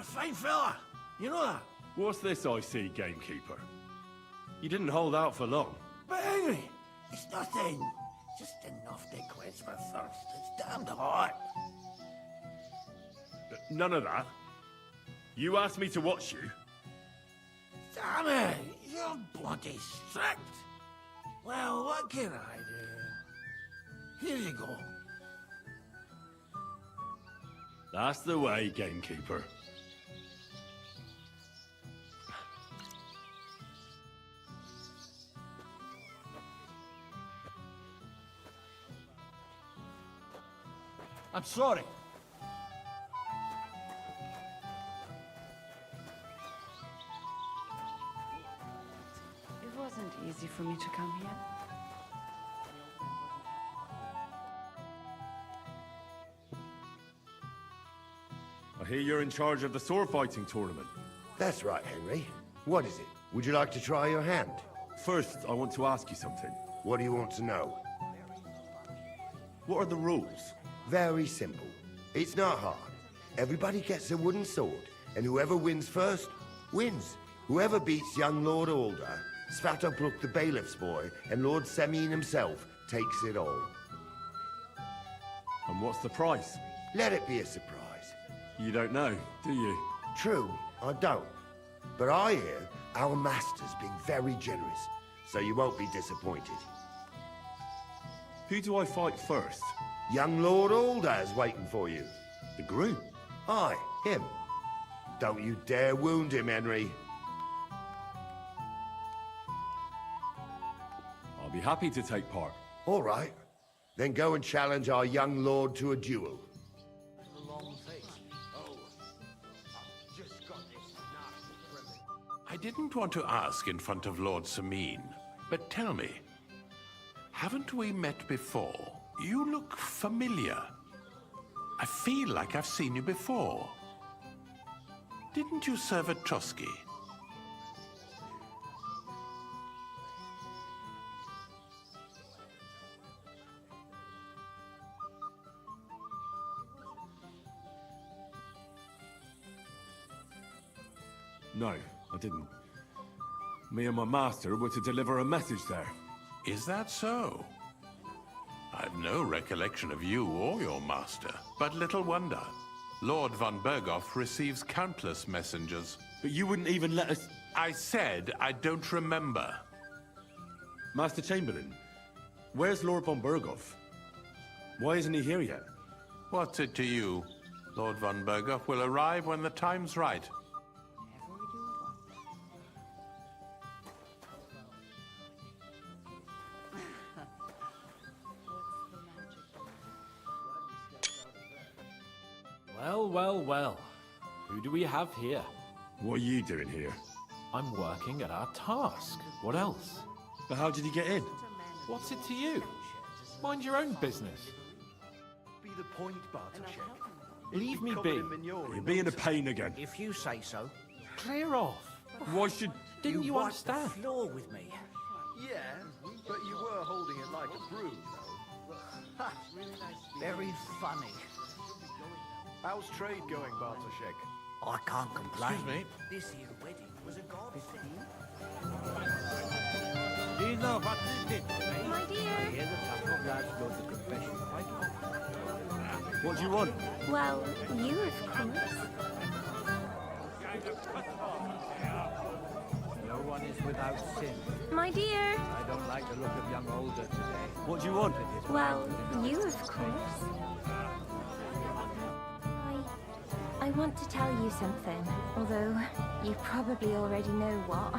a fine fella. You know that. What's this I see, gamekeeper? You didn't hold out for long. But Henry, it's nothing. Just enough to quench my thirst. It's damned hot. None of that. You asked me to watch you. Damn it, you're bloody strict. Well, what can I do? Here you go. That's the way, gamekeeper. I'm sorry. It wasn't easy for me to come here. I hear you're in charge of the sword fighting tournament. That's right, Henry. What is it? Would you like to try your hand? First, I want to ask you something. What do you want to know? What are the rules? Very simple. It's not hard. Everybody gets a wooden sword, and whoever wins first, wins. Whoever beats young Lord Alder, Svatopluk the bailiff's boy, and Lord Semyon himself takes it all. And what's the price? Let it be a surprise. You don't know, do you? True, I don't. But I hear our master's being very generous, so you won't be disappointed. Who do I fight first? Young Lord Alder's waiting for you. The groom? Aye, him. Don't you dare wound him, Henry. I'll be happy to take part. All right. Then go and challenge our young lord to a duel. I didn't want to ask in front of Lord Semyon, but tell me, haven't we met before? You look familiar. I feel like I've seen you before. Didn't you serve at Trotsky? No, I didn't. Me and my master were to deliver a message there. Is that so? I've no recollection of you or your master, but little wonder. Lord von Berghoff receives countless messengers. But you wouldn't even let us... I said I don't remember. Master Chamberlain, where's Lord von Berghoff? Why isn't he here yet? What's it to you? Lord von Berghoff will arrive when the time's right. Well. Who do we have here? What are you doing here? I'm working at our task. What else? But how did he get in? What's it to you? Mind your own business. Be the point, Bartoszek. Leave me be. You're being a pain again. If you say so. Clear off. Why should... Didn't you wiped the understand? floor with me. Yeah, but you were holding it like a broom, though. Very funny. How's trade going, Bartoszek? I can't complain. Excuse me. This here wedding was a godsend. Do you know what you did to me? My dear. I hear the Taco lads go to confession quite often. What do you want? Well, you of course. No one is without sin. My dear. I don't like the look of young Older today. What do you want? Well, you of course. I want to tell you something, although you probably already know what.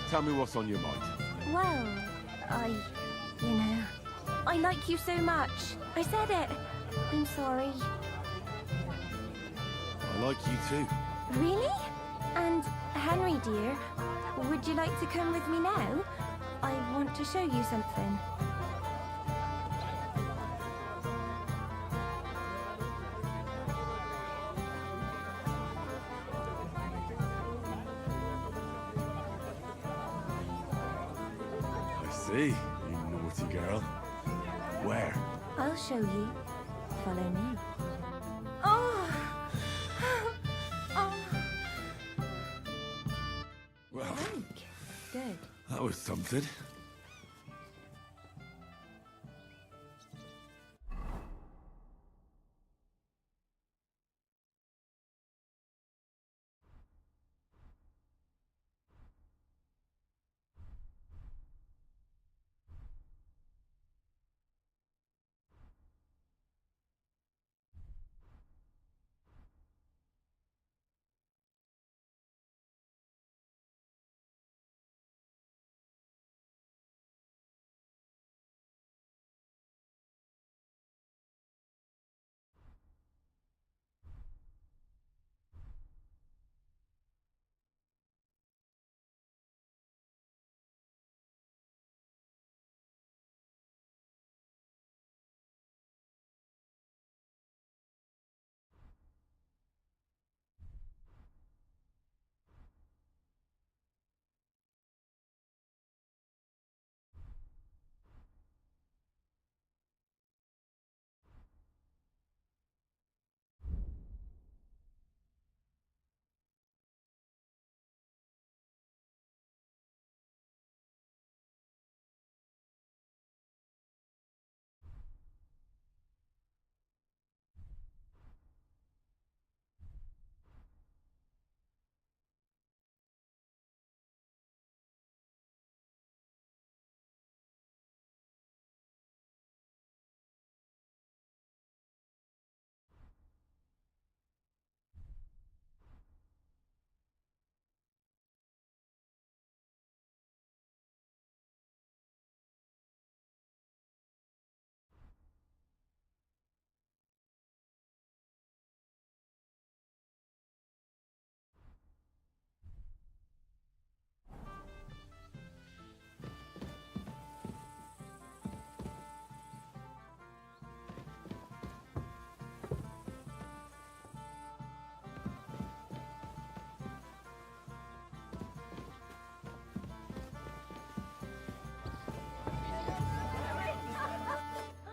Tell me what's on your mind. Well, I like you so much. I said it. I'm sorry. I like you too. Really? And Henry, dear, would you like to come with me now? I want to show you something. I see, you naughty girl. Where? I'll show you. follow me. Oh! Oh! Well, Awake. Good. that was something.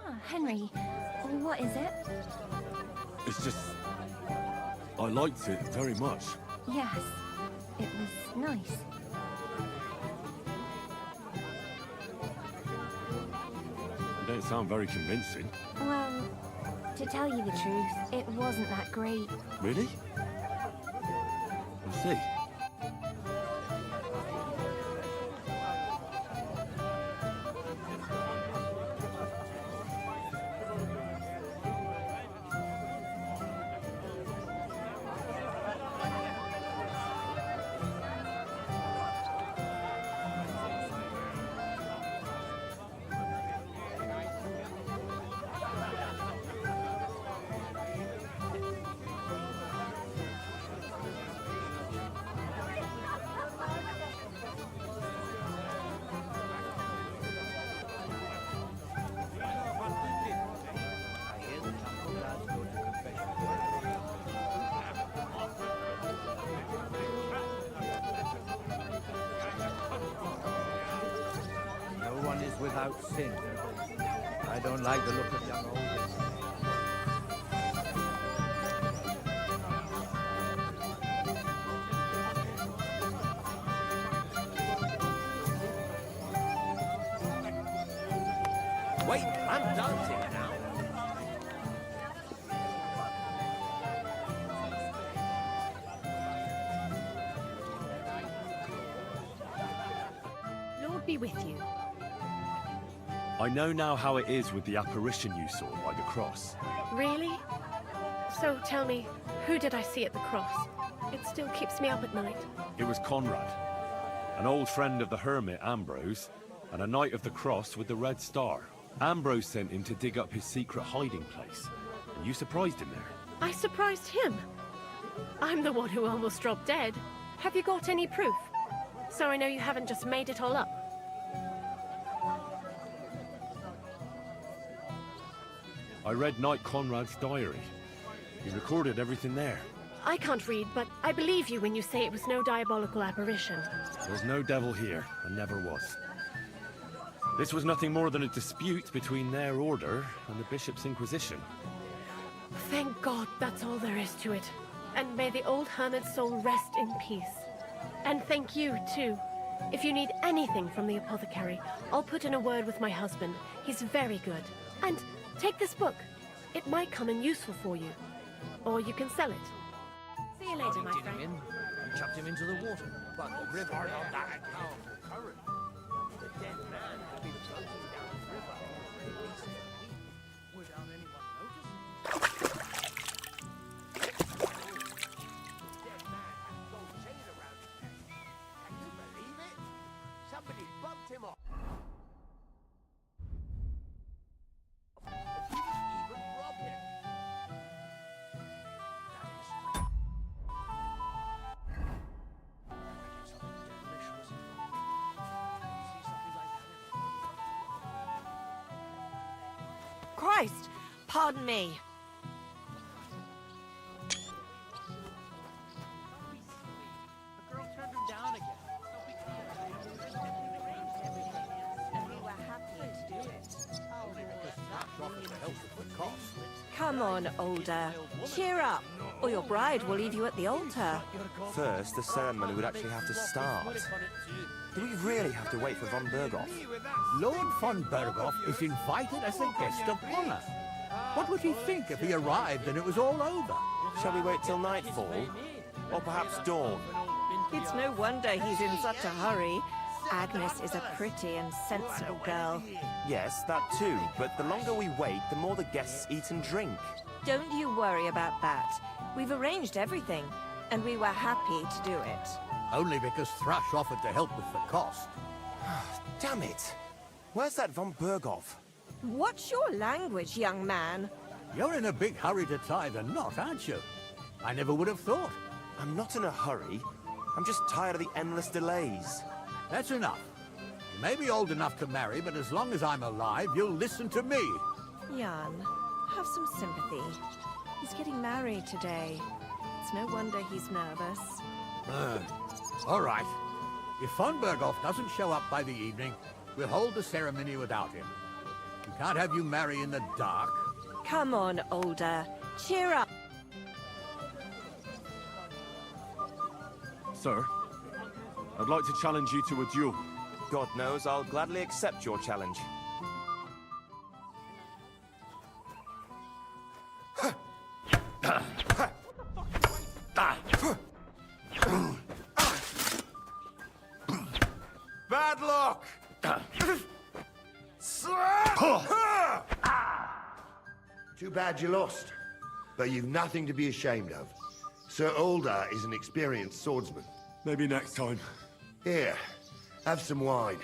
Ah, Henry, what is it? It's just... I liked it very much. Yes, it was nice. You don't sound very convincing. Well, to tell you the truth, it wasn't that great. Really? I see. No one is without sin. I don't like the look of young Oldest. Wait, I'm dancing now. Lord be with you. I know now how it is with the apparition you saw by the cross. Really? So tell me, who did I see at the cross? It still keeps me up at night. It was Conrad, an old friend of the hermit Ambrose, and a knight of the cross with the red star. Ambrose sent him to dig up his secret hiding place, and you surprised him there. I surprised him. I'm the one who almost dropped dead. Have you got any proof? So I know you haven't just made it all up. I read Knight Conrad's diary. He recorded everything there. I can't read, but I believe you when you say it was no diabolical apparition. There's no devil here, and never was. This was nothing more than a dispute between their order and the Bishop's Inquisition. Thank God that's all there is to it. And may the old hermit's soul rest in peace. And thank you, too. If you need anything from the apothecary, I'll put in a word with my husband. He's very good. And take this book. It might come in useful for you. Or you can sell it. See you later, my friend. And chucked him into the water. But the river on that powerful current. The dead man had been floating down the river without anyone noticing. The dead man had a gold chain around his neck. Can you believe it? Somebody bumped him off. Even robbed him. Christ! Pardon me. The girl turned him down again. And we were happy to do it. To help with the cost. Come on, Older. Cheer up, or your bride will leave you at the altar. First, the ceremony would actually have to start. Do we really have to wait for von Berghoff? Lord von Berghoff is invited as a guest of honor. What would he think if he arrived and it was all over? Shall we wait till nightfall? Or perhaps dawn? It's no wonder he's in such a hurry. Agnes is a pretty and sensible girl. Yes, that too, but the longer we wait, the more the guests eat and drink. Don't you worry about that. We've arranged everything, and we were happy to do it. Only because Thrush offered to help with the cost. Damn it! Where's that von Berghoff? What's your language, young man? You're in a big hurry to tie the knot, aren't you? I never would have thought. I'm not in a hurry. I'm just tired of the endless delays. That's enough. You may be old enough to marry, but as long as I'm alive, you'll listen to me. Jan, have some sympathy. He's getting married today. It's no wonder he's nervous. All right. If von Berghoff doesn't show up by the evening, we'll hold the ceremony without him. We can't have you marry in the dark. Come on, Older. Cheer up. Sir, I'd like to challenge you to a duel. God knows I'll gladly accept your challenge. Bad luck! Too bad you lost. But you've nothing to be ashamed of. Sir Older is an experienced swordsman. Maybe next time. Here, have some wine.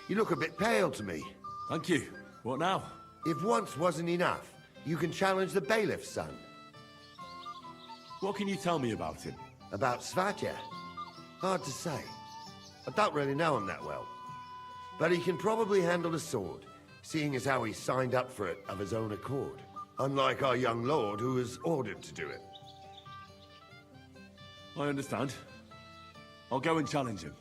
You look a bit pale to me. Thank you. What now? If once wasn't enough, you can challenge the bailiff's son. What can you tell me about him? About Svatja? Hard to say. I don't really know him that well. But he can probably handle a sword, seeing as how he signed up for it of his own accord. Unlike our young lord, who was ordered to do it. I understand. I'll go and challenge him.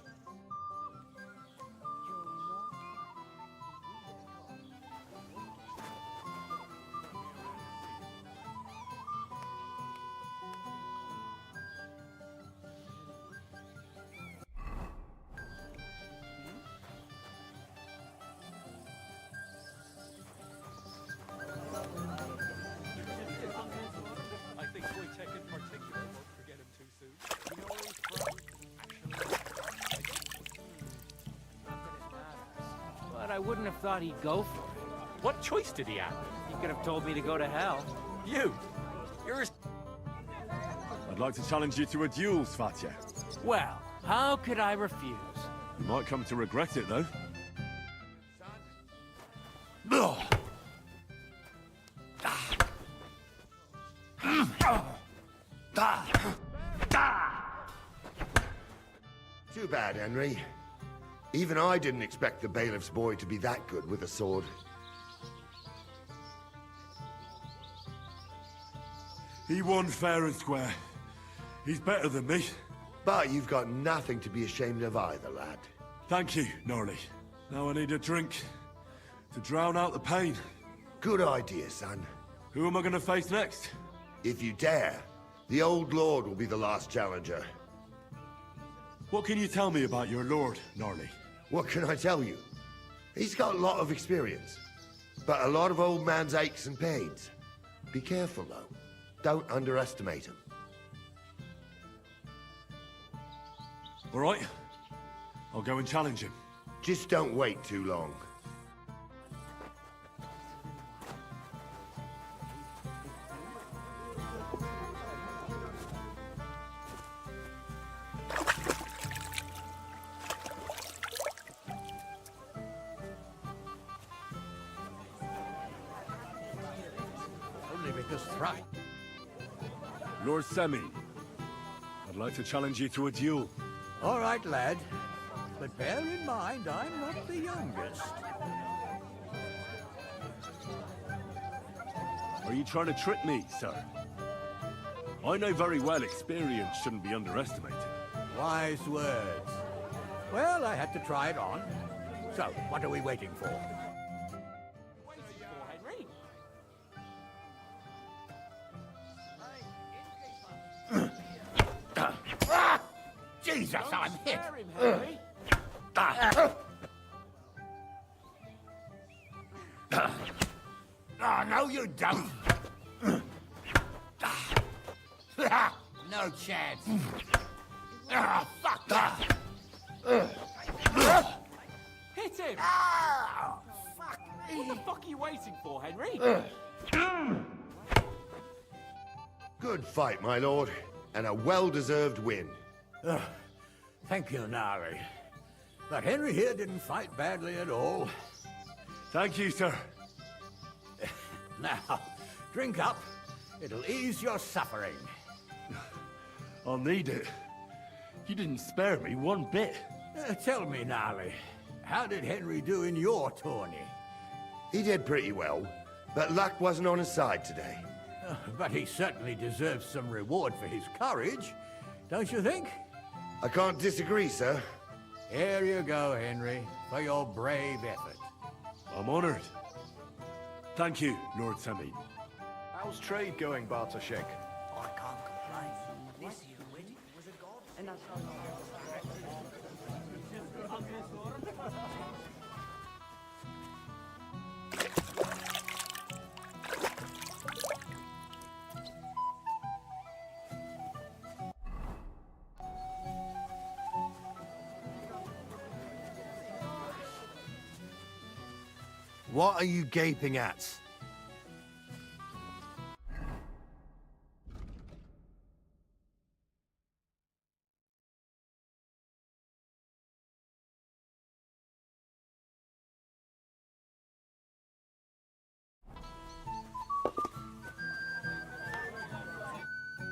But I wouldn't have thought he'd go for it. What choice did he have? He could have told me to go to hell. You're I'd like to challenge you to a duel, Svatja. Well, how could I refuse? You might come to regret it, though. Too bad, Henry. Even I didn't expect the bailiff's boy to be that good with a sword. He won fair and square. He's better than me. But you've got nothing to be ashamed of either, lad. Thank you, Norley. Now I need a drink to drown out the pain. Good idea, son. Who am I going to face next? If you dare, the old lord will be the last challenger. What can you tell me about your lord, Gnarly? What can I tell you? He's got a lot of experience, but a lot of old man's aches and pains. Be careful, though. Don't underestimate him. All right. I'll go and challenge him. Just don't wait too long. Only because right. Lord Semi, I'd like to challenge you to a duel. All right, lad. But bear in mind, I'm not the youngest. Are you trying to trick me, sir? I know very well experience shouldn't be underestimated. Wise words. Well, I had to try it on. So, what are we waiting for? Jesus, I'm hit! Oh, no, you don't! No chance! Ah, fuck that! Hit him! Ah, fuck me! What the fuck are you waiting for, Henry? Good fight, my lord, and a well-deserved win. Thank you, Gnarly. But Henry here didn't fight badly at all. Thank you, sir. Now, drink up. It'll ease your suffering. I'll need it. You didn't spare me one bit. Tell me, Gnarly, how did Henry do in your tourney? He did pretty well, but luck wasn't on his side today. But he certainly deserves some reward for his courage, don't you think? I can't disagree, sir. Here you go, Henry, for your brave effort. I'm honored. Thank you, Lord Semi. How's trade going, Bartoszek? I can't complain. This year's wedding was a god. And that's What are you gaping at?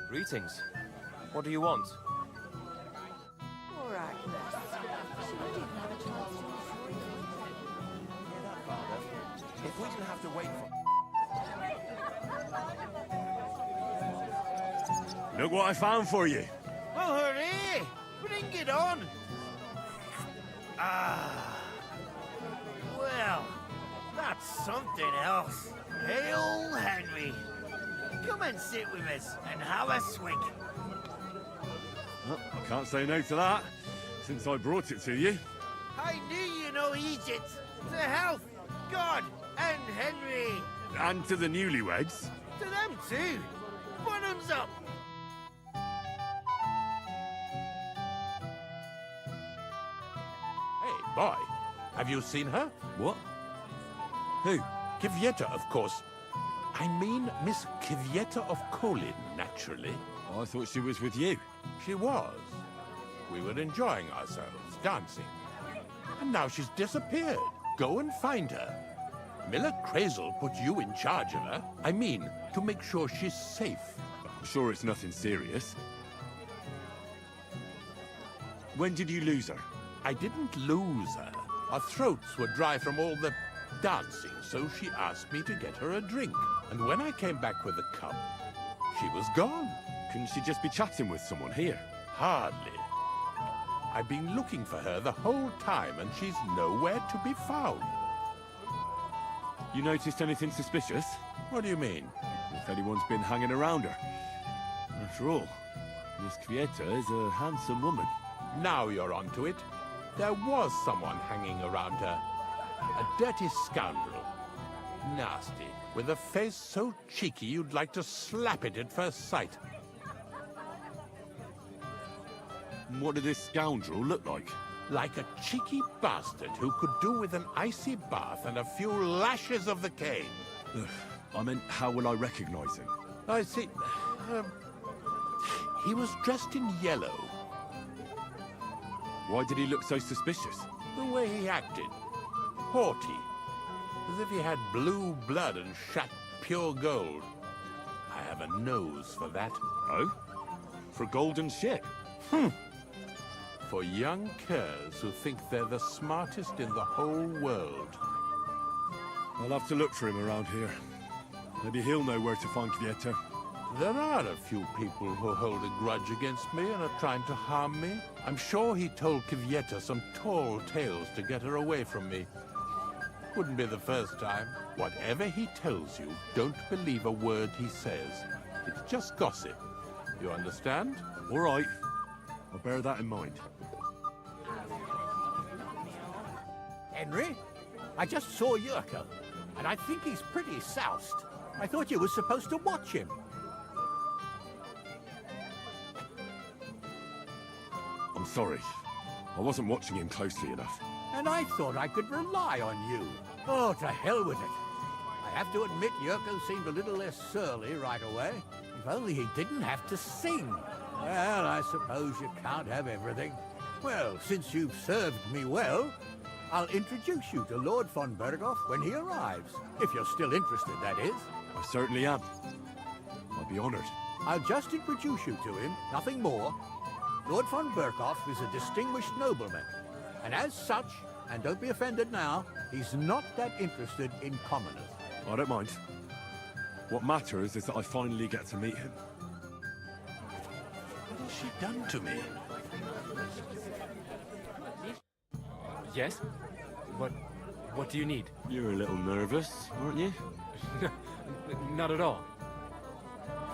Greetings. What do you want? All right, miss. She didn't have a chance to assure you. Hear that, Father? If we didn't have to wait for... Look what I found for you. Oh, hooray! Bring it on! Ah. Well, that's something else. Hail, Henry. Come and sit with us and have a swig. Well, I can't say no to that, since I brought it to you. I knew you know Egypt. To health, God, and Henry. And to the newlyweds. To them too. Bottoms up. Hey, boy. Have you seen her? What? Who? Kivieta, of course. I mean Miss Kivieta of Kolin, naturally. I thought she was with you. She was. We were enjoying ourselves, dancing. And now she's disappeared. Go and find her. Miller Crazel put you in charge of her. I mean, to make sure she's safe. I'm sure it's nothing serious. When did you lose her? I didn't lose her. Our throats were dry from all the dancing, so she asked me to get her a drink. And when I came back with a cup, she was gone. Couldn't she just be chatting with someone here? Hardly. I've been looking for her the whole time, and she's nowhere to be found. You noticed anything suspicious? What do you mean? if anyone's been hanging around her. After all, Miss Kvieta is a handsome woman. Now you're onto it. There was someone hanging around her. A dirty scoundrel. Nasty, with a face so cheeky you'd like to slap it at first sight. What did this scoundrel look like? Like a cheeky bastard who could do with an icy bath and a few lashes of the cane. I meant, how will I recognize him? I see. He was dressed in yellow. Why did he look so suspicious? The way he acted. Haughty. As if he had blue blood and shat pure gold. I have a nose for that. Oh? For a golden ship? For young curs who think they're the smartest in the whole world. I'll have to look for him around here. Maybe he'll know where to find Kvieta. There are a few people who hold a grudge against me and are trying to harm me. I'm sure he told Kvieta some tall tales to get her away from me. Wouldn't be the first time. Whatever he tells you, don't believe a word he says. It's just gossip. You understand? All right. I'll bear that in mind. Henry, I just saw Yurko, and I think he's pretty soused. I thought you were supposed to watch him. I'm sorry. I wasn't watching him closely enough. And I thought I could rely on you. Oh, to hell with it. I have to admit Yurko seemed a little less surly right away. If only he didn't have to sing. Well, I suppose you can't have everything. Well, since you've served me well, I'll introduce you to Lord von Berghoff when he arrives. If you're still interested, that is. I certainly am. I'd be honored. I'll just introduce you to him, nothing more. Lord von Berghoff is a distinguished nobleman, and as such, and don't be offended now, he's not that interested in commoners. I don't mind. What matters is that I finally get to meet him. What has she done to me? Yes? What do you need? You're a little nervous, aren't you? Not at all.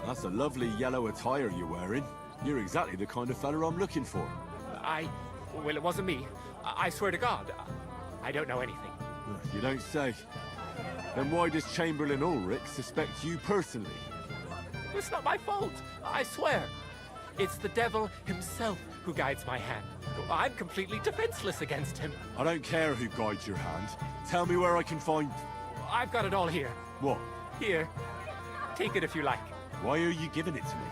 That's a lovely yellow attire you're wearing. You're exactly the kind of fella I'm looking for. Well, it wasn't me. I swear to God, I don't know anything. You don't say. Then why does Chamberlain Ulrich suspect you personally? It's not my fault, I swear. It's the devil himself who guides my hand. I'm completely defenseless against him. I don't care who guides your hand. Tell me where I can find... I've got it all here. What? Here. Take it if you like. Why are you giving it to me?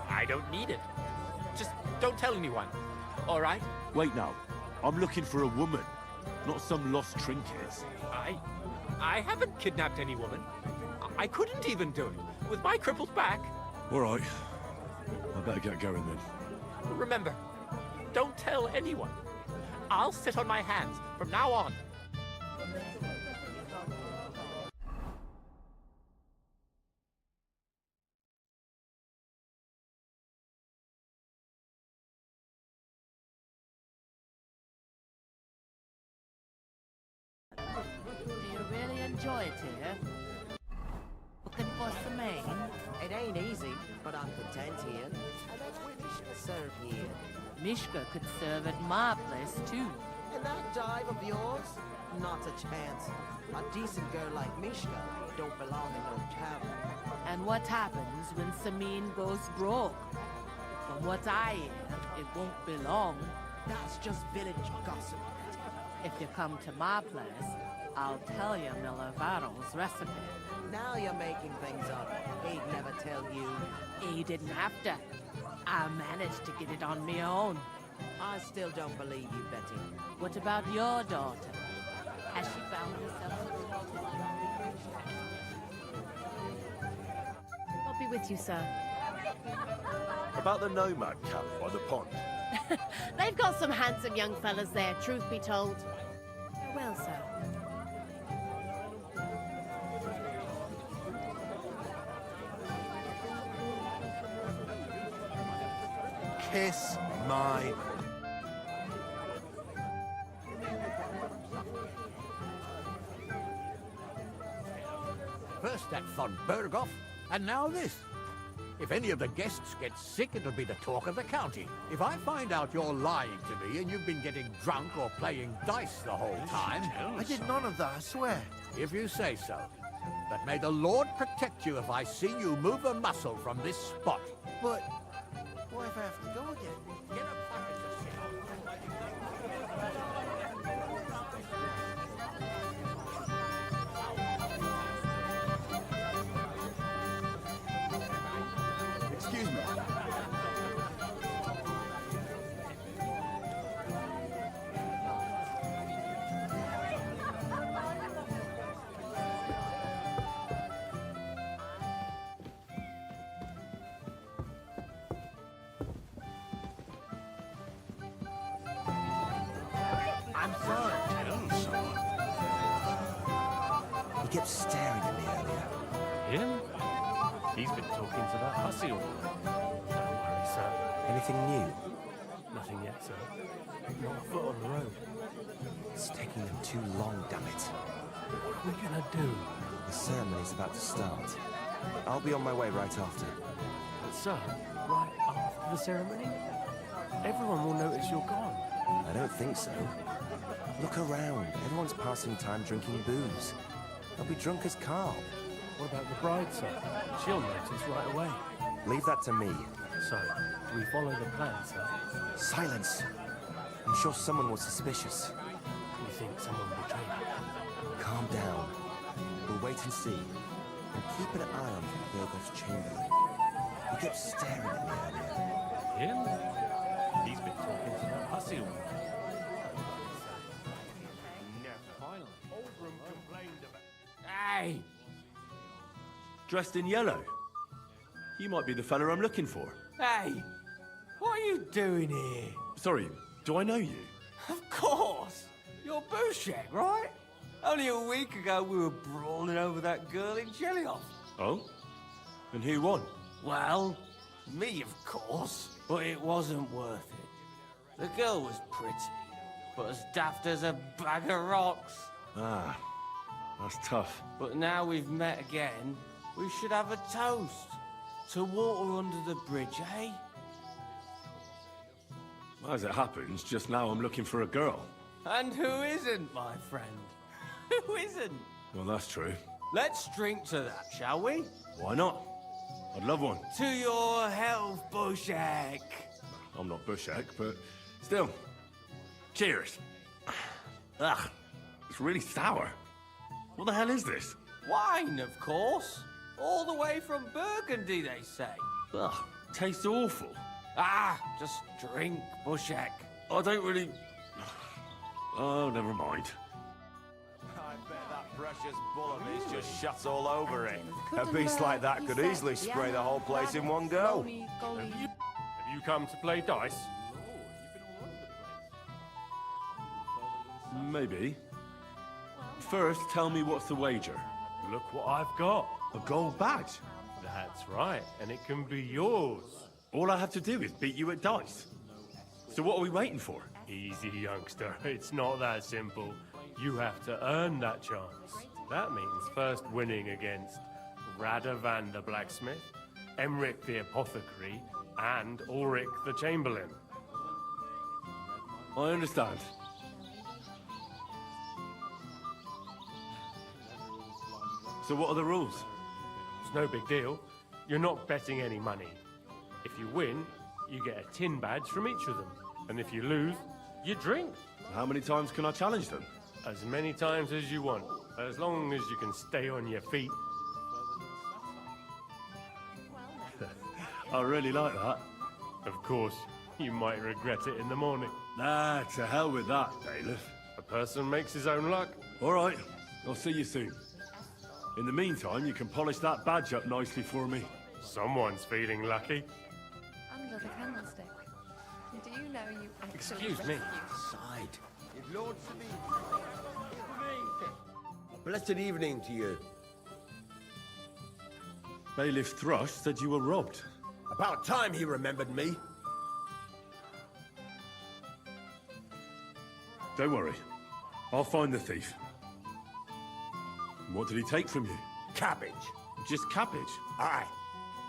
I don't need it. Just don't tell anyone. All right? Wait now. I'm looking for a woman, not some lost trinkets. I haven't kidnapped any woman. I couldn't even do it with my crippled back. All right. I better get going then. Remember, don't tell anyone. I'll sit on my hands from now on. Do you really enjoy it here? Looking for some main? It ain't easy, but I'm content here. And that's where Mishka served here. Mishka could serve at my place, too. And that dive of yours? Not a chance. A decent girl like Mishka don't belong in no tavern. And what happens when Samin goes broke? From what I hear, it won't be long. That's just village gossip. If you come to my place, I'll tell you Miller Varro's recipe. Now you're making things up. He'd never tell you. He didn't have to. I managed to get it on my own. I still don't believe you, Betty. What about your daughter? Has she found herself? I'll be with you, sir. About the nomad camp by the pond. They've got some handsome young fellas there, truth be told. Farewell, sir. Kiss my... First that von Berghoff, And now this. If any of the guests get sick, it'll be the talk of the county. If I find out you're lying to me and you've been getting drunk or playing dice the whole time... I did none of that, I swear. If you say so. But may the Lord protect you if I see you move a muscle from this spot. But what if I have to go again? Get a bucket to sit on. Excuse me. I'm sorry. Tell someone. He kept staring at me earlier. Him? He's been talking to that hussy all night. Don't worry, sir. Anything new? Nothing yet, sir. Not a foot on the road. It's taking them too long, damn it. What are we gonna do? The ceremony's about to start. I'll be on my way right after. But, sir, right after the ceremony? Everyone will notice you're gone. I don't think so. Look around. Everyone's passing time drinking booze. They'll be drunk as carp. What about the bride, sir? She'll notice right away. Leave that to me. So, do we follow the plan, sir? Silence. I'm sure someone was suspicious. You think someone betrayed you? Calm down. We'll wait and see. And keep an eye on Burgo's chamberlain. He kept staring at me earlier. Him? He's been talking to that hussy all night. Oldham complained about... Hey! Dressed in yellow? You might be the fella I'm looking for. Hey! What are you doing here? Sorry, do I know you? Of course! You're Bushek, right? Only a week ago we were brawling over that girl in Jelly-Off. Oh? And who won? Well, me, of course. But it wasn't worth it. The girl was pretty, but as daft as a bag of rocks. Ah, that's tough. But now we've met again, we should have a toast. To water under the bridge, eh? As it happens, just now I'm looking for a girl. And who isn't, my friend? Who isn't? Well, that's true. Let's drink to that, shall we? Why not? I'd love one. To your health, Bushek. I'm not Bushek, but still. Cheers. Ugh, it's really sour. What the hell is this? Wine, of course. All the way from Burgundy, they say. Ugh, tastes awful. Ah, just drink, Bushek. I don't really... Oh, never mind. I bet that precious bull of his just shuts all over it. A beast like that could easily spray the whole place in one go. Have you come to play dice? Maybe. First, tell me what's the wager. Look what I've got. A gold badge? That's right, and it can be yours. All I have to do is beat you at dice. So what are we waiting for? Easy, youngster. It's not that simple. You have to earn that chance. That means first winning against Radovan the blacksmith, Emric the apothecary, and Ulrich the chamberlain. I understand. So what are the rules? It's no big deal. You're not betting any money. If you win, you get a tin badge from each of them. And if you lose, you drink. How many times can I challenge them? As many times as you want, as long as you can stay on your feet. I really like that. Of course, you might regret it in the morning. Nah, to hell with that, bailiff. A person makes his own luck. All right, I'll see you soon. In the meantime, you can polish that badge up nicely for me. Someone's feeling lucky. Under the candlestick. Do you know you actually... Excuse me. Side. If Lord Sabine... A blessed evening to you. Bailiff Thrush said you were robbed. About time he remembered me. Don't worry. I'll find the thief. What did he take from you? Cabbage. Just cabbage? Aye,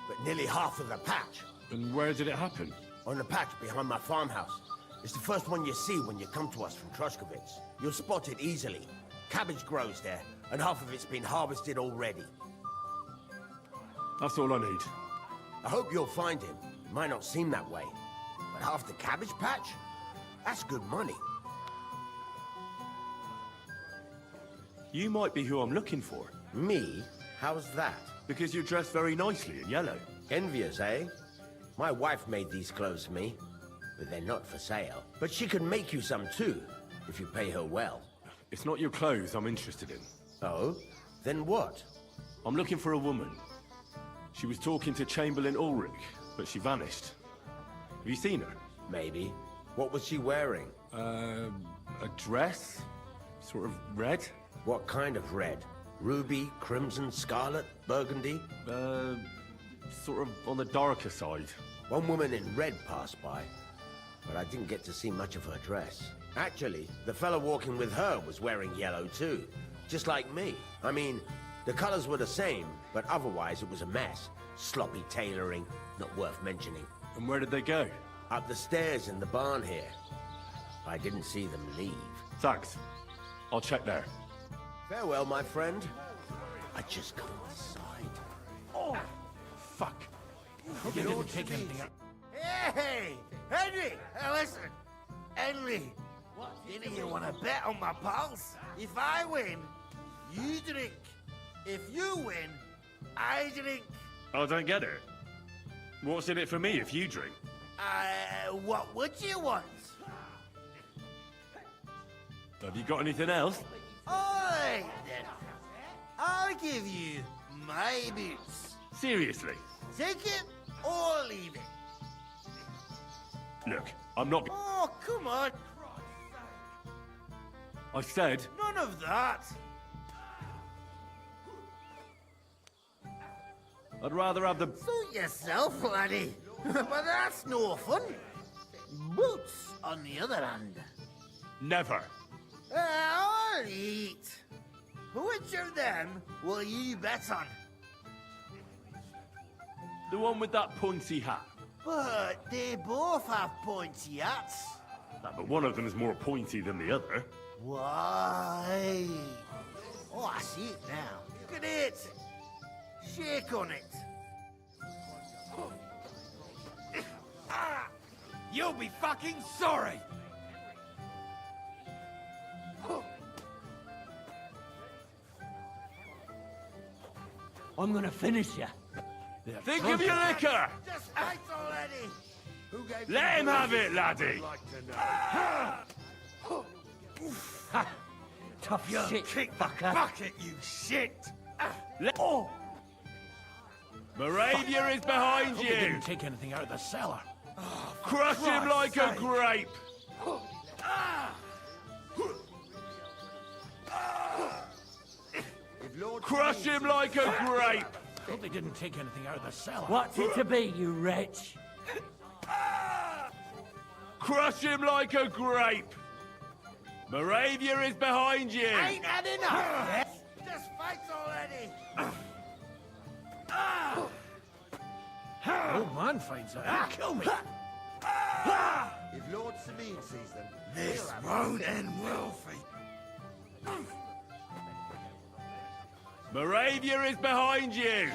but nearly half of the patch. And where did it happen? On the patch behind my farmhouse. It's the first one you see when you come to us from Trushkovitz. You'll spot it easily. Cabbage grows there, and half of it's been harvested already. That's all I need. I hope you'll find him. It might not seem that way, but half the cabbage patch? That's good money. You might be who I'm looking for. Me? How's that? Because you're dressed very nicely in yellow. Envious, eh? My wife made these clothes for me, but they're not for sale. But she can make you some too, if you pay her well. It's not your clothes I'm interested in. Oh? Then what? I'm looking for a woman. She was talking to Chamberlain Ulrich, but she vanished. Have you seen her? Maybe. What was she wearing? A dress? Sort of red? What kind of red? Ruby, crimson, scarlet, burgundy? Sort of on the darker side. One woman in red passed by, but I didn't get to see much of her dress. Actually, the fellow walking with her was wearing yellow too, just like me. I mean, the colors were the same, but otherwise it was a mess. Sloppy tailoring, not worth mentioning. And where did they go? Up the stairs in the barn here. I didn't see them leave. Thanks. I'll check there. Farewell, my friend. I just can't decide. Oh, fuck. Hope you didn't take anything out. Hey, Henry! Listen, Henry. Didn't you want to bet on my pals? If I win, you drink. If you win, I drink. I don't get it. What's in it for me if you drink? What would you want? Have you got anything else? Alright then. I'll give you my boots. Seriously? Take it or leave it. Look, I'm not... Oh, come on. I said... None of that. I'd rather have the... Suit yourself, laddie. But that's no fun. Boots, on the other hand. Never. I'll eat. Which of them will you bet on? The one with that pointy hat. But they both have pointy hats. But one of them is more pointy than the other. Why? Oh, I see it now. Look at it. Shake on it. You'll be fucking sorry! I'm gonna finish you. Think of your liquor! Just fight already! Who gave Let him have it, laddie! Tough You shit, kick the fucker. bucket, you shit! Oh! Moravia is behind Hope you! didn't take anything out of the cellar. Crush him like a grape! Crush him like a grape! Hope they didn't take anything out of the cellar. What's it to be, you wretch? Crush him like a grape! Moravia is behind you! Ain't had enough! Just fight already! Old man finds out. He'll kill me. If Lord Sameen sees them, This won't end well for you. Moravia is behind you!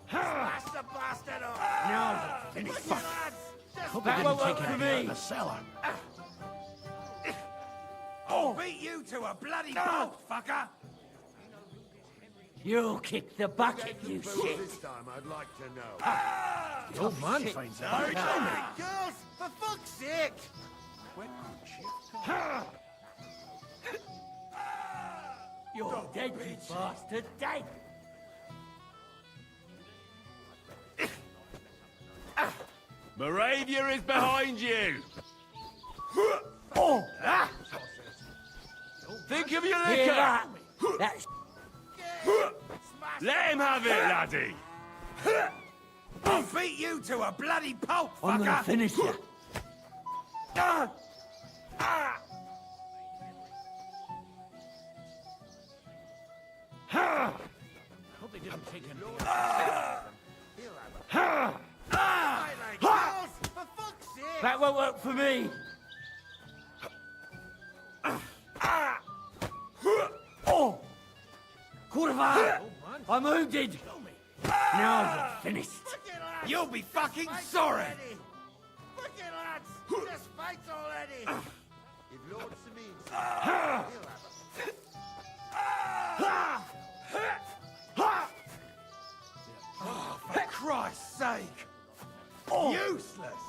Smash the bastard up! No, finish. Look, you lads! Just Hope they back didn't up take for anything out of me! the cellar. I'll beat you to a bloody pulp, fucker! You'll kick the bucket, you shit. this time I'd like to know. The old man finds out. He'll kill me. Girls, for fuck's sake! You're dead, you bastard, dead. Moravia is behind you! Oh! Think of your Hear liquor! that? That's Let him have it, laddie! I'll beat you to a bloody pulp, fucker! I'm gonna finish you. Hope they didn't take anything. For fuck's sake! That won't work for me. Oh! Quartervar! I'm wounded! Now you're finished. You'll be fucking sorry! Fucking lads! Just fight already! If Lord Samin says he'll have Oh, for Christ's sake! Useless!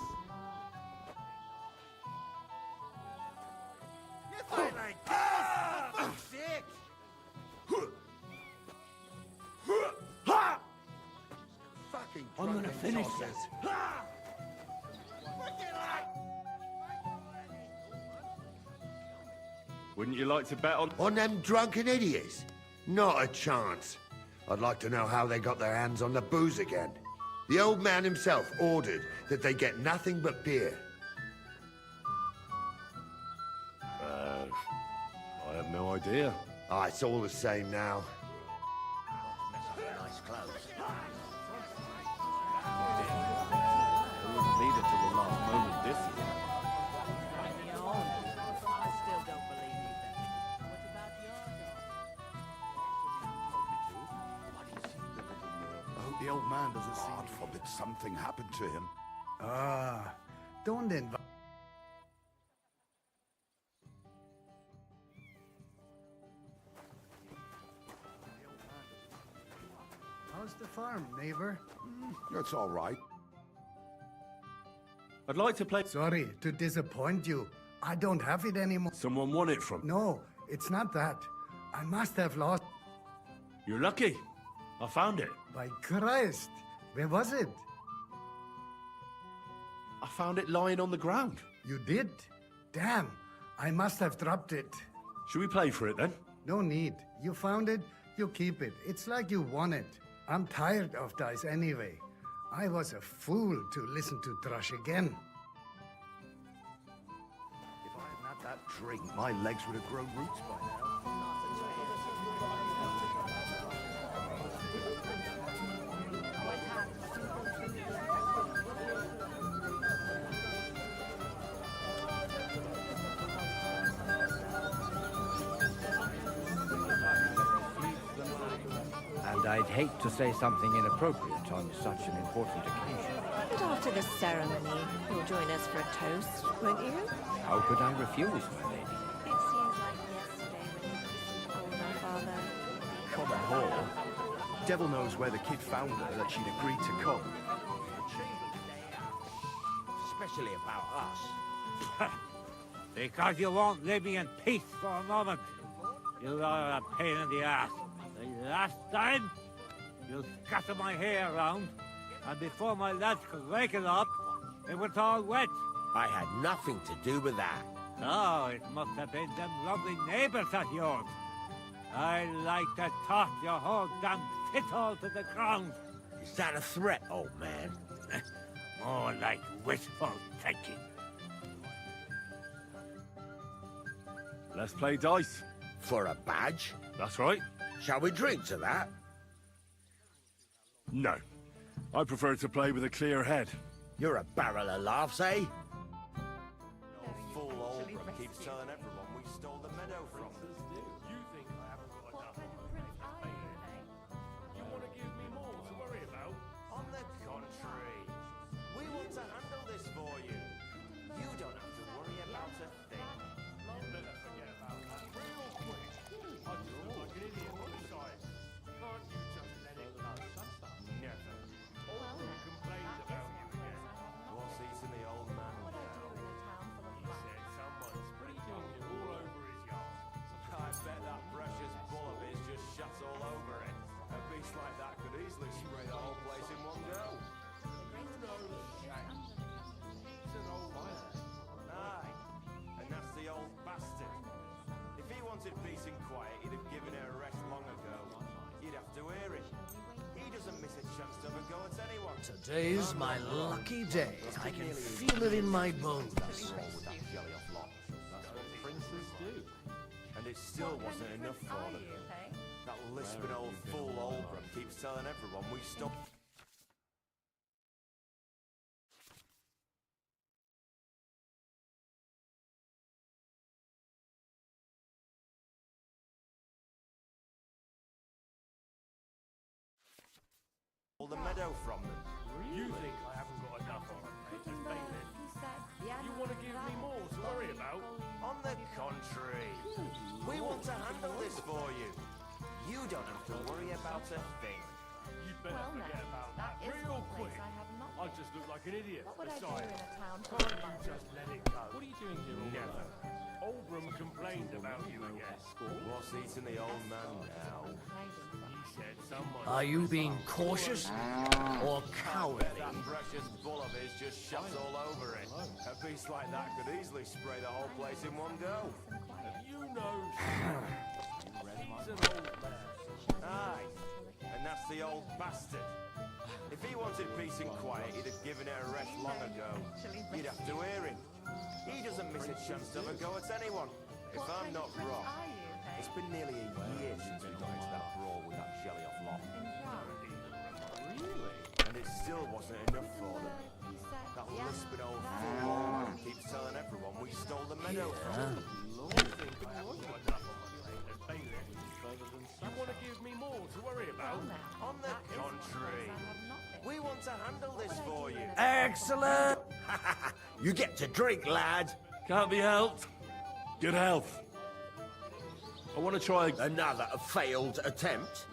You fight like this, for fuck's sake! Fucking I'm gonna finish this. this. Wouldn't you like to bet on... On them drunken idiots? Not a chance. I'd like to know how they got their hands on the booze again. The old man himself ordered that they get nothing but beer. I have no idea. Ah, it's all the same now. Nice clothes. They wouldn't leave it till the last moment this year. I still don't believe you. What about your I hope the old man doesn't see. God forbid something happened to him. Don't invite. How's the farm, neighbor? It's all right. I'd like to play... Sorry to disappoint you. I don't have it anymore. Someone won it from... No, it's not that. I must have lost. You're lucky. I found it. By Christ, where was it? I found it lying on the ground. You did? Damn, I must have dropped it. Should we play for it then? No need. You found it, you keep it. It's like you won it. I'm tired of dice anyway. I was a fool to listen to Thrush again. If I hadn't had that drink, my legs would have grown roots by now. And I'd hate to say something inappropriate on such an important occasion. But after the ceremony, you'll join us for a toast, won't you? How could I refuse, my lady? It seems like yesterday when you christened older father. Common Hall. Devil knows where the kid found her that she'd agreed to come. Especially about us. Because you won't leave me in peace for a moment. You are a pain in the ass. The last time, you scattered my hair around, and before my lads could rake it up, it was all wet. I had nothing to do with that. Oh, it must have been them lovely neighbours of yours. I like to toss your whole damn shithole to the ground. Is that a threat, old man? More like wishful thinking. Let's play dice. For a badge? That's right. Shall we drink to that? No. I prefer to play with a clear head. You're a barrel of laughs, eh? Fool Albrecht keeps telling everyone we stole the meadow from him. You think I haven't got enough on my plate? You want to give me more to worry about? On the contrary, we want to handle this for you. You don't have to worry about a thing. Better forget about that real quick. I just look like an idiot on the side. Can't you just let it go? Never. Alden complained about you again. What's eating the old man now? He said someone sprinkled you all over his yard. I bet that precious bull of his just shut all over it. A beast like that could easily spray the whole place in one go. Who knows, Jack? He's an old man. Aye, and that's the old bastard. If he wanted peace and quiet, he'd have given her a rest long ago. You'd have to hear him. He doesn't miss a chance to have a go at anyone. Today's my lucky day. I can feel it in my bones. Princes do. And it still wasn't enough for them. That lisping old fool Oldham keeps telling everyone we stole... all the meadow from them. You think I haven't got enough on my plate as bailiff? You want to give me more to worry about? On the contrary, we want to handle this for you. You don't have to worry about a thing. You'd better forget about that real quick. I just look like an idiot. What would I do Besides, in a town can't you just let it go? What are you doing here? Never. Oldham complained about you again. What's eating the old man now? He said someone... Are you being cautious or cowardly? That precious bull of his just shuts all over it. A beast like that could easily spray the whole place in one go. You know... He's an old man. Aye, and that's the old bastard. If he wanted peace and quiet, he'd have given her a rest long ago. You'd have to hear him. He doesn't miss a chance to have a go at anyone. If I'm not wrong, it's been nearly a year since we got into that brawl with that jelly off lot. Really? And it still wasn't enough for them. That lisping old fool keeps telling everyone we stole the meadow from him. You think I haven't got enough on my plate as bailiff? You want to give me more to worry about? On the contrary, we want to handle this for you. Excellent! You get to drink, lad. Can't be helped. Good health. I want to try... Another failed attempt.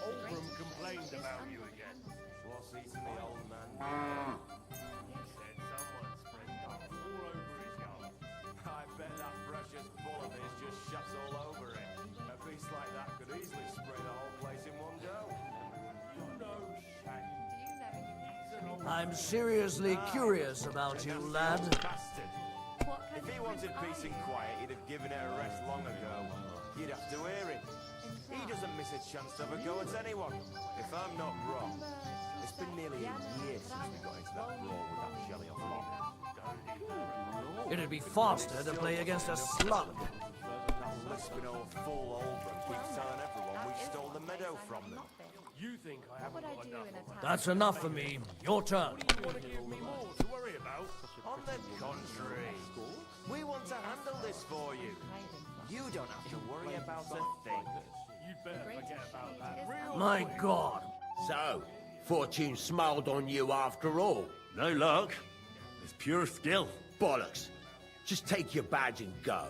Oldham complained about you again. What's eating the old man? He said someone spread dung all over his yard. I bet that precious bull of his just shuts all over it. A beast like that could easily spray the whole place in one go. You know, Shane. I'm seriously curious about you, lad. Bastard. If he wanted peace and quiet, he'd have given her a rest long ago. You'd have to hear him. He doesn't miss a chance to have a go at anyone. If I'm not wrong, it's been nearly a year since we got into that brawl with that jelly off lot. It'd be faster to play against a slug. That lisping old fool Oldham keeps telling everyone we stole the meadow from them. You think I haven't got enough on my plate? That's enough for me. Your turn. You want to give me more to worry about? On the contrary, we want to handle this for you. You don't have to worry about a thing. You'd better forget about that real My quick. God. So, fortune smiled on you after all. No luck. It's pure skill. Bollocks. Just take your badge and go.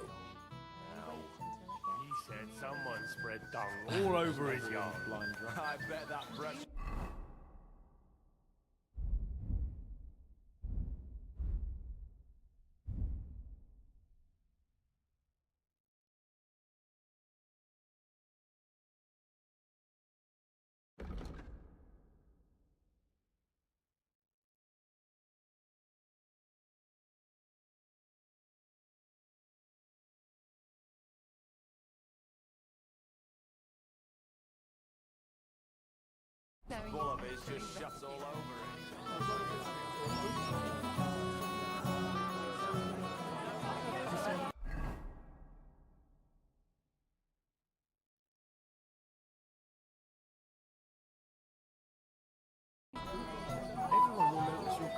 He said someone spread dung all over his yard. I bet that precious... bull of his just shuts all over Everyone will notice your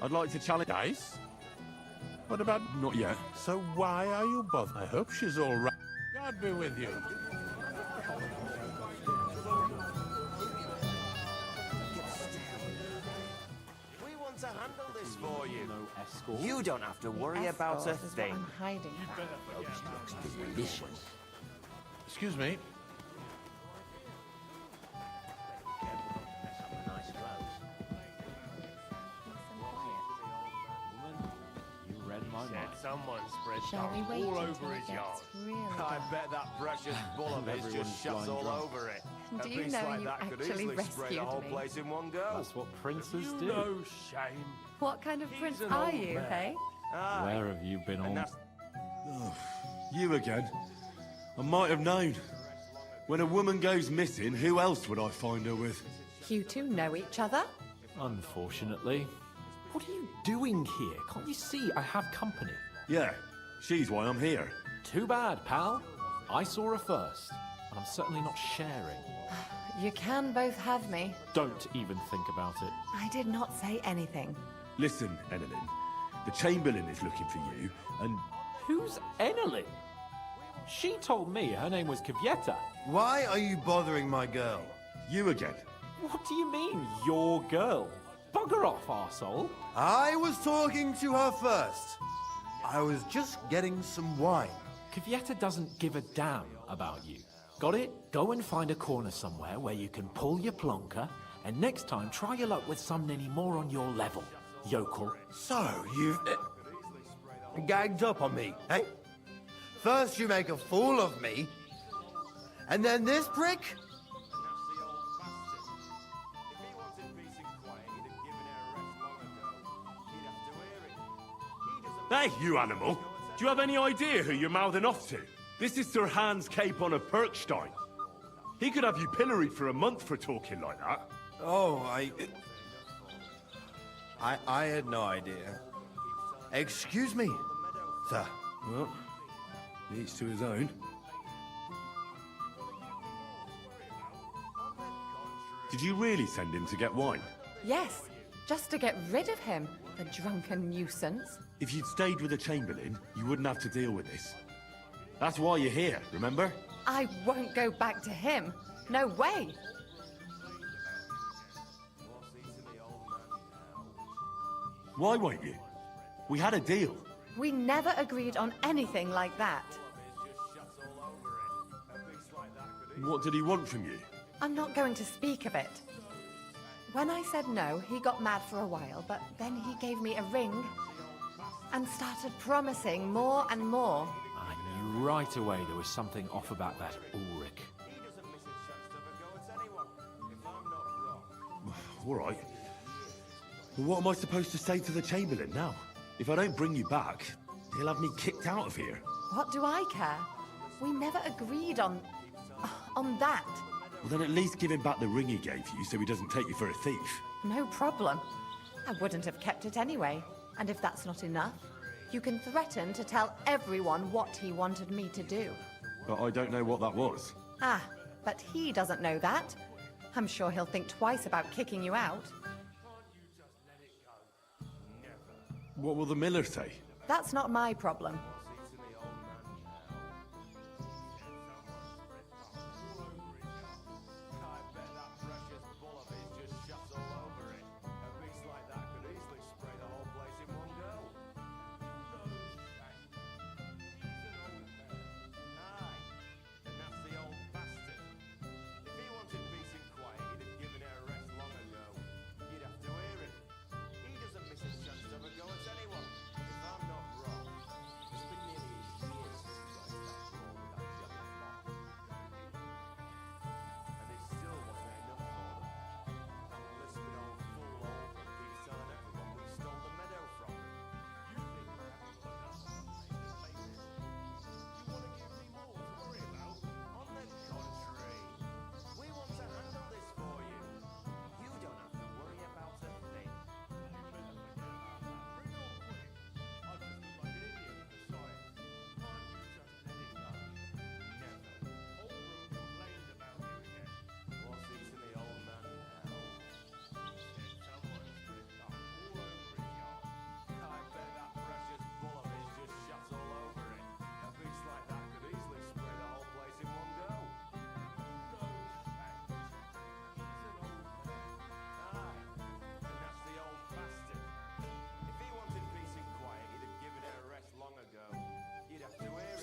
I'd like to challenge... Dice? What about... Not yet. So why are you both... I hope she's all right. God be with you. We want to handle this for you. You don't have to worry about a thing. I'm hiding. Delicious. Excuse me. Said someone spread Shall we dung wait all until over it his yard. gets really I dark? bet that precious bull of his just shuts all over it. Do A you beast know like you that could actually easily spray the rescued whole me? place in one go. That's what princes You do. know, Shane. What kind of prince an are old you, man. hey? Aye. Where have you been And all... that's You again? I might have known. When a woman goes missing, who else would I find her with? You two know each other? Unfortunately. What are you doing here? Can't you see I have company? Yeah, she's why I'm here. Too bad, pal. I saw her first, and I'm certainly not sharing. You can both have me. Don't even think about it. I did not say anything. Listen, Enelin, the Chamberlain is looking for you, and... Who's Enelin? She told me her name was Kvyetta. Why are you bothering my girl? You again. What do you mean, your girl? Bugger off, arsehole. I was talking to her first. I was just getting some wine. Kvyetta doesn't give a damn about you. Got it? Go and find a corner somewhere where you can pull your plonker, and next time try your luck with somebody more on your level, yokel. So, you've gagged up on me, eh? First you make a fool of me, and then this prick? Hey, you animal! Do you have any idea who you're mouthing off to? This is Sir Hans Cape on a Perkstein. He could have you pilloried for a month for talking like that. Oh, I had no idea. Excuse me, sir. Well, each to his own. Did you really send him to get wine? Yes, just to get rid of him, the drunken nuisance. If you'd stayed with the Chamberlain, you wouldn't have to deal with this. That's why you're here, remember? I won't go back to him. No way. Why won't you? We had a deal. We never agreed on anything like that. What did he want from you? I'm not going to speak of it. When I said no, he got mad for a while, but then he gave me a ring and started promising more and more. I knew right away there was something off about that Ulrich. All right. Well, what am I supposed to say to the Chamberlain now? If I don't bring you back, he'll have me kicked out of here. What do I care? We never agreed on that. Well, then at least give him back the ring he gave you so he doesn't take you for a thief. No problem. I wouldn't have kept it anyway. And if that's not enough, you can threaten to tell everyone what he wanted me to do. But I don't know what that was. Ah, but he doesn't know that. I'm sure he'll think twice about kicking you out. What will the miller say? That's not my problem.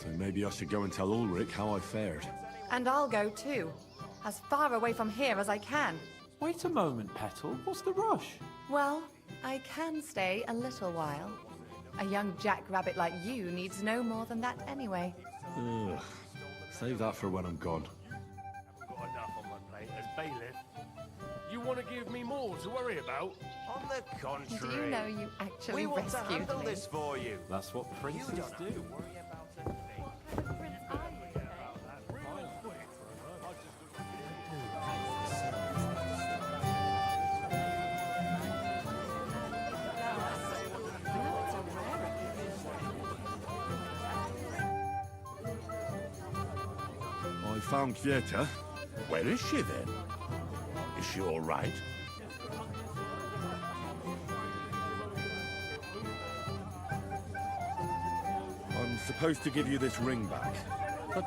So maybe I should go and tell Ulrich how I fared. And I'll go too. As far away from here as I can. Wait a moment, Petal. What's the rush? Well, I can stay a little while. A young jackrabbit like you needs no more than that anyway. Ugh. Save that for when I'm gone. I've got enough on my plate as bailiff. You want to give me more to worry about? On the contrary. Do you know you actually we want to rescued handle me? this for you. That's what princes You don't have do. to worry about a thing. found Vieta. Where is she then? Is she all right? I'm supposed to give you this ring back. But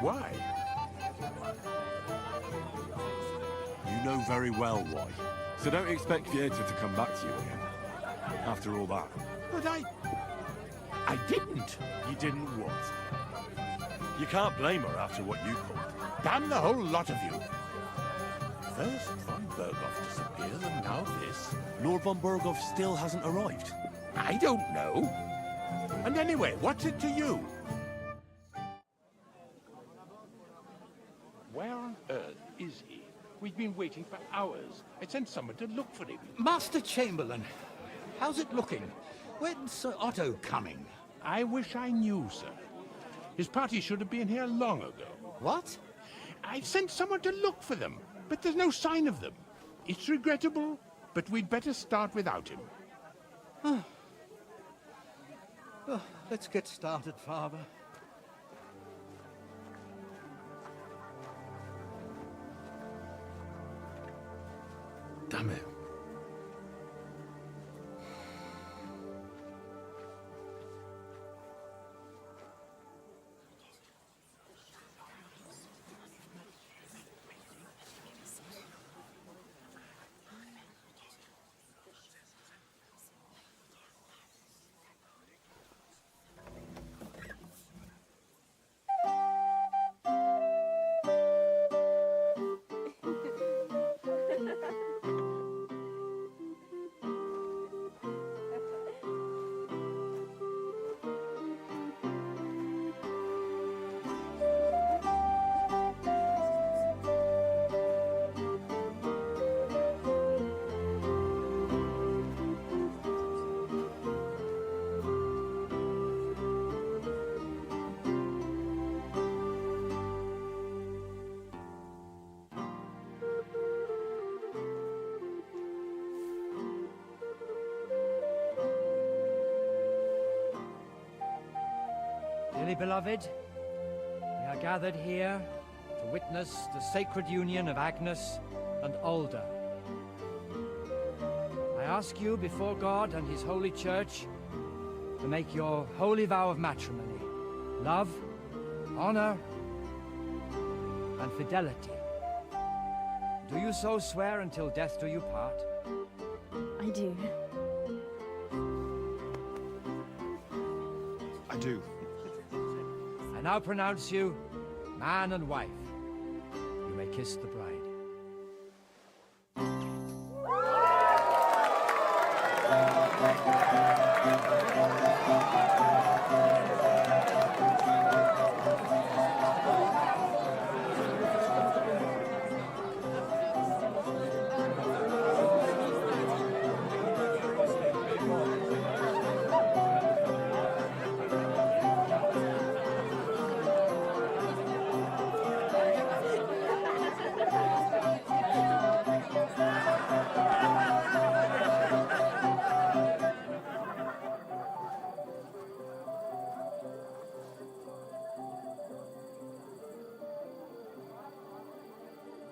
why? You know very well why. So don't expect Vieta to come back to you again. After all that. But I didn't. You didn't what? You can't blame her after what you pulled. Damn the whole lot of you. First von Berghoff disappears, and now this. Lord von Berghoff still hasn't arrived. I don't know. And anyway, what's it to you? Where on earth is he? We've been waiting for hours. I sent someone to look for him. Master Chamberlain, how's it looking? When's Sir Otto coming? I wish I knew, sir. His party should have been here long ago. What? I sent someone to look for them, but there's no sign of them. It's regrettable, but we'd better start without him. Oh, let's get started, Father. Damn it. Dearly beloved, we are gathered here to witness the sacred union of Agnes and Alda. I ask you before God and His holy church to make your holy vow of matrimony, love, honor, and fidelity. Do you so swear until death do you part? I do. I do. I now pronounce you man and wife. You may kiss the bride.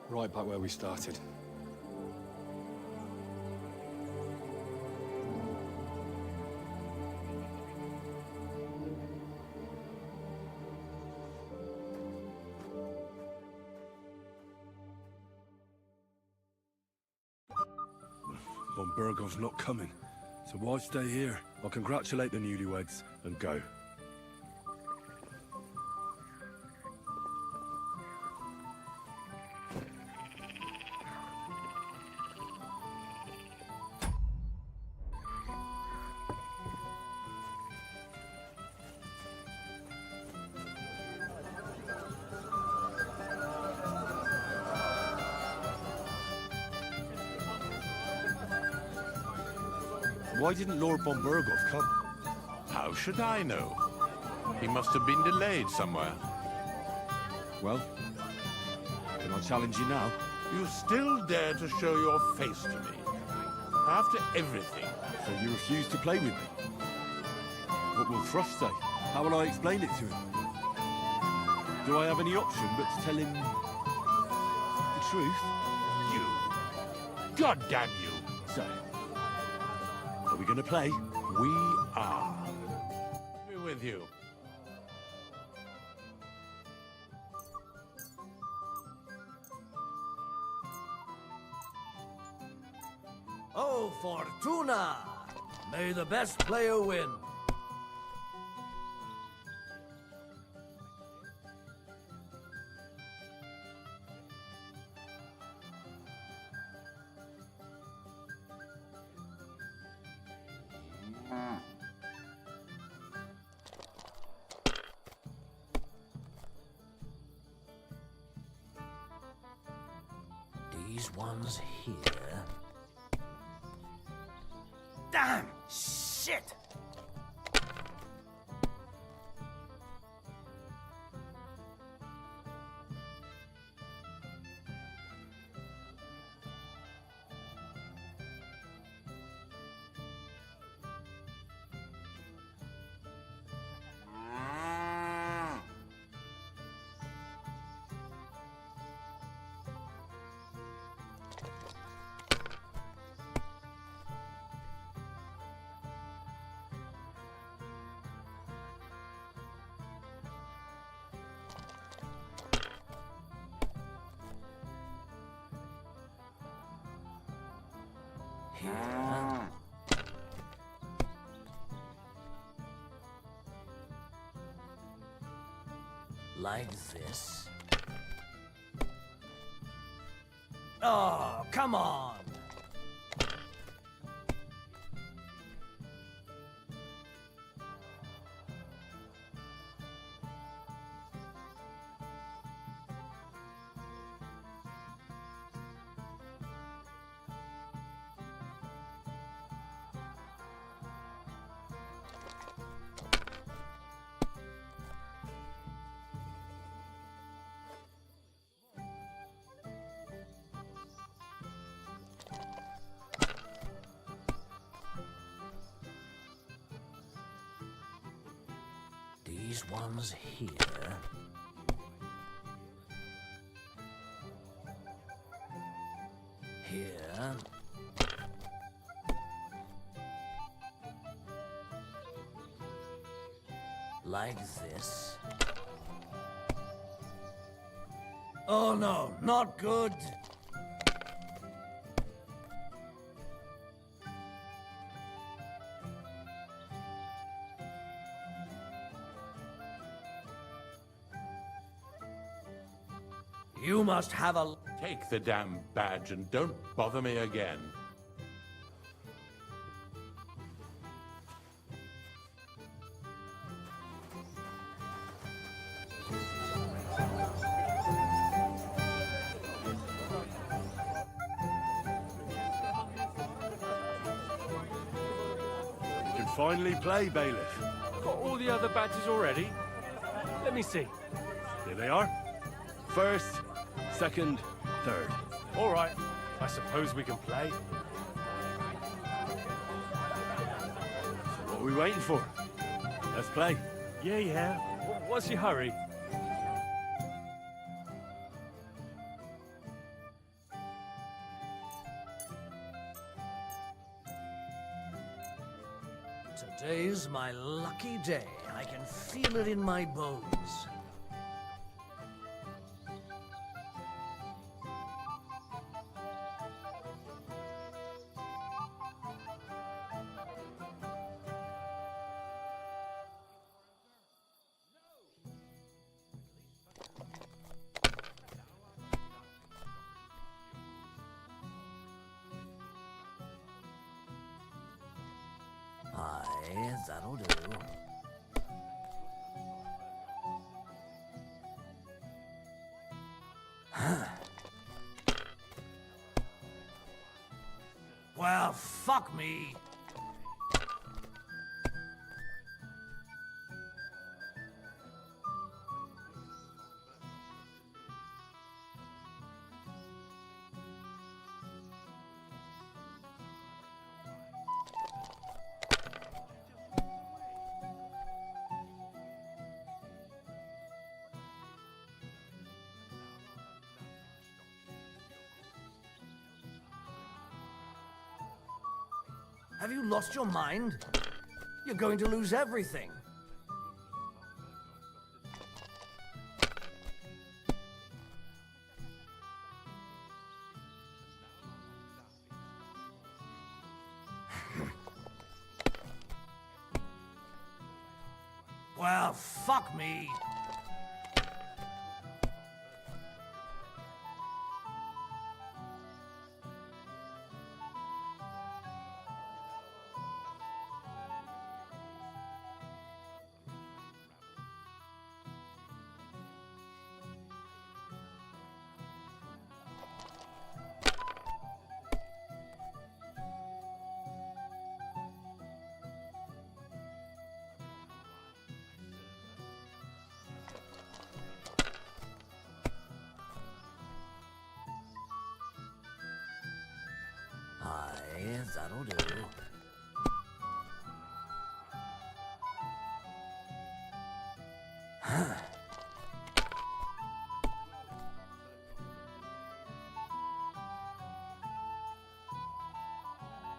Right back where we started. Von Bergov's not coming, so why stay here? I'll congratulate the newlyweds and go. Why didn't Lord von Berghoff come? How should I know? He must have been delayed somewhere. Well, can I challenge you now? You still dare to show your face to me? After everything. So you refuse to play with me? What will Thrush say? How will I explain it to him? Do I have any option but to tell him the truth? You! God damn you! So, are we going to play? We are. We're with you. Oh, Fortuna! May the best player win. These ones here. Damn! Shit! Here. Like this. Oh, come on! These ones here. Here. Like this. Oh no, not good. You must have a... Take the damn badge and don't bother me again. You can finally play, Bailiff. Got all the other badges already? Let me see. Here they are. First, second, third. All right. I suppose we can play. What are we waiting for? Let's play. Yeah. What's your hurry? Today's my lucky day. I can feel it in my bones. Aye, that'll do. Well, fuck me. Have you lost your mind? You're going to lose everything. Well, fuck me. Aye, that'll do.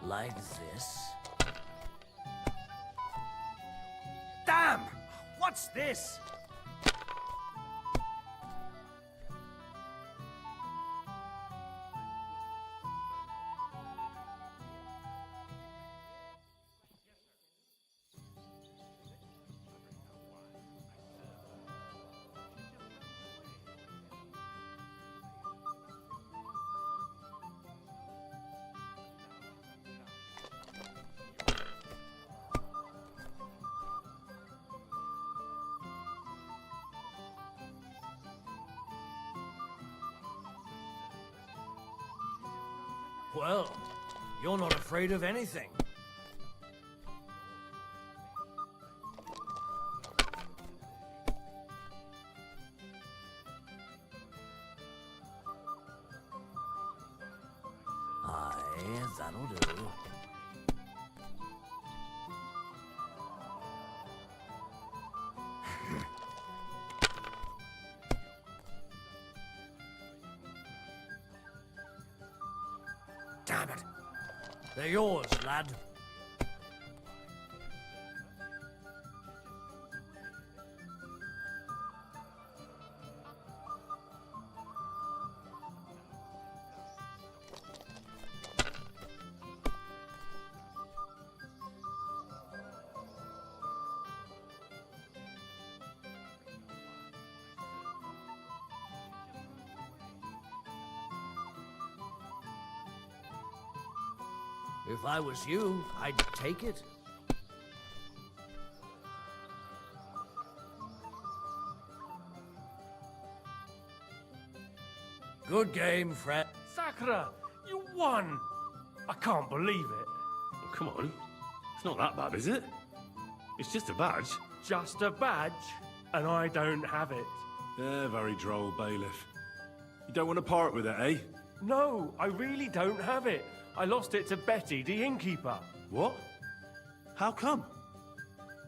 Like this. Damn! What's this? Well, you're not afraid of anything. Aye, that'll do. Damn it. They're yours, lad. If I was you, I'd take it. Good game, Fred. Sakura, you won! I can't believe it. Oh, come on. It's not that bad, is it? It's just a badge. Just a badge, and I don't have it. Yeah, very droll, bailiff. You don't want to part with it, eh? No, I really don't have it. I lost it to Betty, the innkeeper. What? How come?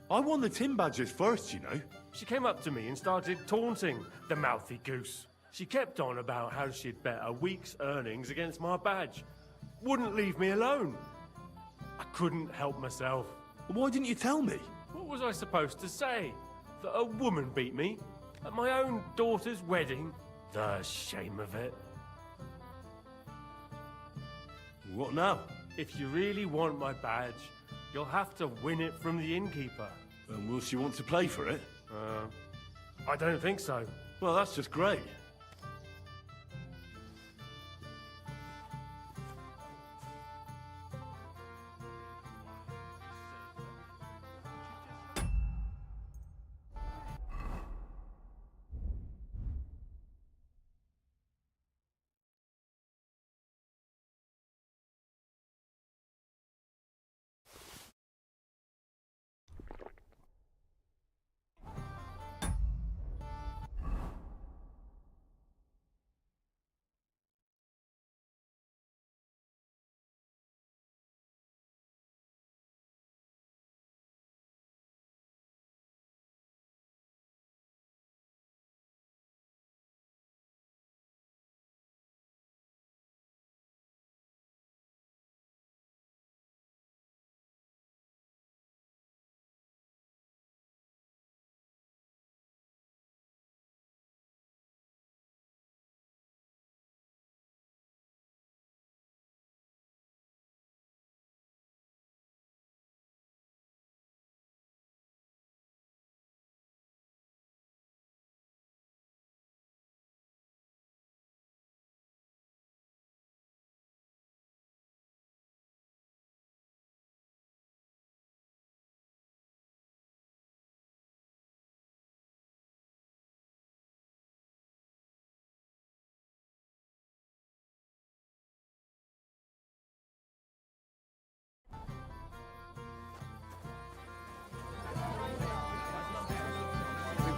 I won the tin badges first, you know. She came up to me and started taunting, the mouthy goose. She kept on about how she'd bet a week's earnings against my badge. Wouldn't leave me alone. I couldn't help myself. Why didn't you tell me? What was I supposed to say? That a woman beat me? At my own daughter's wedding? The shame of it. What now? If you really want my badge, you'll have to win it from the innkeeper. And will she want to play for it? I don't think so. Well, that's just great.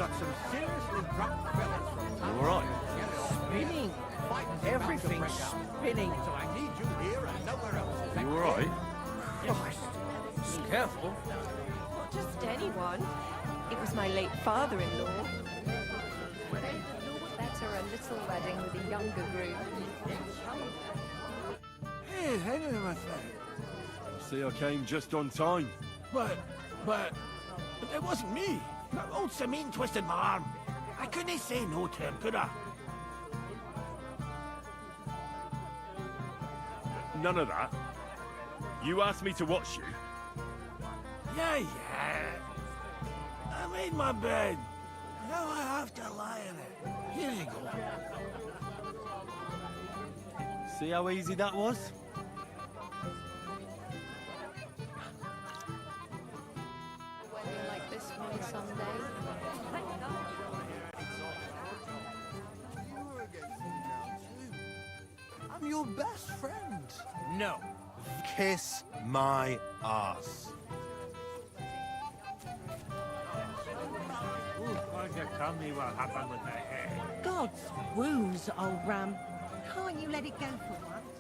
got some seriously drunk fellas from town. You all right? Spinning. Everything's spinning. So I need you here and nowhere else. You all right? Christ. Careful. Not just anyone. It was my late father-in-law. Better a little wedding with a younger groom. Hey, hang on, my friend. See, I came just on time. But it wasn't me. Old Samin twisted my arm. I couldn't say no to him, could I? None of that. You asked me to watch you. Yeah. I made my bed. Now I have to lie in it. Here you go. See how easy that was? Wedding like this one someday. I'm your best friend. No. Kiss my ass. Why don't you tell me what happened with my hair? God's wounds, old Ram. Can't you let it go for once?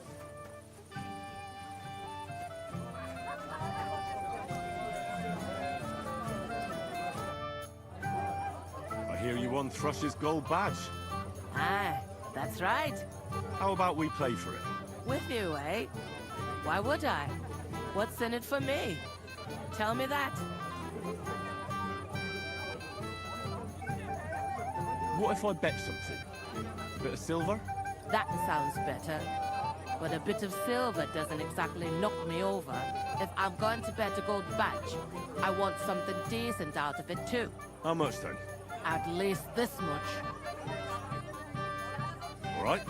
I hear you won Thrush's gold badge. Ah, that's right. How about we play for it? With you, eh? Why would I? What's in it for me? Tell me that. What if I bet something? A bit of silver? That sounds better. But a bit of silver doesn't exactly knock me over. If I'm going to bet a gold badge, I want something decent out of it too. How much then? At least this much. All right.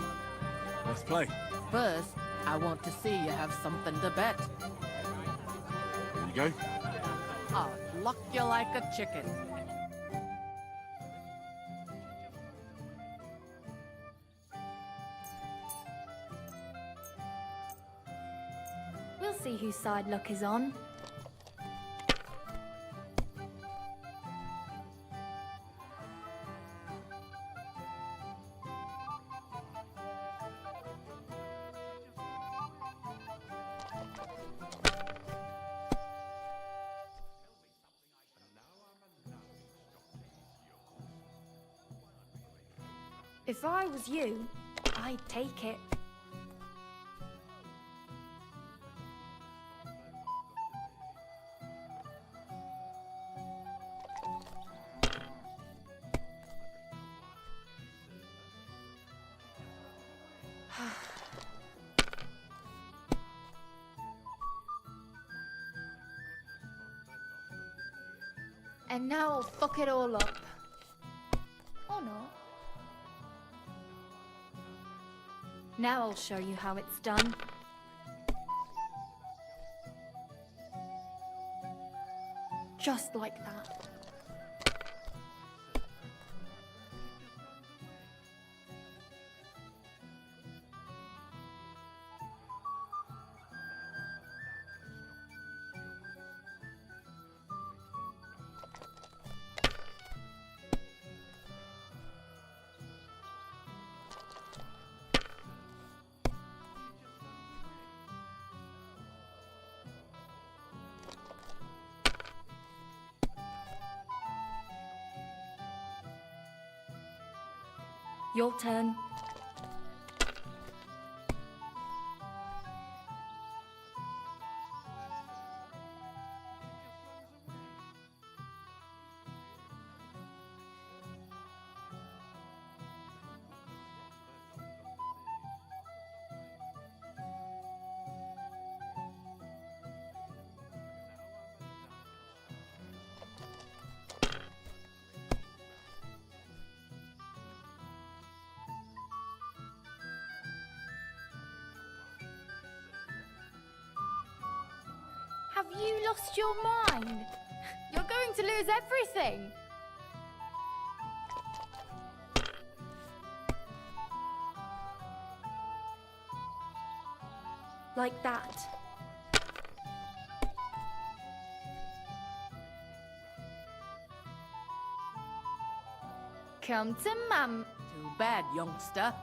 Let's play. First, I want to see you have something to bet. Here you go. I'll pluck you like a chicken. We'll see whose side luck is on. If I was you, I'd take it. And now I'll fuck it all up. Or not. Now I'll show you how it's done. Just like that. Your turn. Have you lost your mind? You're going to lose everything. Like that. Come to Mum. Too bad, youngster.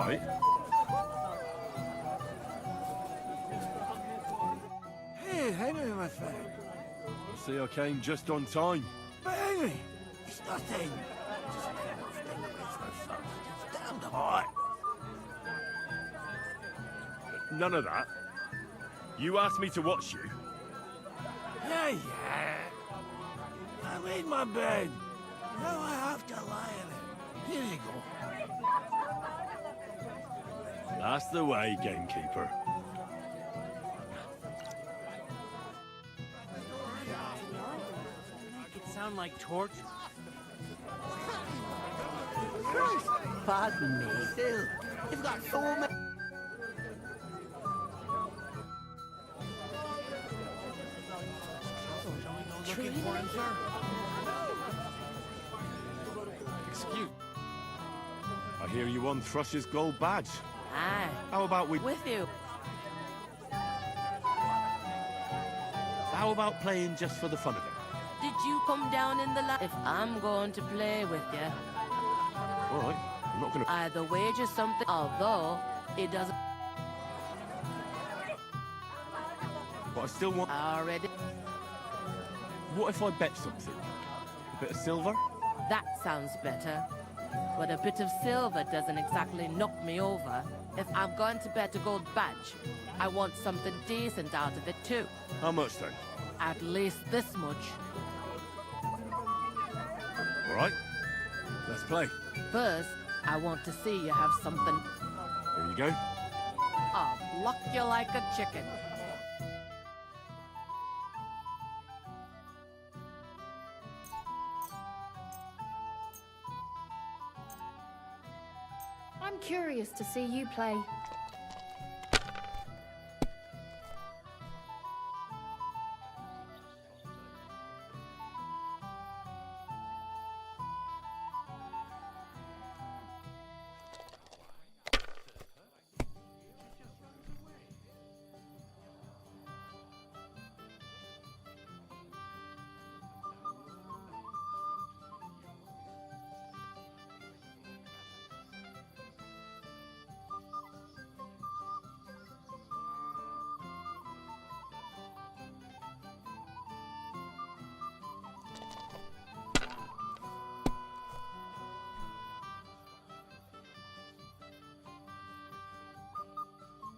right? Hey, Henry, my friend. I see I came just on time. But Henry, it's nothing. Just a little thing that makes no fuss. It's damned hot. None of that. You asked me to watch you. Yeah, yeah. I made my bed. Now I have to lie in it. Here you go. That's the way, gamekeeper. Make it sound like torture. Pardon me, Phil. You've got 4 minutes. Looking for him, sir? Excuse. I hear you won Thrush's gold badge. Aye. How about we... With you. How about playing just for the fun of it? Did you come down in the If I'm going to play with you, All right, I'm not gonna... either wager something, although it doesn't... But I still want... Already. What if I bet something? A bit of silver? That sounds better. But a bit of silver doesn't exactly knock me over. If I'm going to bet a gold badge, I want something decent out of it too. How much then? At least this much. All right, let's play. First, I want to see you have something. Here you go. I'll pluck you like a chicken. I'm curious to see you play.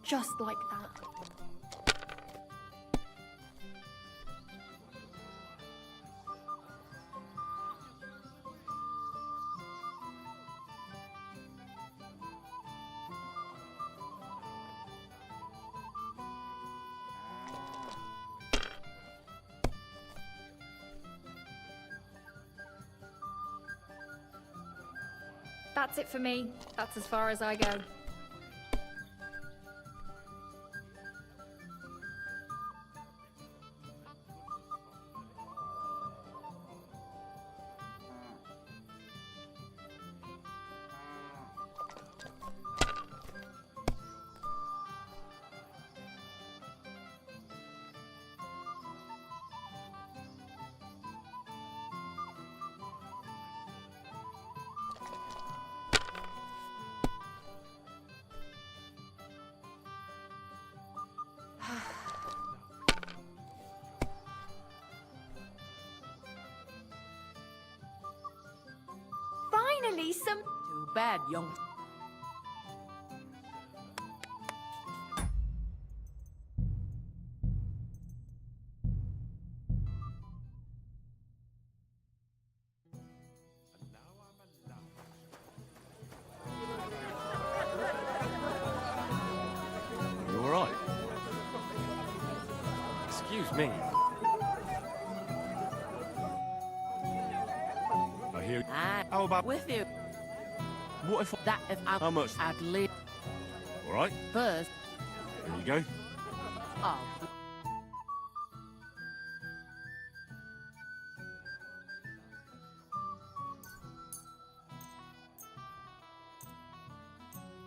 Just like that. That's it for me. That's as far as I go. Finally, some... Too bad, young... You all right? Excuse me. I hear... How about... with you? What if... That if I'm... How much? At least... All right, First, here you go. I'll...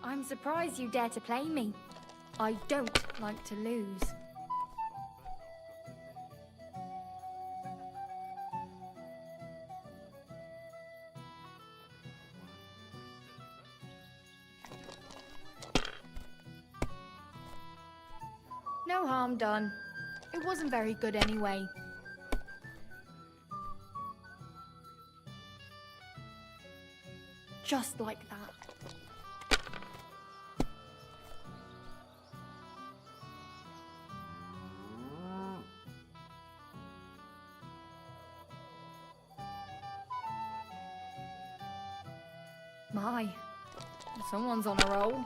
I'm surprised you dare to play me. I don't like to lose. No harm done. It wasn't very good anyway. Just like that. My, someone's on a roll.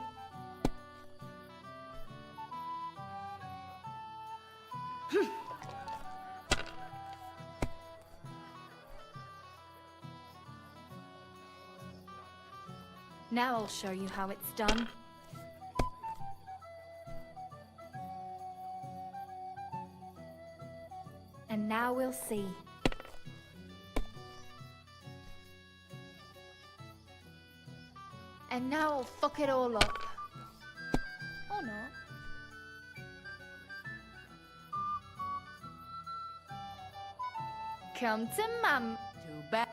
Now I'll show you how it's done. And now we'll see. And now I'll fuck it all up. Or not. Come to mum. Too bad.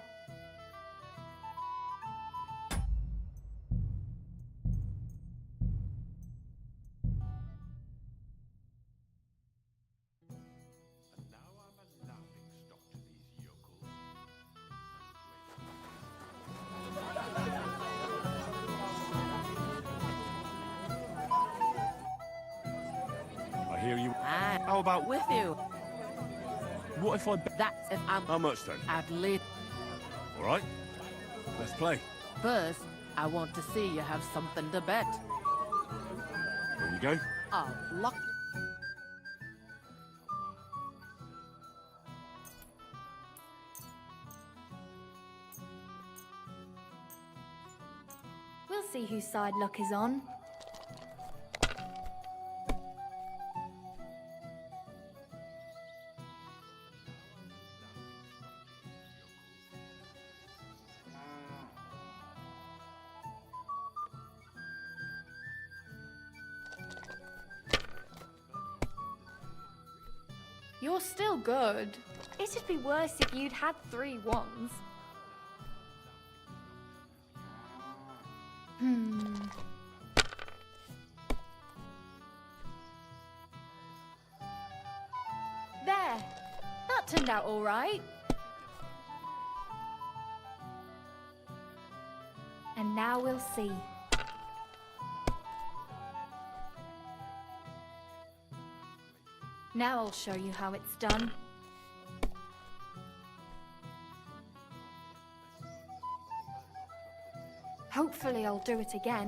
I hear you. How about with you? What if I... That's if I'm... How much then? At least. All right. Let's play. First, I want to see you have something to bet. Here you go. Oh, luck. We'll see whose side luck is on. You're still good. It'd be worse if you'd had 3 ones. There. That turned out all right. And now we'll see. Now I'll show you how it's done. Hopefully I'll do it again.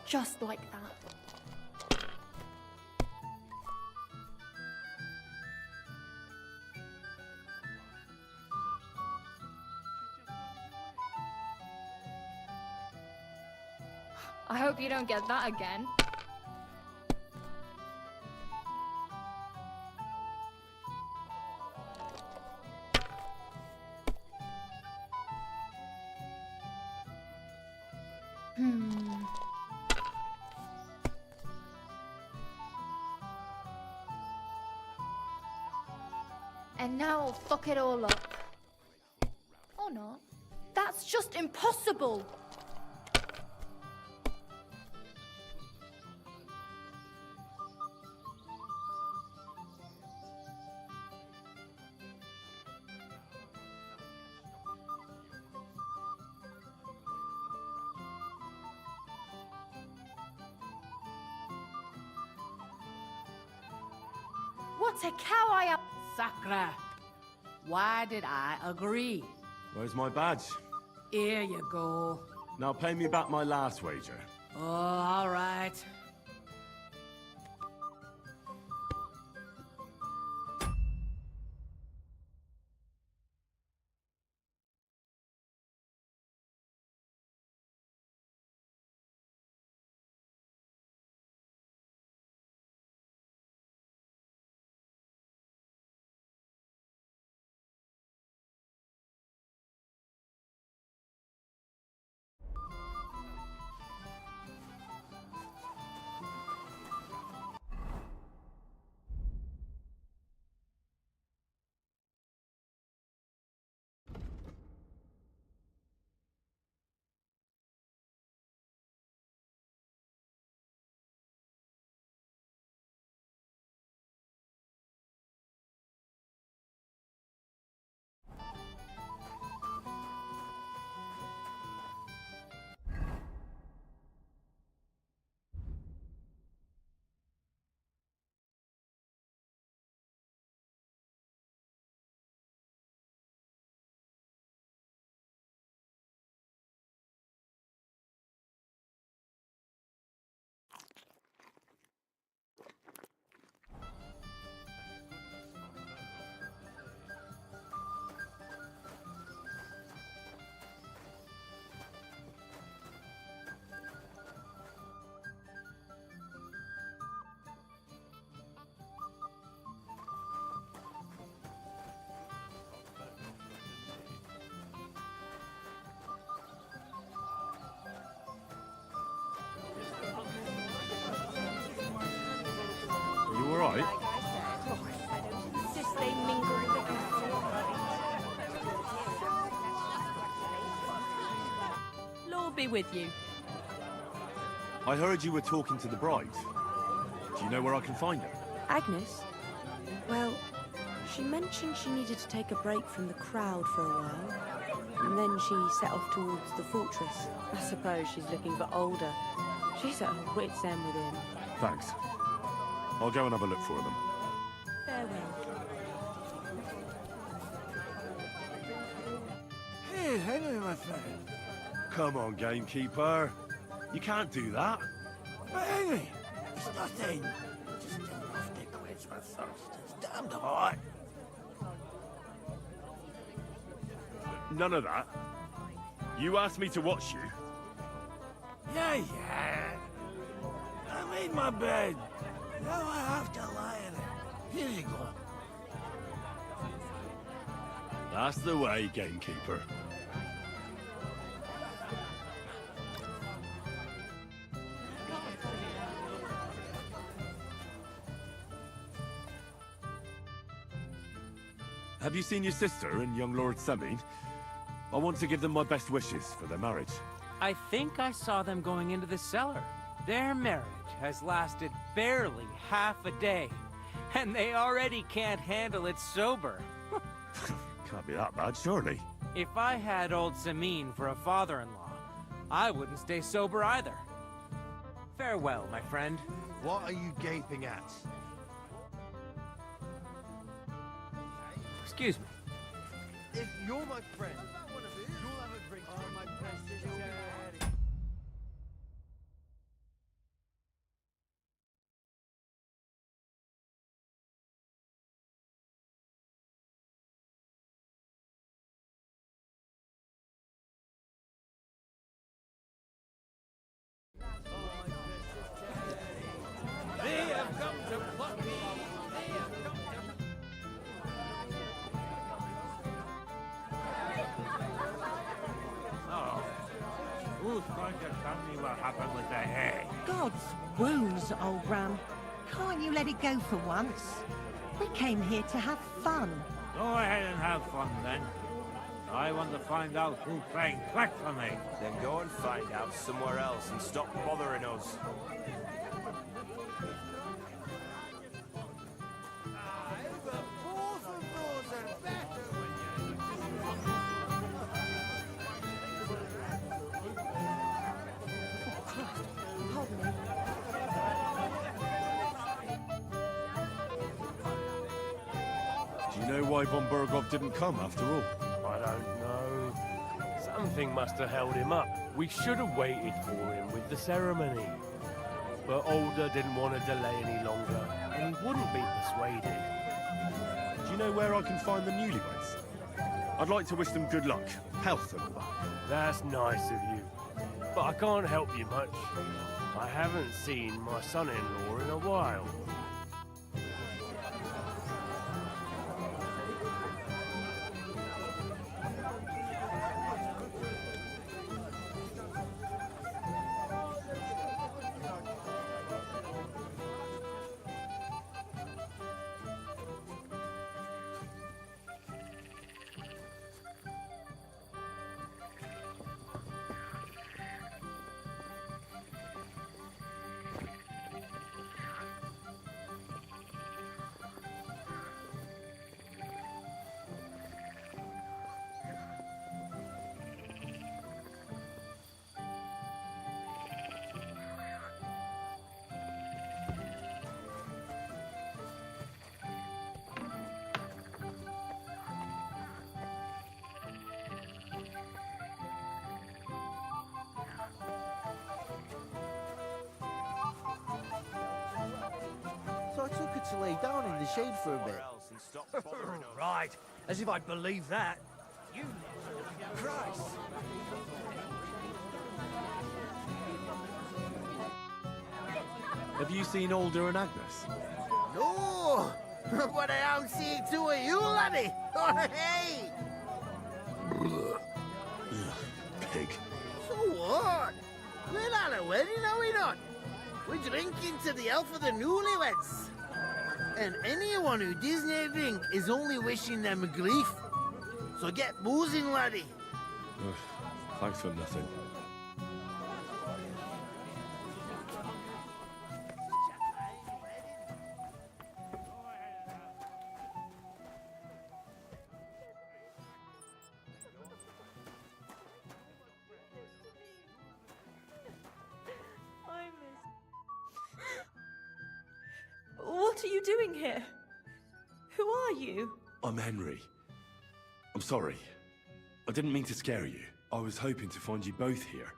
Just like that. I hope you don't get that again. And now I'll fuck it all up. Or not. That's just impossible! What a cow I am! Sakra. Why did I agree? Where's my badge? Here you go. Now pay me back my last wager. Oh, all right. be with you. I heard you were talking to the bride. Do you know where I can find her? Agnes? Well, she mentioned she needed to take a break from the crowd for a while, and then she set off towards the fortress. I suppose she's looking for Older. She's at her wit's end with him. Thanks. I'll go and have a look for them. Farewell. Hey, Henry, my friend. Come on, gamekeeper. You can't do that. But Henry, it's nothing. Just enough to quench my thirst. It's damned hot. None of that. You asked me to watch you. Yeah. I made my bed. Now I have to lie in it. Here you go. That's the way, gamekeeper. Have you seen your sister and young Lord Semine? I want to give them my best wishes for their marriage. I think I saw them going into the cellar. Their marriage has lasted barely half a day, and they already can't handle it sober. Can't be that bad, surely. If I had old Semine for a father-in-law, I wouldn't stay sober either. Farewell, my friend. What are you gaping at? Excuse me. If you're my friend, you'll have a drink. Oh, my precious daddy. They have come to pluck me. They have come to... Oh. Who's going to tell me what happened with the hay? God's wounds, old Ram. Can't you let it go for once? We came here to have fun. Go ahead and have fun then. I want to find out who's playing click for me. Then go and find out somewhere else and stop bothering us. Do you know why von Burgov didn't come after all? I don't know. Something must have held him up. We should have waited for him with the ceremony. But Older didn't want to delay any longer, and he wouldn't be persuaded. Do you know where I can find the newlyweds? I'd like to wish them good luck, health and all that. That's nice of you. But I can't help you much. I haven't seen my son-in-law in a while. So I took her to lay down in the shade for a bit. Right, as if I'd believe that. You Christ! Have you seen Older and Agnes? No! But I am seeing two of you, laddie! Oh, hey! Pig. So what? We're at a wedding, are we not? We're drinking to the health of the newlyweds. And anyone who doesn't drink is only wishing them grief. So get boozing, laddie. Thanks for nothing. doing here? Who are you? I'm Henry. I'm sorry. I didn't mean to scare you. I was hoping to find you both here.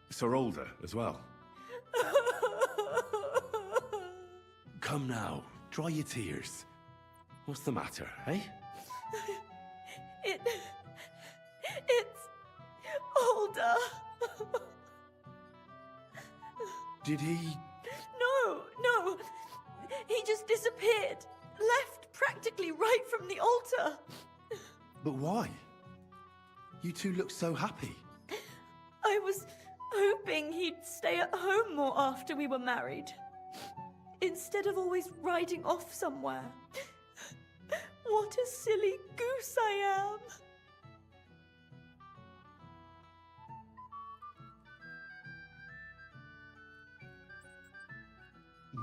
Sir Older as well. Come now, dry your tears. What's the matter, eh? It's Older. Did he... No. He just disappeared. Left practically right from the altar. But why? You two look so happy. I was hoping he'd stay at home more after we were married. Instead of always riding off somewhere. What a silly goose I am.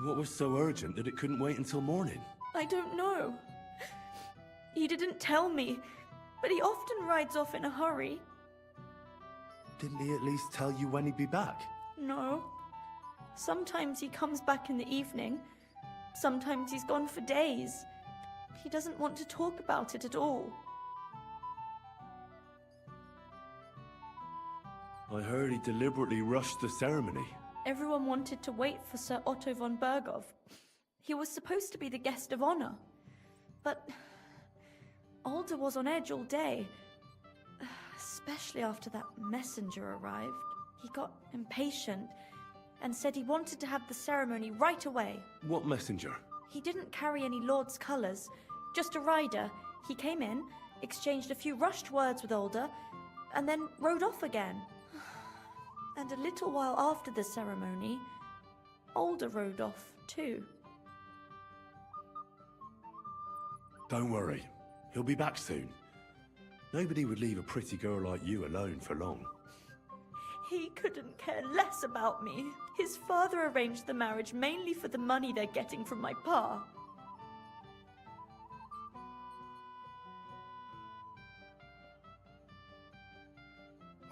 What was so urgent that it couldn't wait until morning? I don't know. He didn't tell me, but he often rides off in a hurry. Didn't he at least tell you when he'd be back? No. Sometimes he comes back in the evening. Sometimes he's gone for days. He doesn't want to talk about it at all. I heard he deliberately rushed the ceremony. Everyone wanted to wait for Sir Otto von Bergov. He was supposed to be the guest of honor. But Alder was on edge all day. Especially after that messenger arrived. He got impatient and said he wanted to have the ceremony right away. What messenger? He didn't carry any Lord's colours, just a rider. He came in, exchanged a few rushed words with Alder, and then rode off again. And a little while after the ceremony, Alder rode off too. Don't worry. He'll be back soon. Nobody would leave a pretty girl like you alone for long. He couldn't care less about me. His father arranged the marriage mainly for the money they're getting from my pa.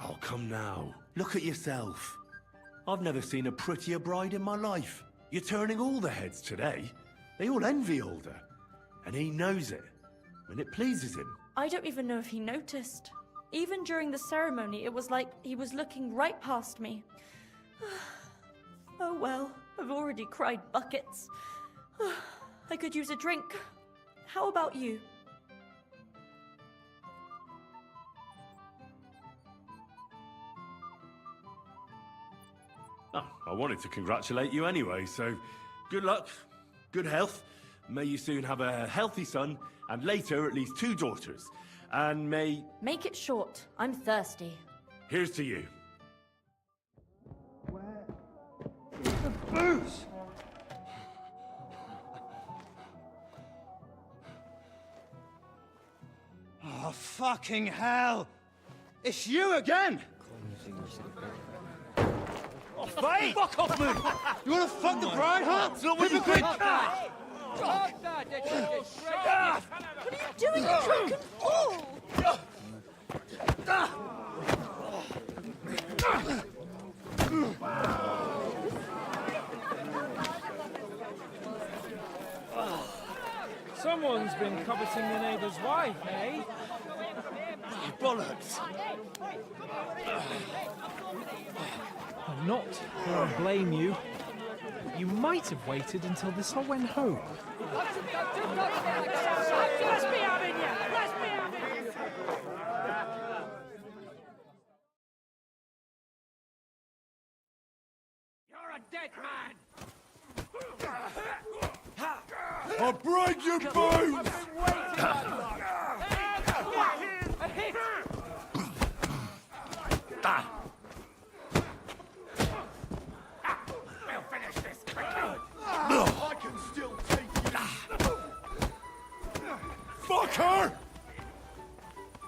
Oh, come now. Look at yourself. I've never seen a prettier bride in my life. You're turning all the heads today. They all envy Alder. And he knows it. And it pleases him. I don't even know if he noticed. Even during the ceremony, it was like he was looking right past me. Oh well, I've already cried buckets. I could use a drink. How about you? Oh, I wanted to congratulate you anyway, so good luck, good health. May you soon have a healthy son, and later at least 2 daughters. And may... Make it short. I'm thirsty. Here's to you. The booze! Oh, fucking hell! It's you again! Oh, fuck off me! You wanna fuck the bride, huh? Hypocrite! What are you doing, you drunken fool? Someone's been coveting the neighbour's wife, eh? Bollocks! Not that I blame you. You might have waited until this all went home. Let's be having you! Let's be having you! You're a dead man! I'll break your bones! We'll finish this quickly! I can still take you! Fuck her!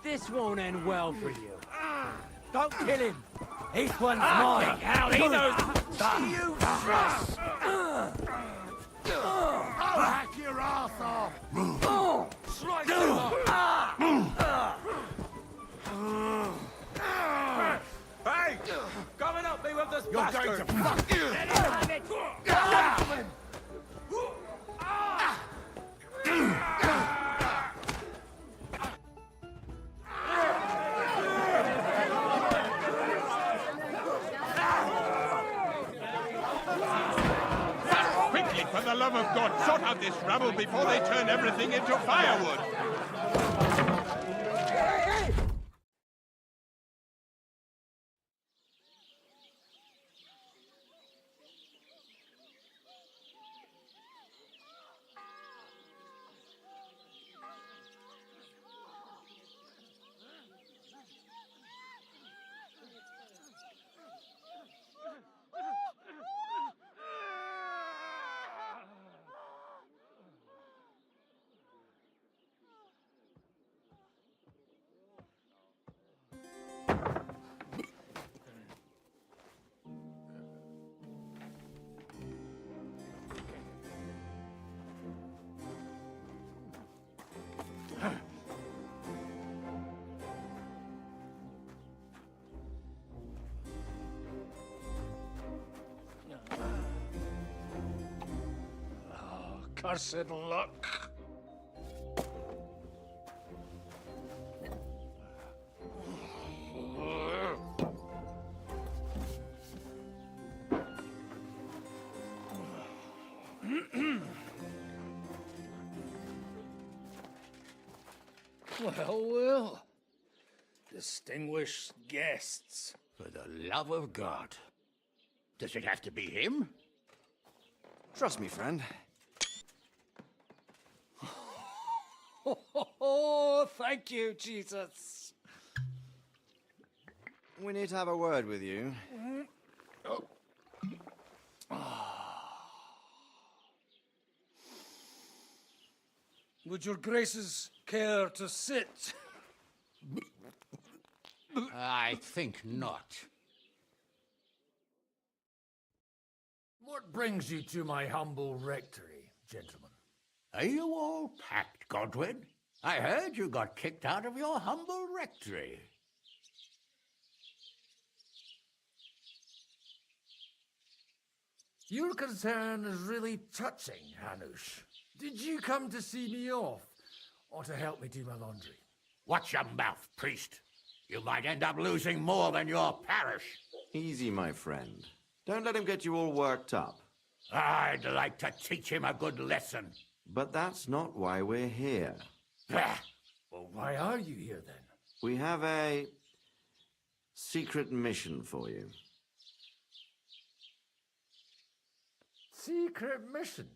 This won't end well for you. Don't kill him! This one's mine! Hell, he knows. You trust! I'll hack your ass off! Slice him Hey! Come and help me with this You're bastard! going to fuck you! love of God, sort out this rabble before they turn everything into firewood! Cursed luck. Well. Distinguished guests. For the love of God. Does it have to be him? Trust me, friend. Oh, thank you, Jesus. We need to have a word with you. Would your graces care to sit? I think not. What brings you to my humble rectory, gentlemen? Are you all packed, Godwin? I heard you got kicked out of your humble rectory. Your concern is really touching, Hanush. Did you come to see me off, or to help me do my laundry? Watch your mouth, priest. You might end up losing more than your parish. Easy, my friend. Don't let him get you all worked up. I'd like to teach him a good lesson. But that's not why we're here. Well, why are you here, then? We have a secret mission for you. Secret mission?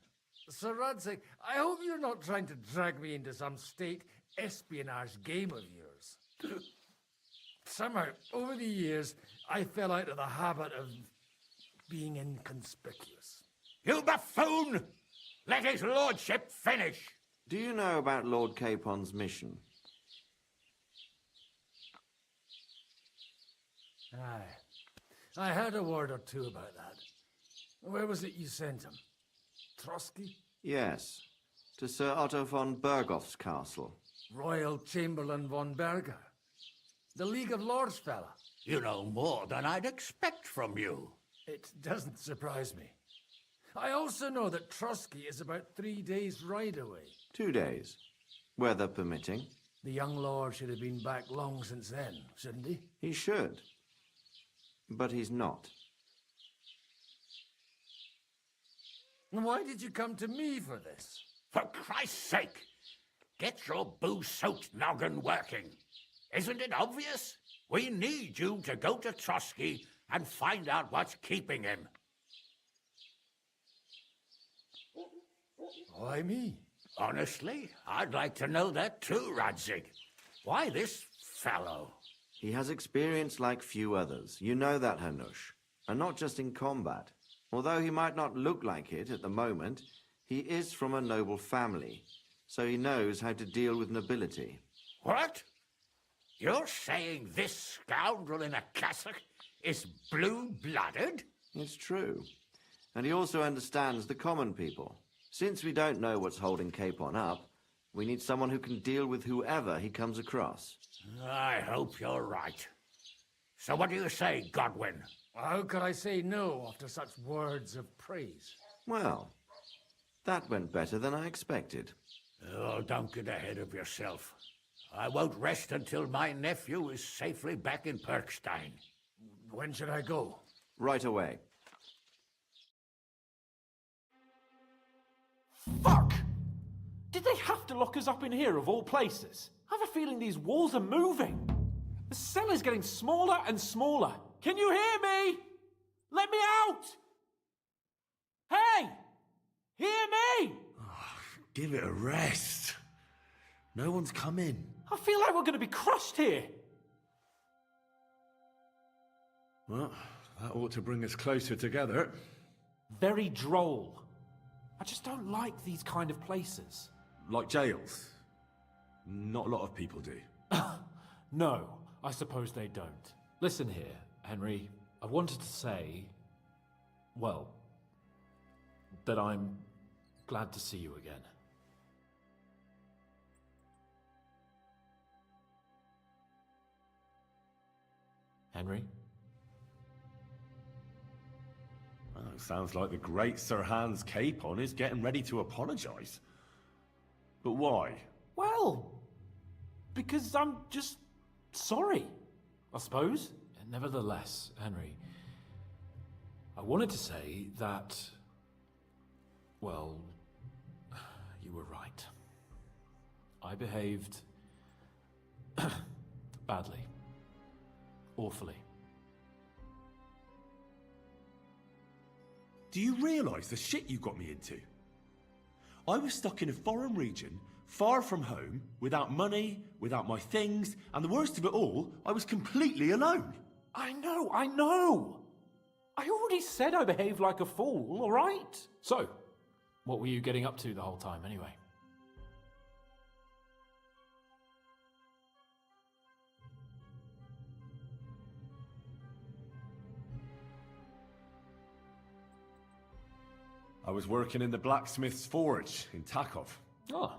Sir Radzig, I hope you're not trying to drag me into some state espionage game of yours. Somehow, over the years, I fell out of the habit of being inconspicuous. You buffoon! Let his lordship finish! Do you know about Lord Capon's mission? Aye. I heard a word or two about that. Where was it you sent him? Trotsky? Yes, to Sir Otto von Bergoff's castle. Royal Chamberlain von Berger. The League of Lords fella. You know more than I'd expect from you. It doesn't surprise me. I also know that Trotsky is about 3 days' ride away. 2 days, weather permitting. The young lord should have been back long since then, shouldn't he? He should. But he's not. And why did you come to me for this? For Christ's sake! Get your booze-soaked noggin working. Isn't it obvious? We need you to go to Trotsky and find out what's keeping him. Why me? Honestly, I'd like to know that too, Radzig. Why this fellow? He has experience like few others. You know that, Hanush. And not just in combat. Although he might not look like it at the moment, he is from a noble family. So he knows how to deal with nobility. What? You're saying this scoundrel in a cassock is blue-blooded? It's true. And he also understands the common people. Since we don't know what's holding Capon up, we need someone who can deal with whoever he comes across. I hope you're right. So what do you say, Godwin? How could I say no after such words of praise? Well, that went better than I expected. Oh, don't get ahead of yourself. I won't rest until my nephew is safely back in Perkstein. When should I go? Right away. Fuck! Did they have to lock us up in here of all places? I have a feeling these walls are moving. The cell is getting smaller and smaller. Can you hear me? Let me out! Hey! Hear me! Give it a rest. No one's coming. I feel like we're going to be crushed here. Well, that ought to bring us closer together. Very droll. I just don't like these kind of places. Like jails? Not a lot of people do. No, I suppose they don't. Listen here, Henry. I wanted to say, well, that I'm glad to see you again. Henry? Well, it sounds like the great Sir Hans Capon is getting ready to apologise. But why? Well, because I'm just sorry, I suppose. And nevertheless, Henry, I wanted to say that, well, you were right. I behaved badly. Awfully. Do you realise the shit you got me into? I was stuck in a foreign region, far from home, without money, without my things, and the worst of it all, I was completely alone. I know! I already said I behaved like a fool, all right? So, what were you getting up to the whole time, anyway? I was working in the blacksmith's forge in Takov. Oh,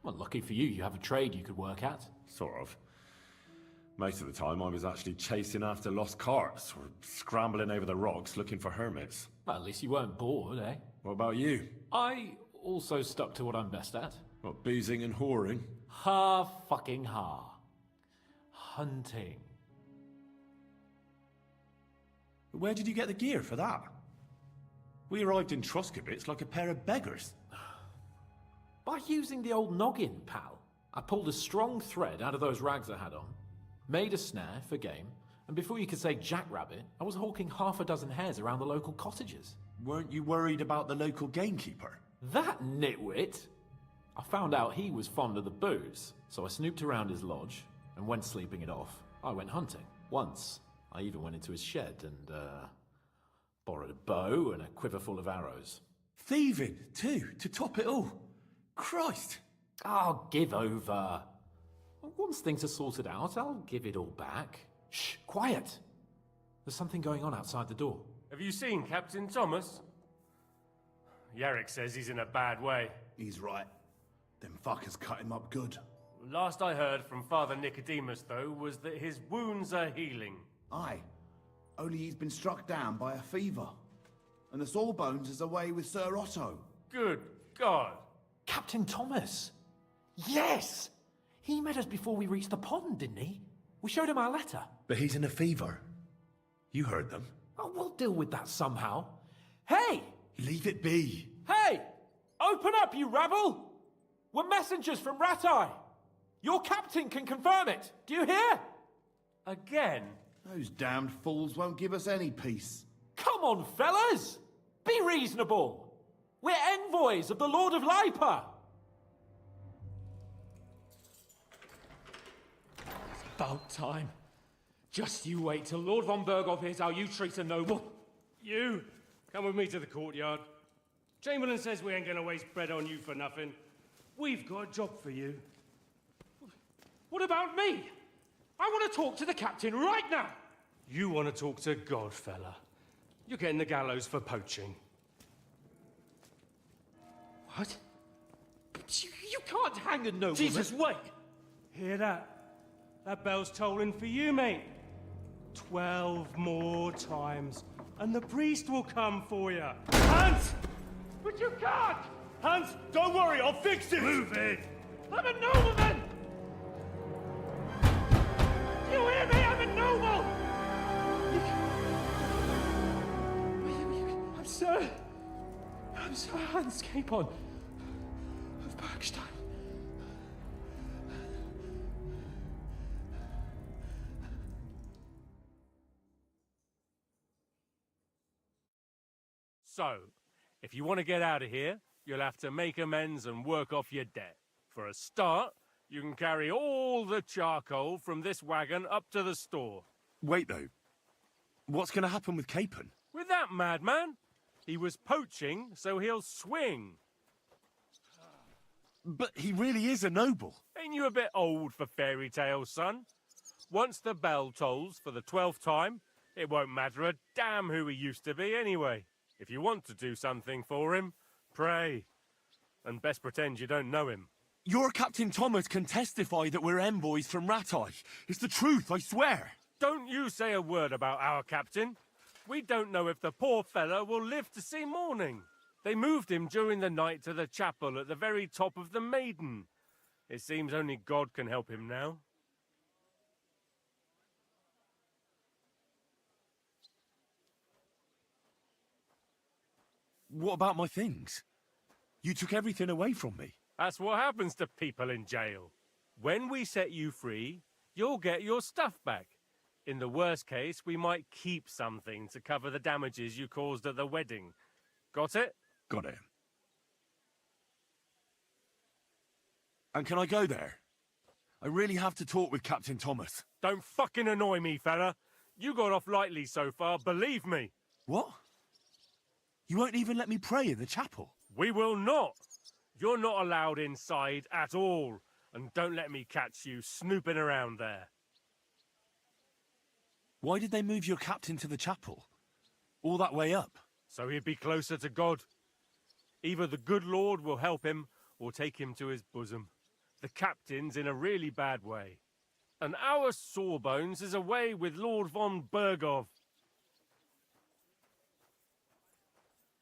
well, lucky for you, you have a trade you could work at. Sort of. Most of the time I was actually chasing after lost carts, or scrambling over the rocks looking for hermits. Well, at least you weren't bored, eh? What about you? I also stuck to what I'm best at. What, boozing and whoring? Fucking hunting. Where did you get the gear for that? We arrived in Troskowitz like a pair of beggars. By using the old noggin, pal. I pulled a strong thread out of those rags I had on, made a snare for game, and before you could say jackrabbit, I was hawking half a dozen hares around the local cottages. Weren't you worried about the local gamekeeper? That nitwit! I found out he was fond of the booze, so I snooped around his lodge, and when sleeping it off, I went hunting. Once, I even went into his shed and, borrowed a bow and a quiver full of arrows. Thieving, too, to top it all. Christ! Oh, give over. Once things are sorted out, I'll give it all back. Shh, quiet! There's something going on outside the door. Have you seen Captain Thomas? Yarrick says he's in a bad way. He's right. Them fuckers cut him up good. Last I heard from Father Nicodemus, though, was that his wounds are healing. Aye. Only he's been struck down by a fever. And the Sawbones is away with Sir Otto. Good God. Captain Thomas! Yes! He met us before we reached the pond, didn't he? We showed him our letter. But he's in a fever. You heard them. Oh, we'll deal with that somehow. Hey! Leave it be. Hey! Open up, you rabble! We're messengers from Ratai. Your captain can confirm it. Do you hear? Again? Those damned fools won't give us any peace. Come on, fellas! Be reasonable! We're envoys of the Lord of Lipa! It's about time. Just you wait till Lord von Berghoff hears how you treat a noble. You, come with me to the courtyard. Chamberlain says we ain't gonna waste bread on you for nothing. We've got a job for you. What about me? I want to talk to the captain right now. You want to talk to God, fella. You're getting the gallows for poaching. What? But you can't hang a nobleman. Jesus, wait! Hear that? That bell's tolling for you, mate. 12 more times, and the priest will come for you. Hans! But you can't! Hans, don't worry, I'll fix it! Move it! I'm a nobleman! Do you hear me? I'm a noble! I'm Sir Hans Capon. So, if you want to get out of here, you'll have to make amends and work off your debt. For a start, you can carry all the charcoal from this wagon up to the store. Wait, though. What's going to happen with Capon? With that madman? He was poaching, so he'll swing. But he really is a noble. Ain't you a bit old for fairy tales, son? Once the bell tolls for the 12th time, it won't matter a damn who he used to be anyway. If you want to do something for him, pray. And best pretend you don't know him. Your Captain Thomas can testify that we're envoys from Ratai. It's the truth, I swear. Don't you say a word about our captain. We don't know if the poor fellow will live to see morning. They moved him during the night to the chapel at the very top of the Maiden. It seems only God can help him now. What about my things? You took everything away from me. That's what happens to people in jail. When we set you free, you'll get your stuff back. In the worst case, we might keep something to cover the damages you caused at the wedding. Got it? Got it. And can I go there? I really have to talk with Captain Thomas. Don't fucking annoy me, fella. You got off lightly so far, believe me. What? You won't even let me pray in the chapel? We will not. You're not allowed inside at all. And don't let me catch you snooping around there. Why did they move your captain to the chapel? All that way up? So he'd be closer to God. Either the good Lord will help him, or take him to his bosom. The captain's in a really bad way. And our Sawbones is away with Lord von Bergov.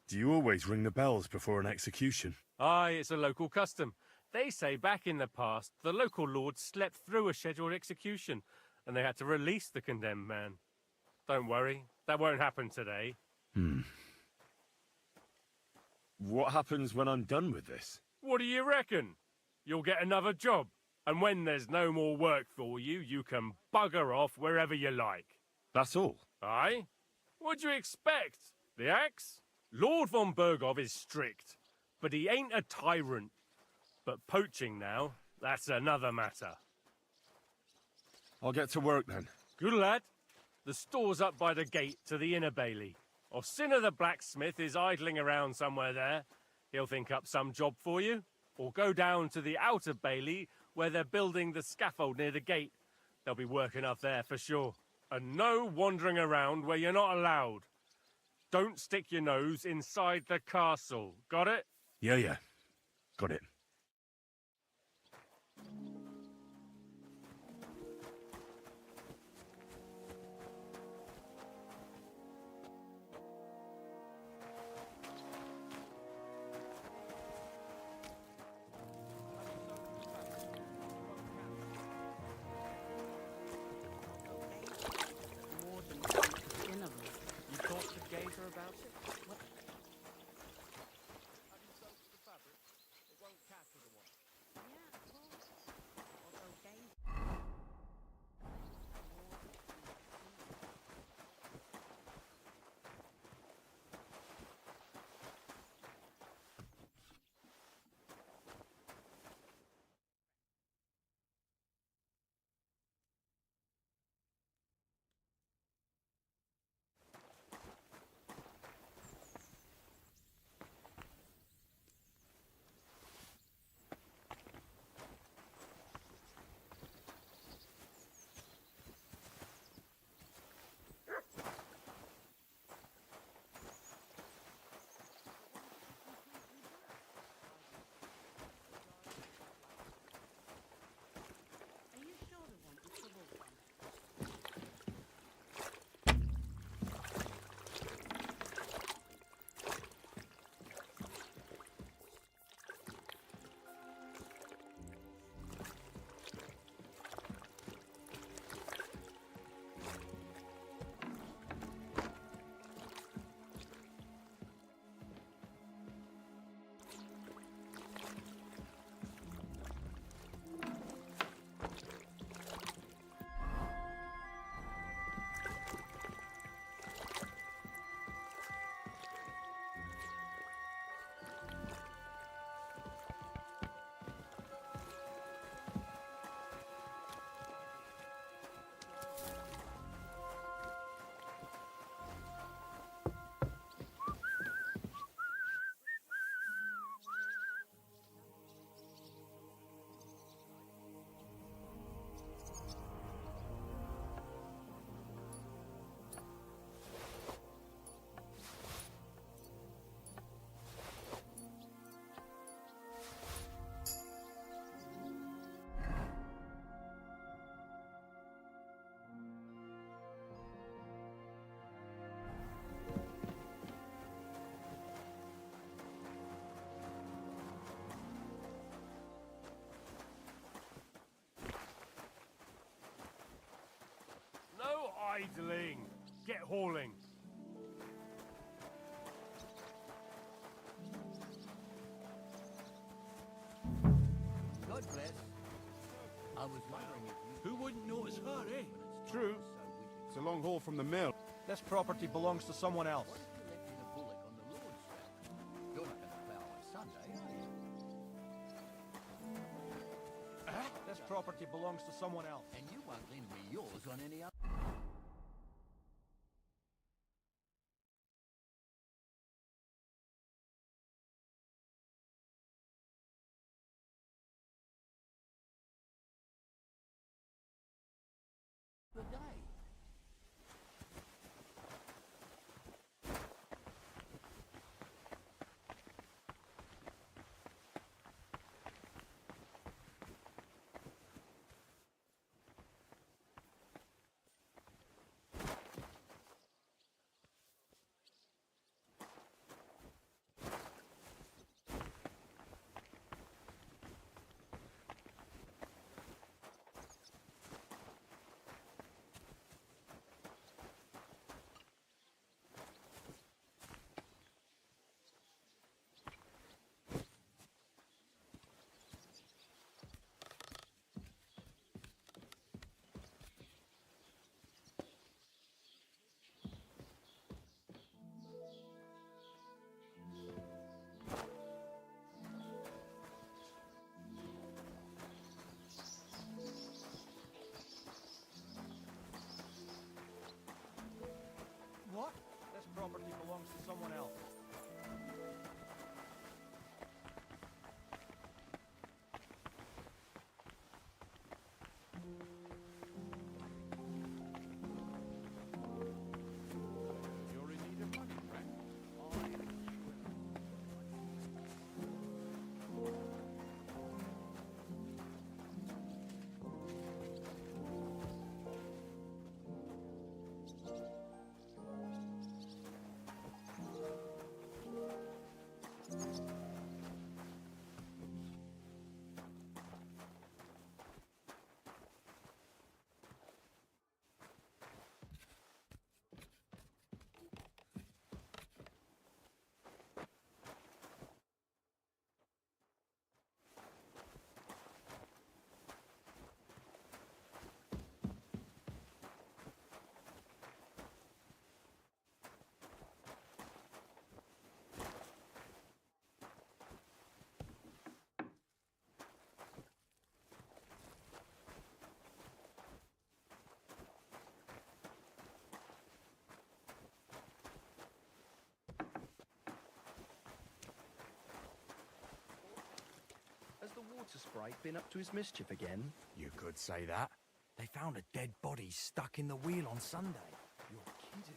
Do you always ring the bells before an execution? Aye, it's a local custom. They say back in the past, the local lord slept through a scheduled execution, and they had to release the condemned man. Don't worry, that won't happen today. What happens when I'm done with this? What do you reckon? You'll get another job, and when there's no more work for you, you can bugger off wherever you like. That's all? Aye? What'd you expect? The axe? Lord von Bergov is strict, but he ain't a tyrant. But poaching now, that's another matter. I'll get to work then. Good lad. The store's up by the gate to the inner bailey. Orsina the blacksmith is idling around somewhere there. He'll think up some job for you. Or go down to the outer bailey where they're building the scaffold near the gate. They'll be working up there for sure. And no wandering around where you're not allowed. Don't stick your nose inside the castle. Got it? Yeah. Got it. You talked to Gazer about it? What? Having soaked the fabric, it won't idling. Get hauling. God bless. I was wondering if you... Who wouldn't notice her, eh? True. It's a long haul from the mill. This property belongs to someone else. Lifting a bullock on the Lord's Sabbath. You're not going to plough on Sunday, are you? This property belongs to someone else. And you won't lend me yours on any other... the day. What? This property belongs to someone else. You're in need of money, Frank. Has the water sprite been up to his mischief again? You could say that. They found a dead body stuck in the wheel on Sunday. You're kidding.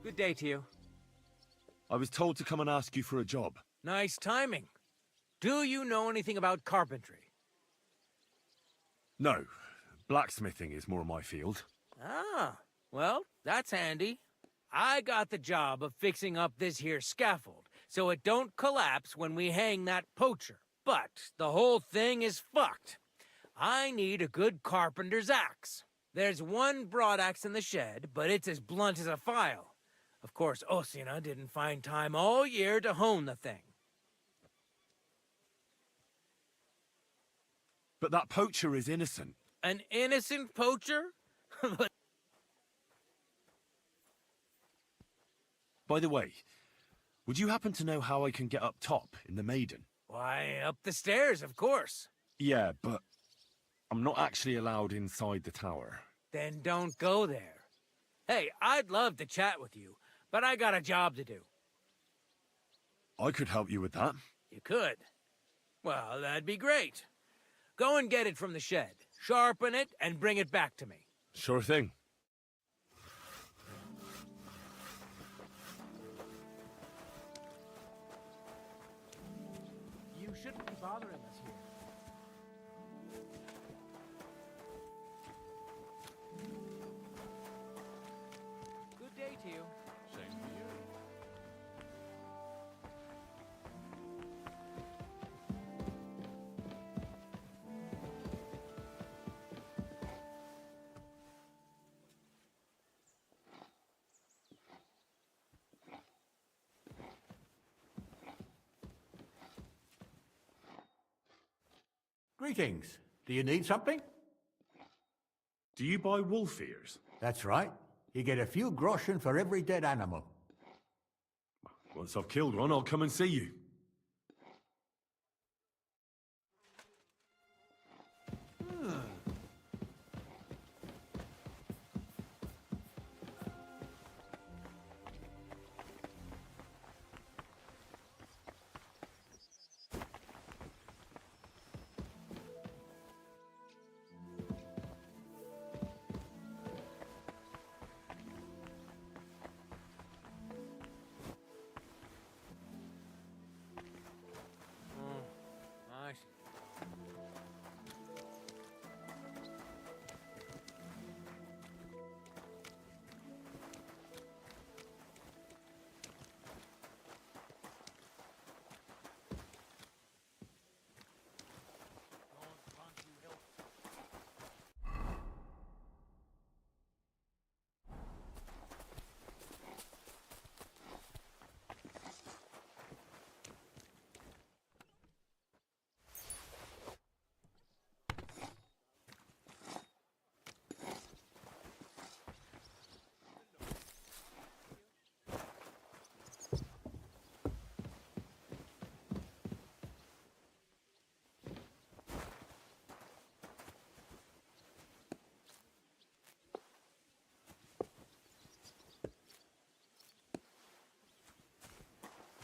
Good day to you. I was told to come and ask you for a job. Nice timing. Do you know anything about carpentry? No. Blacksmithing is more my field. Ah, well, that's handy. I got the job of fixing up this here scaffold, so it don't collapse when we hang that poacher. But the whole thing is fucked. I need a good carpenter's axe. There's one broadaxe in the shed, but it's as blunt as a file. Of course, Osina didn't find time all year to hone the thing. But that poacher is innocent. An innocent poacher? But by the way, would you happen to know how I can get up top in the Maiden? why, up the stairs, of course. Yeah, but I'm not actually allowed inside the tower. Then don't go there. Hey, I'd love to chat with you, but I got a job to do. I could help you with that. You could? Well, that'd be great. Go and get it from the shed, sharpen it, and bring it back to me. Sure thing. You shouldn't be bothering us here. Good day to you. Same to you. Greetings. Do you need something? Do you buy wolf ears? That's right. You get a few groschen for every dead animal. Once I've killed one, I'll come and see you. Nice.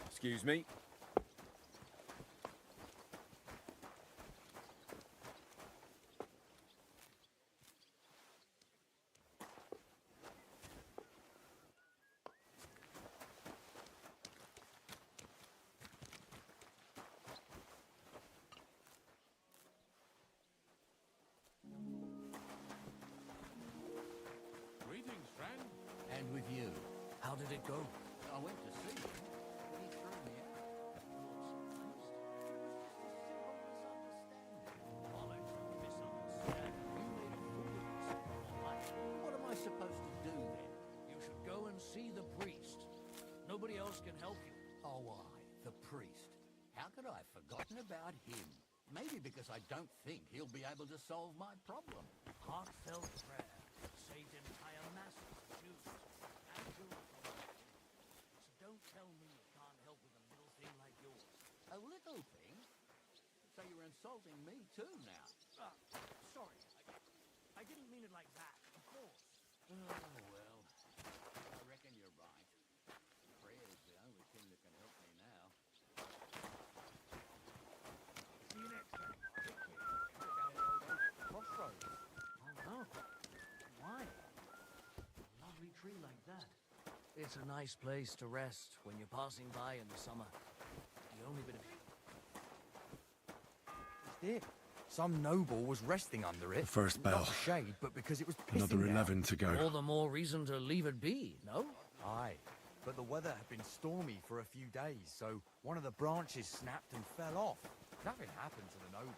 Excuse me. Greetings, friend. And with you. How did it go? I went to see him, but he threw me out. What am I supposed to do then? You should go and see the priest. Nobody else can help you. Oh, why? The priest. How could I have forgotten about him? Maybe because I don't think he'll be able to solve my problem. Heartfelt prayer saved entire masses of Jews and children. So don't tell me you can't help with a little thing like yours. A little thing? So you're insulting me too now? Sorry. I didn't mean it like that, of course. Oh, well. I reckon you're right. Prayer's the only thing that can help me now. See you next time. Crossroads. Oh no. Why? A lovely tree like that. It's a nice place to rest when you're passing by in the summer. The only bit of... It's it. Some noble was resting under it. The first bell. Not for shade, but because it was pissing Another down. 11 to go. All the more reason to leave it be, no? Aye, but the weather had been stormy for a few days, so one of the branches snapped and fell off. Nothing happened to the noble.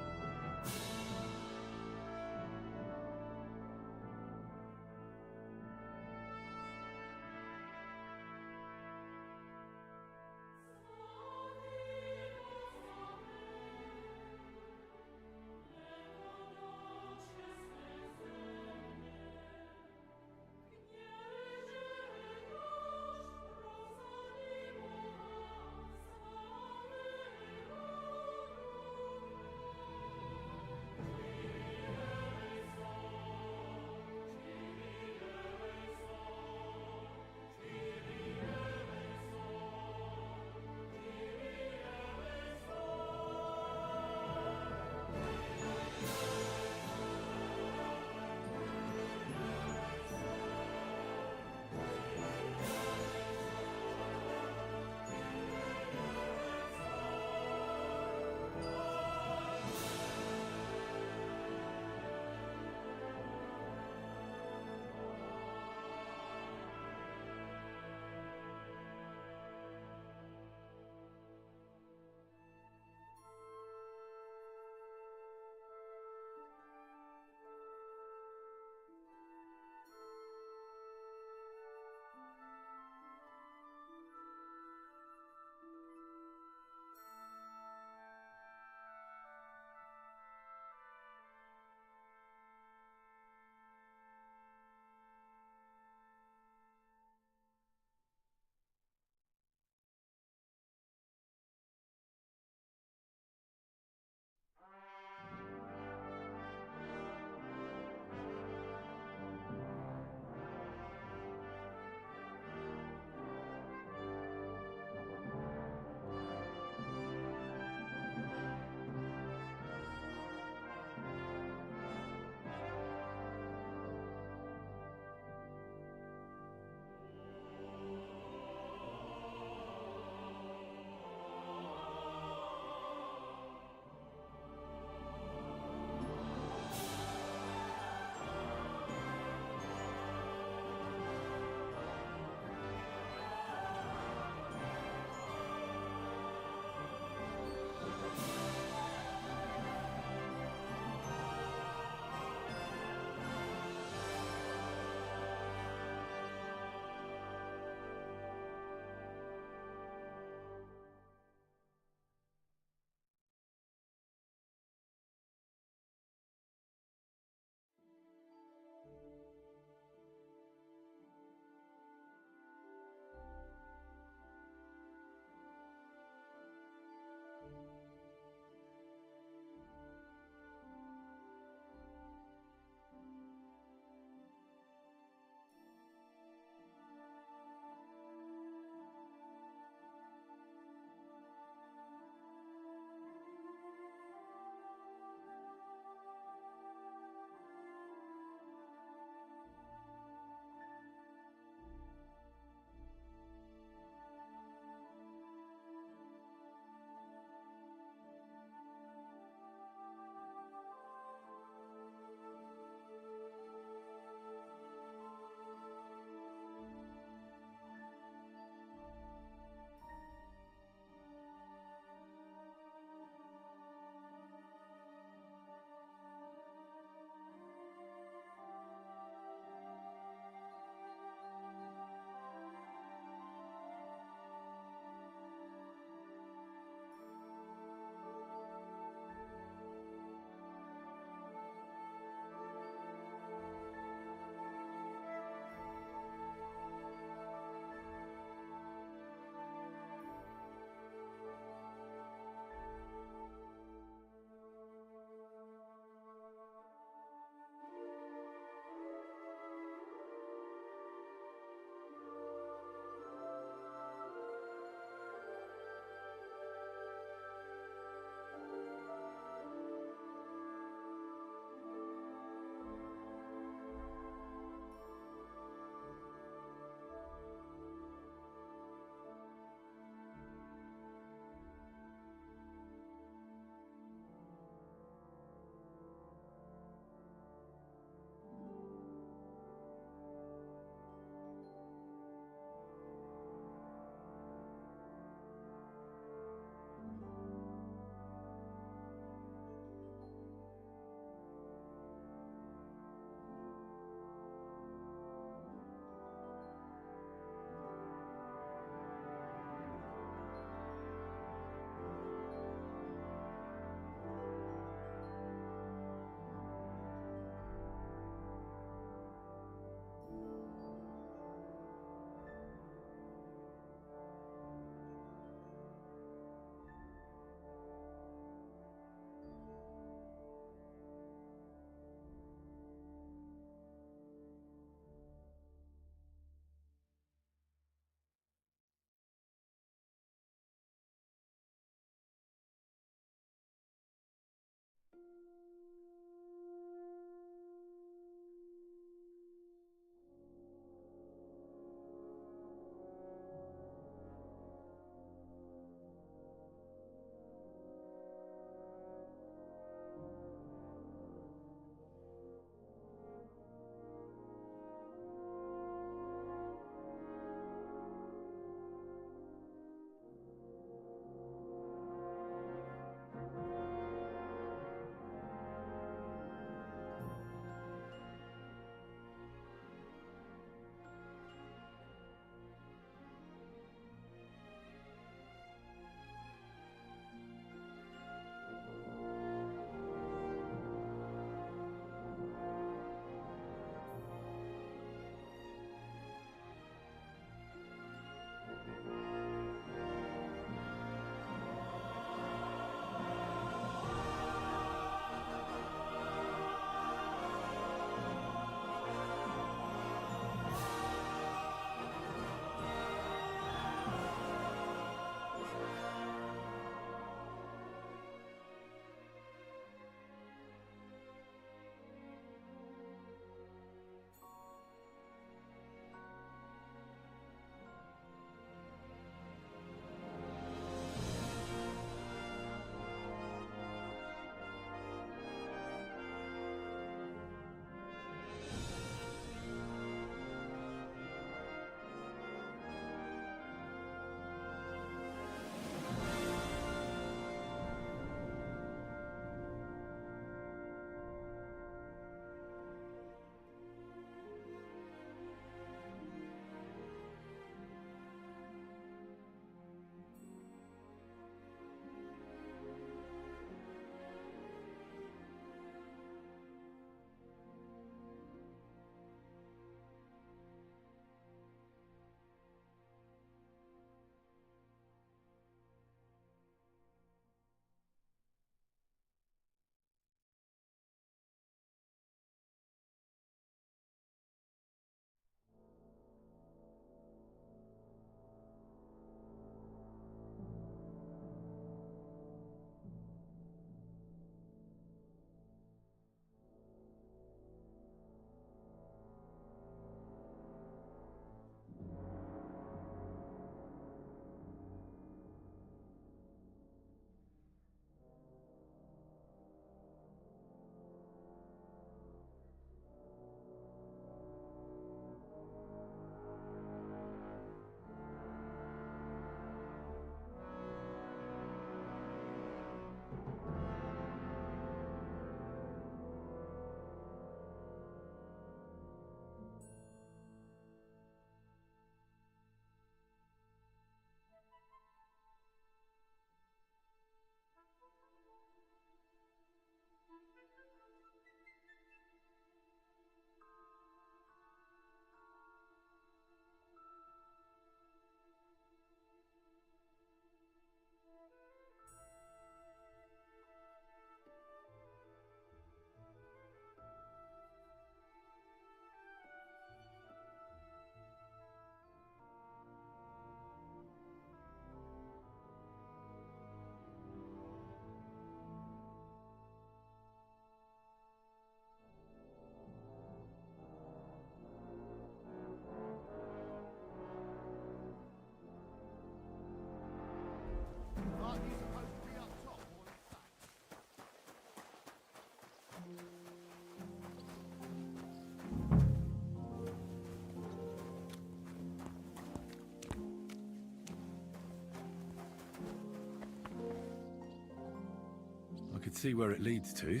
I could see where it leads to.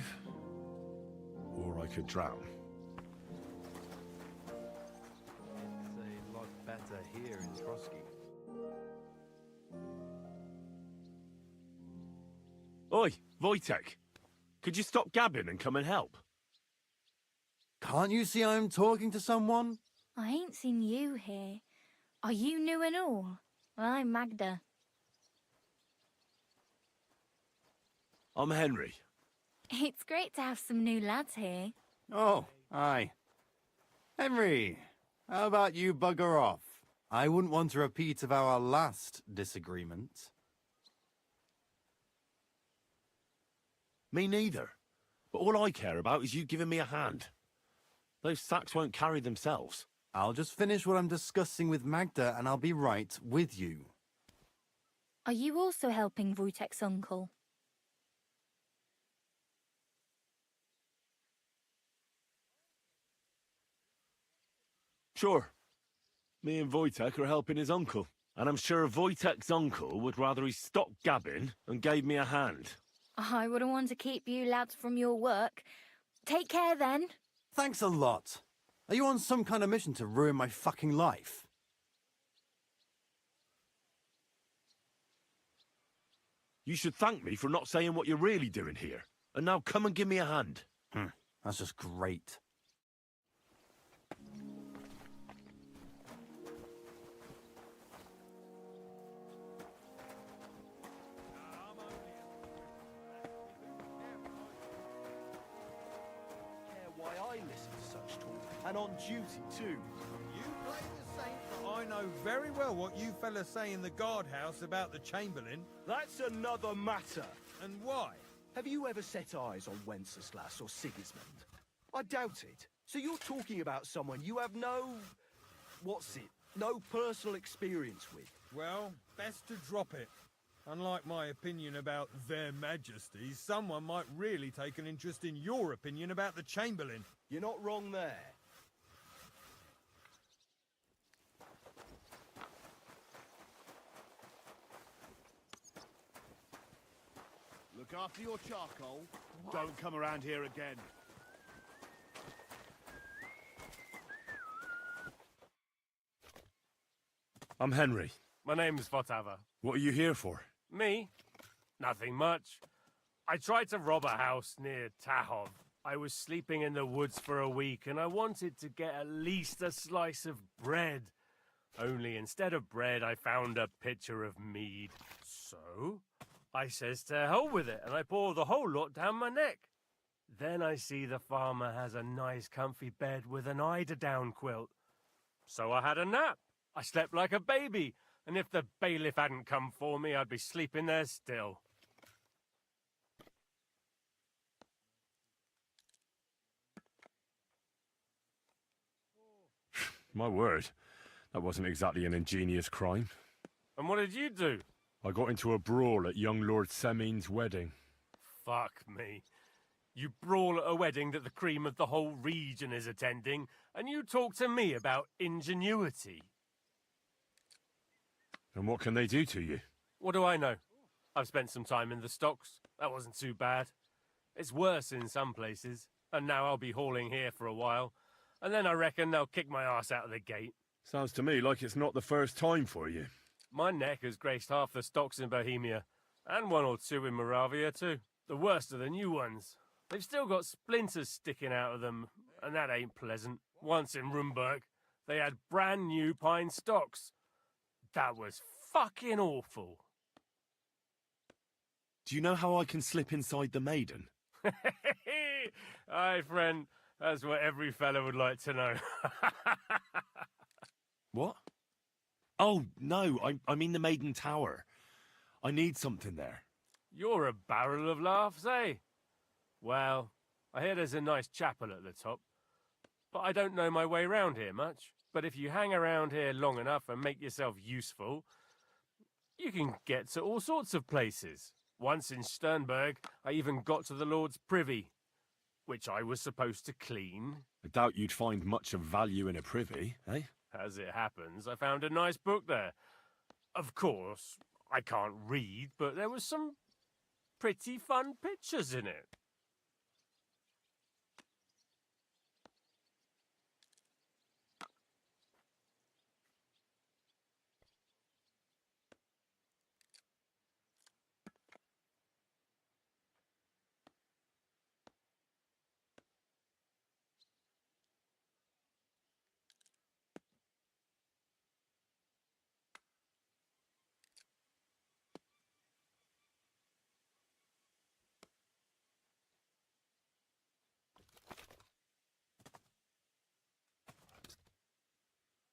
Or I could drown. It's a lot better here in Trotsky. Oi, Wojtek! Could you stop gabbing and come and help? Can't you see I'm talking to someone? I ain't seen you here. Are you new and all? Well, I'm Magda. I'm Henry. It's great to have some new lads here. Oh, aye. Henry, how about you bugger off? I wouldn't want a repeat of our last disagreement. Me neither. But all I care about is you giving me a hand. Those sacks won't carry themselves. I'll just finish what I'm discussing with Magda and I'll be right with you. Are you also helping Wojtek's uncle? Sure. Me and Wojtek are helping his uncle. And I'm sure Wojtek's uncle would rather he stopped gabbing and gave me a hand. I wouldn't want to keep you lads from your work. Take care then. Thanks a lot. Are you on some kind of mission to ruin my fucking life? You should thank me for not saying what you're really doing here. And now come and give me a hand. That's just great. Why I listen to such talk, and on duty too. You play the saint, but I know very well what you fellas say in the guardhouse about the Chamberlain. That's another matter. And why? Have you ever set eyes on Wenceslas or Sigismund? I doubt it. So you're talking about someone you have no... no personal experience with. Well, best to drop it. Unlike my opinion about their majesties, someone might really take an interest in your opinion about the Chamberlain. You're not wrong there. Look after your charcoal. Don't come around here again. I'm Henry. My name's Votava. What are you here for? Me? Nothing much. I tried to rob a house near Tahov. I was sleeping in the woods for a week and I wanted to get at least a slice of bread. Only instead of bread, I found a pitcher of mead. So, I says to hell with it and I pour the whole lot down my neck. Then I see the farmer has a nice comfy bed with an eiderdown quilt. So I had a nap. I slept like a baby. And if the bailiff hadn't come for me, I'd be sleeping there still. My word. That wasn't exactly an ingenious crime. And what did you do? I got into a brawl at young Lord Semin's wedding. Fuck me. You brawl at a wedding that the cream of the whole region is attending, and you talk to me about ingenuity. And what can they do to you? What do I know? I've spent some time in the stocks. That wasn't too bad. It's worse in some places, and now I'll be hauling here for a while, and then I reckon they'll kick my ass out of the gate. Sounds to me like it's not the first time for you. My neck has graced half the stocks in Bohemia, and one or two in Moravia too. The worst are the new ones. They've still got splinters sticking out of them, and that ain't pleasant. Once in Rumburg, they had brand new pine stocks. That was fucking awful. Do you know how I can slip inside the Maiden? Aye, friend. That's what every fella would like to know. What? Oh, no, I mean the Maiden Tower. I need something there. You're a barrel of laughs, eh? Well, I hear there's a nice chapel at the top, but I don't know my way round here much. But if you hang around here long enough and make yourself useful, you can get to all sorts of places. Once in Sternberg, I even got to the Lord's privy, which I was supposed to clean. I doubt you'd find much of value in a privy, eh? As it happens, I found a nice book there. Of course, I can't read, but there was some pretty fun pictures in it.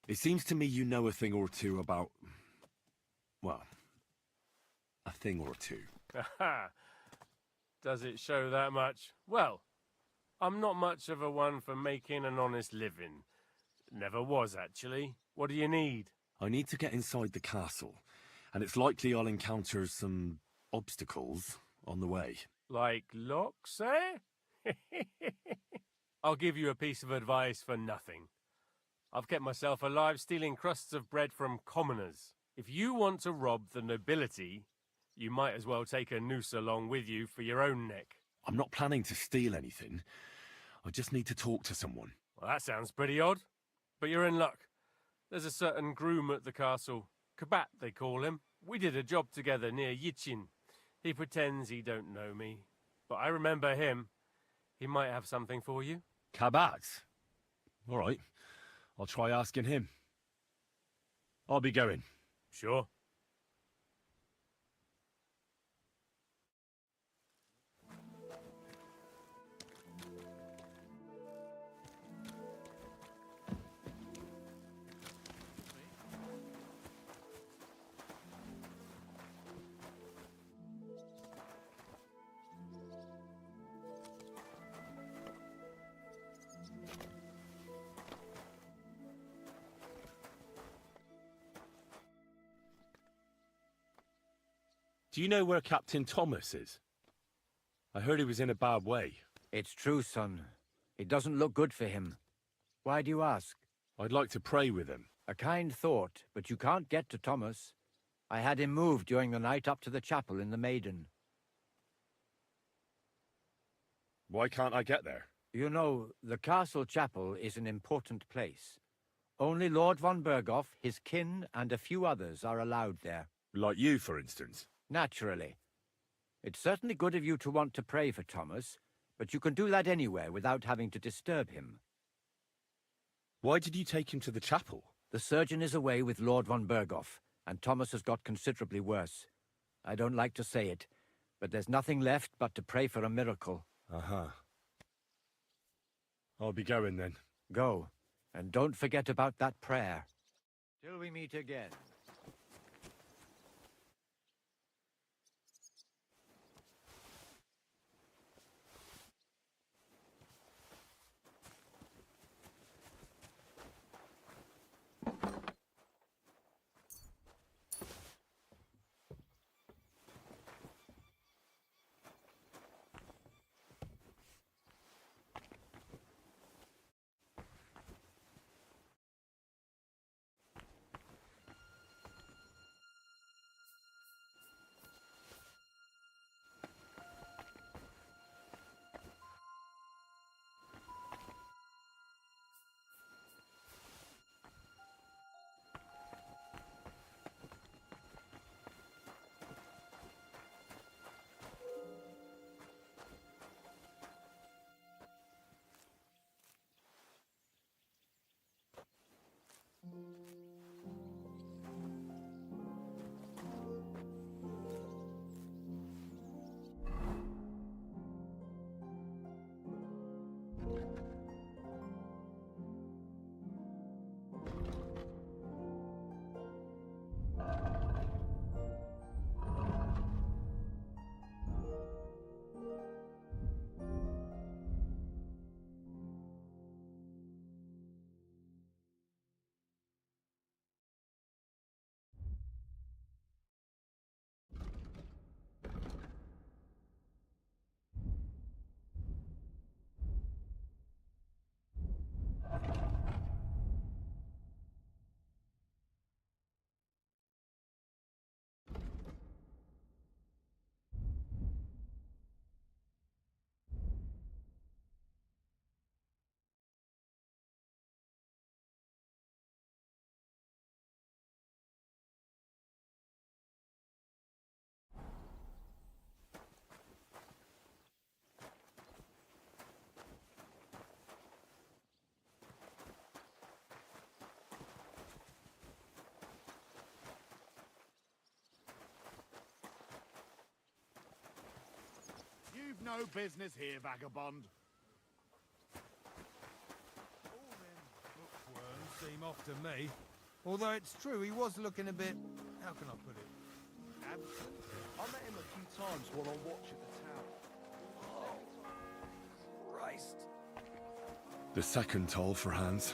It seems to me you know a thing or two about... well, a thing or two. Aha! Does it show that much? Well, I'm not much of a one for making an honest living. Never was, actually. What do you need? I need to get inside the castle, and it's likely I'll encounter some obstacles on the way. Like locks, eh? I'll give you a piece of advice for nothing. I've kept myself alive stealing crusts of bread from commoners. If you want to rob the nobility, you might as well take a noose along with you for your own neck. I'm not planning to steal anything. I just need to talk to someone. Well, that sounds pretty odd. But you're in luck. There's a certain groom at the castle. Kabat, they call him. We did a job together near Yichin. He pretends he don't know me. But I remember him. He might have something for you. Kabat? All right. I'll try asking him. I'll be going. Sure. Do you know where Captain Thomas is? I heard he was in a bad way. It's true, son. It doesn't look good for him. Why do you ask? I'd like to pray with him. A kind thought, but you can't get to Thomas. I had him moved during the night up to the chapel in the Maiden. Why can't I get there? You know, the castle chapel is an important place. Only Lord von Berghoff, his kin, and a few others are allowed there. Like you, for instance? Naturally. It's certainly good of you to want to pray for Thomas, but you can do that anywhere without having to disturb him. Why did you take him to the chapel? The surgeon is away with Lord von Berghoff, and Thomas has got considerably worse. I don't like to say it, but there's nothing left but to pray for a miracle. Uh-huh. I'll be going then. Go, and don't forget about that prayer. Till we meet again. You've no business here, vagabond. All them bookworms seem off to me. Although it's true, he was looking a bit... How can I put it? Absent? I met him a few times while on watch at the tower. Oh, Christ. The second toll for Hans.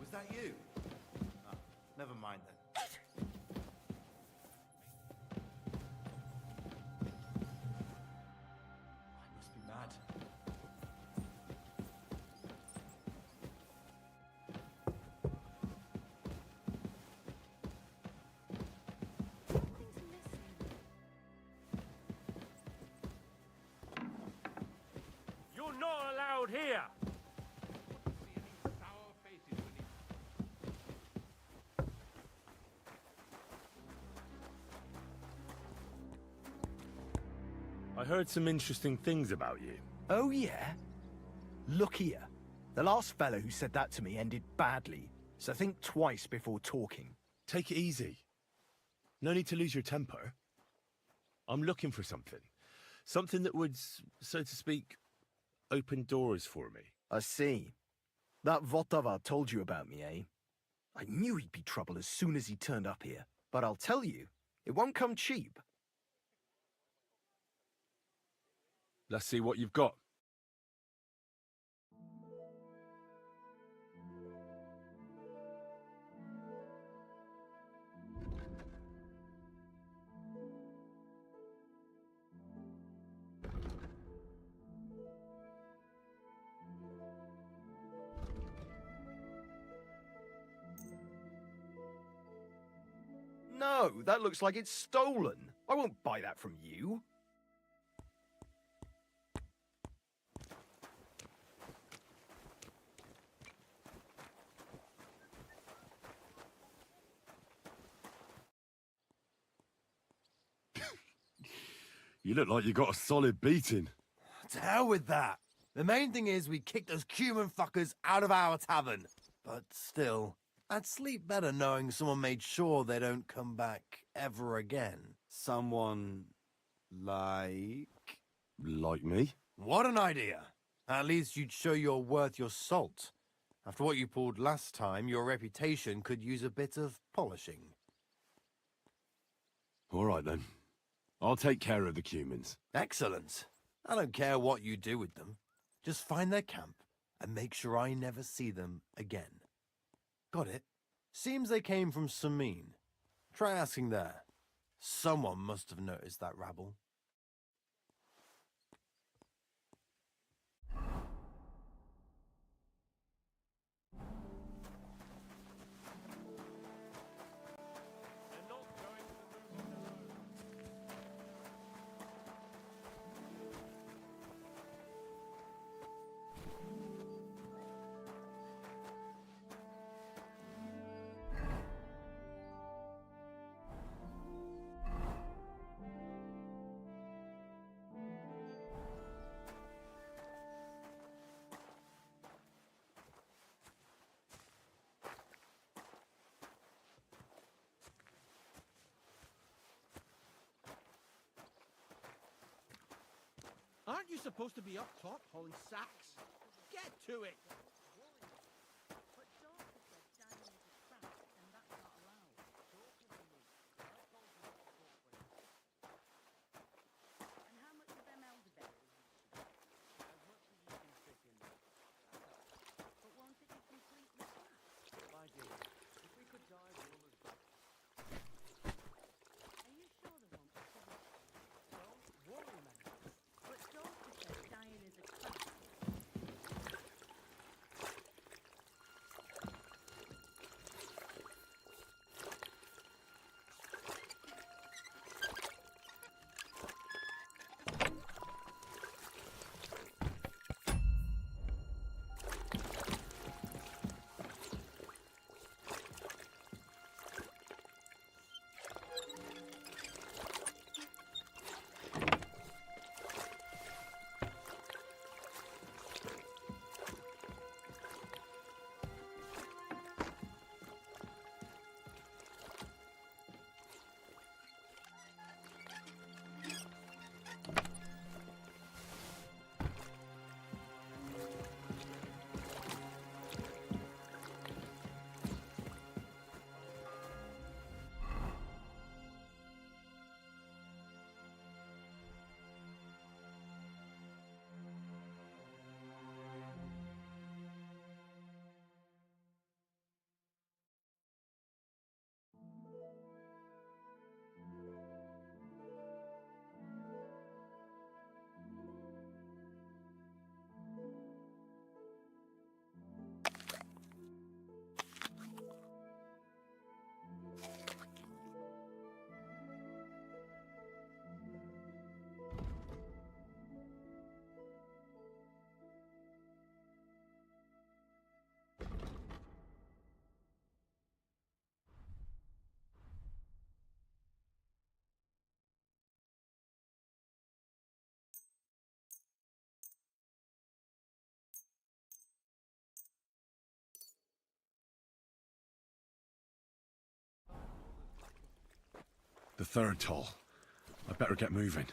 Was that you? Oh, never mind then. I must be mad. You're not allowed here! I heard some interesting things about you. Oh, yeah? Look here. The last fellow who said that to me ended badly, so think twice before talking. Take it easy. No need to lose your temper. I'm looking for something. Something that would, so to speak, open doors for me. I see. That Votava told you about me, eh? I knew he'd be trouble as soon as he turned up here. But I'll tell you, it won't come cheap. Let's see what you've got. No, that looks like it's stolen. I won't buy that from you. You look like you got a solid beating. To hell with that. The main thing is we kicked those cumin fuckers out of our tavern. But still, I'd sleep better knowing someone made sure they don't come back ever again. Someone like... Like me? What an idea. At least you'd show you're worth your salt. After what you pulled last time, your reputation could use a bit of polishing. All right then. I'll take care of the cumins. Excellent. I don't care what you do with them. Just find their camp and make sure I never see them again. Got it? Seems they came from Samin. Try asking there. Someone must have noticed that rabble. Aren't you supposed to be up top hauling sacks? Get to it! The third toll. I'd better get moving.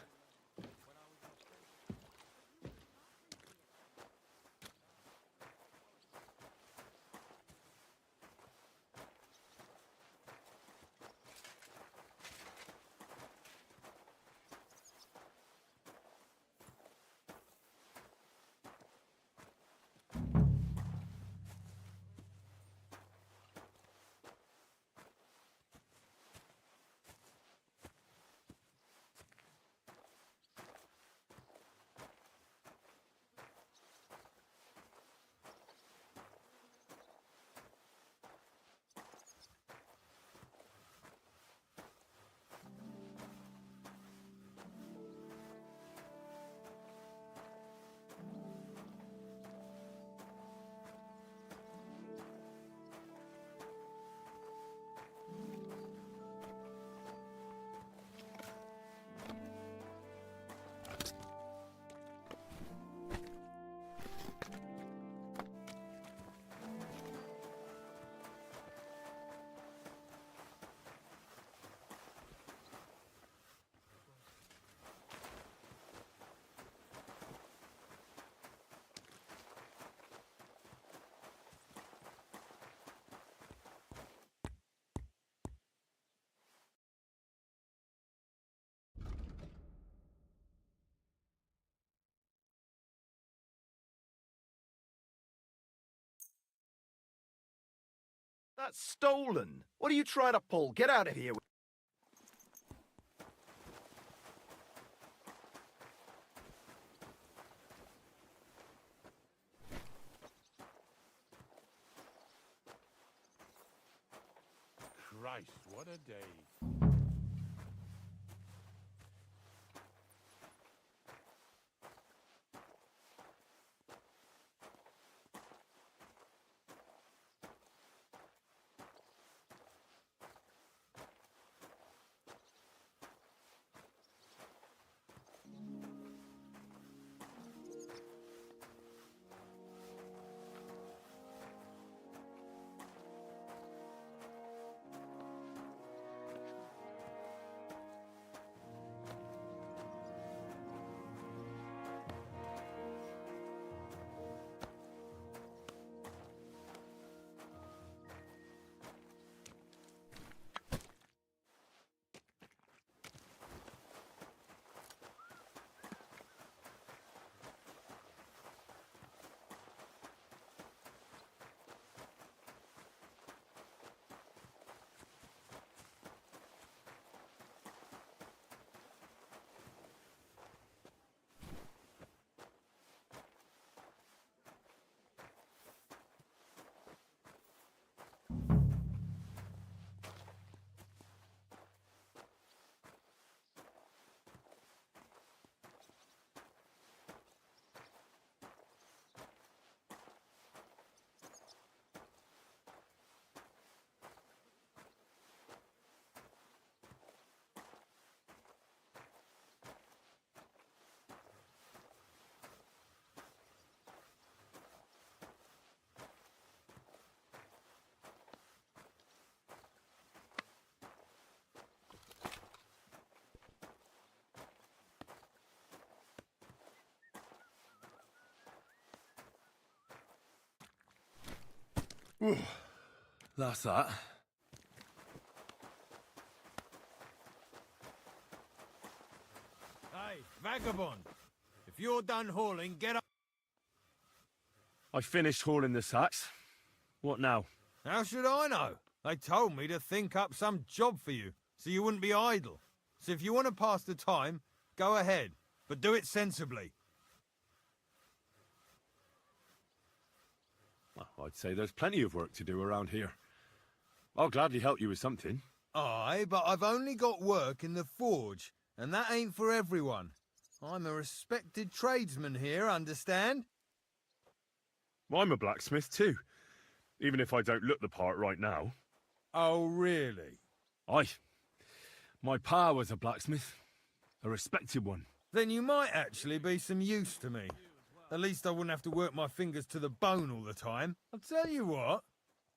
That's stolen. What are you trying to pull? Get out of here. Christ, what a day. That's that. Hey, vagabond! If you're done hauling, get up. I finished hauling the sacks. What now? How should I know? They told me to think up some job for you, so you wouldn't be idle. So if you want to pass the time, go ahead, but do it sensibly. Well, I'd say there's plenty of work to do around here. I'll gladly help you with something. Aye, but I've only got work in the forge, and that ain't for everyone. I'm a respected tradesman here, understand? Well, I'm a blacksmith too, even if I don't look the part right now. Oh, really? Aye. My pa was a blacksmith, a respected one. Then you might actually be some use to me. At least I wouldn't have to work my fingers to the bone all the time. I'll tell you what,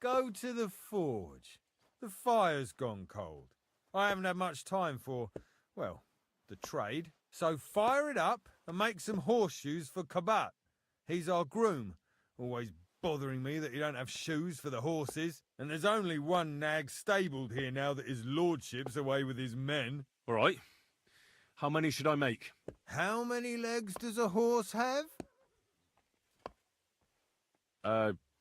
go to the forge. The fire's gone cold. I haven't had much time for, well, the trade. So fire it up and make some horseshoes for Kabat. He's our groom, always bothering me that he don't have shoes for the horses. And there's only one nag stabled here now that his lordship's away with his men. All right. How many should I make? How many legs does a horse have?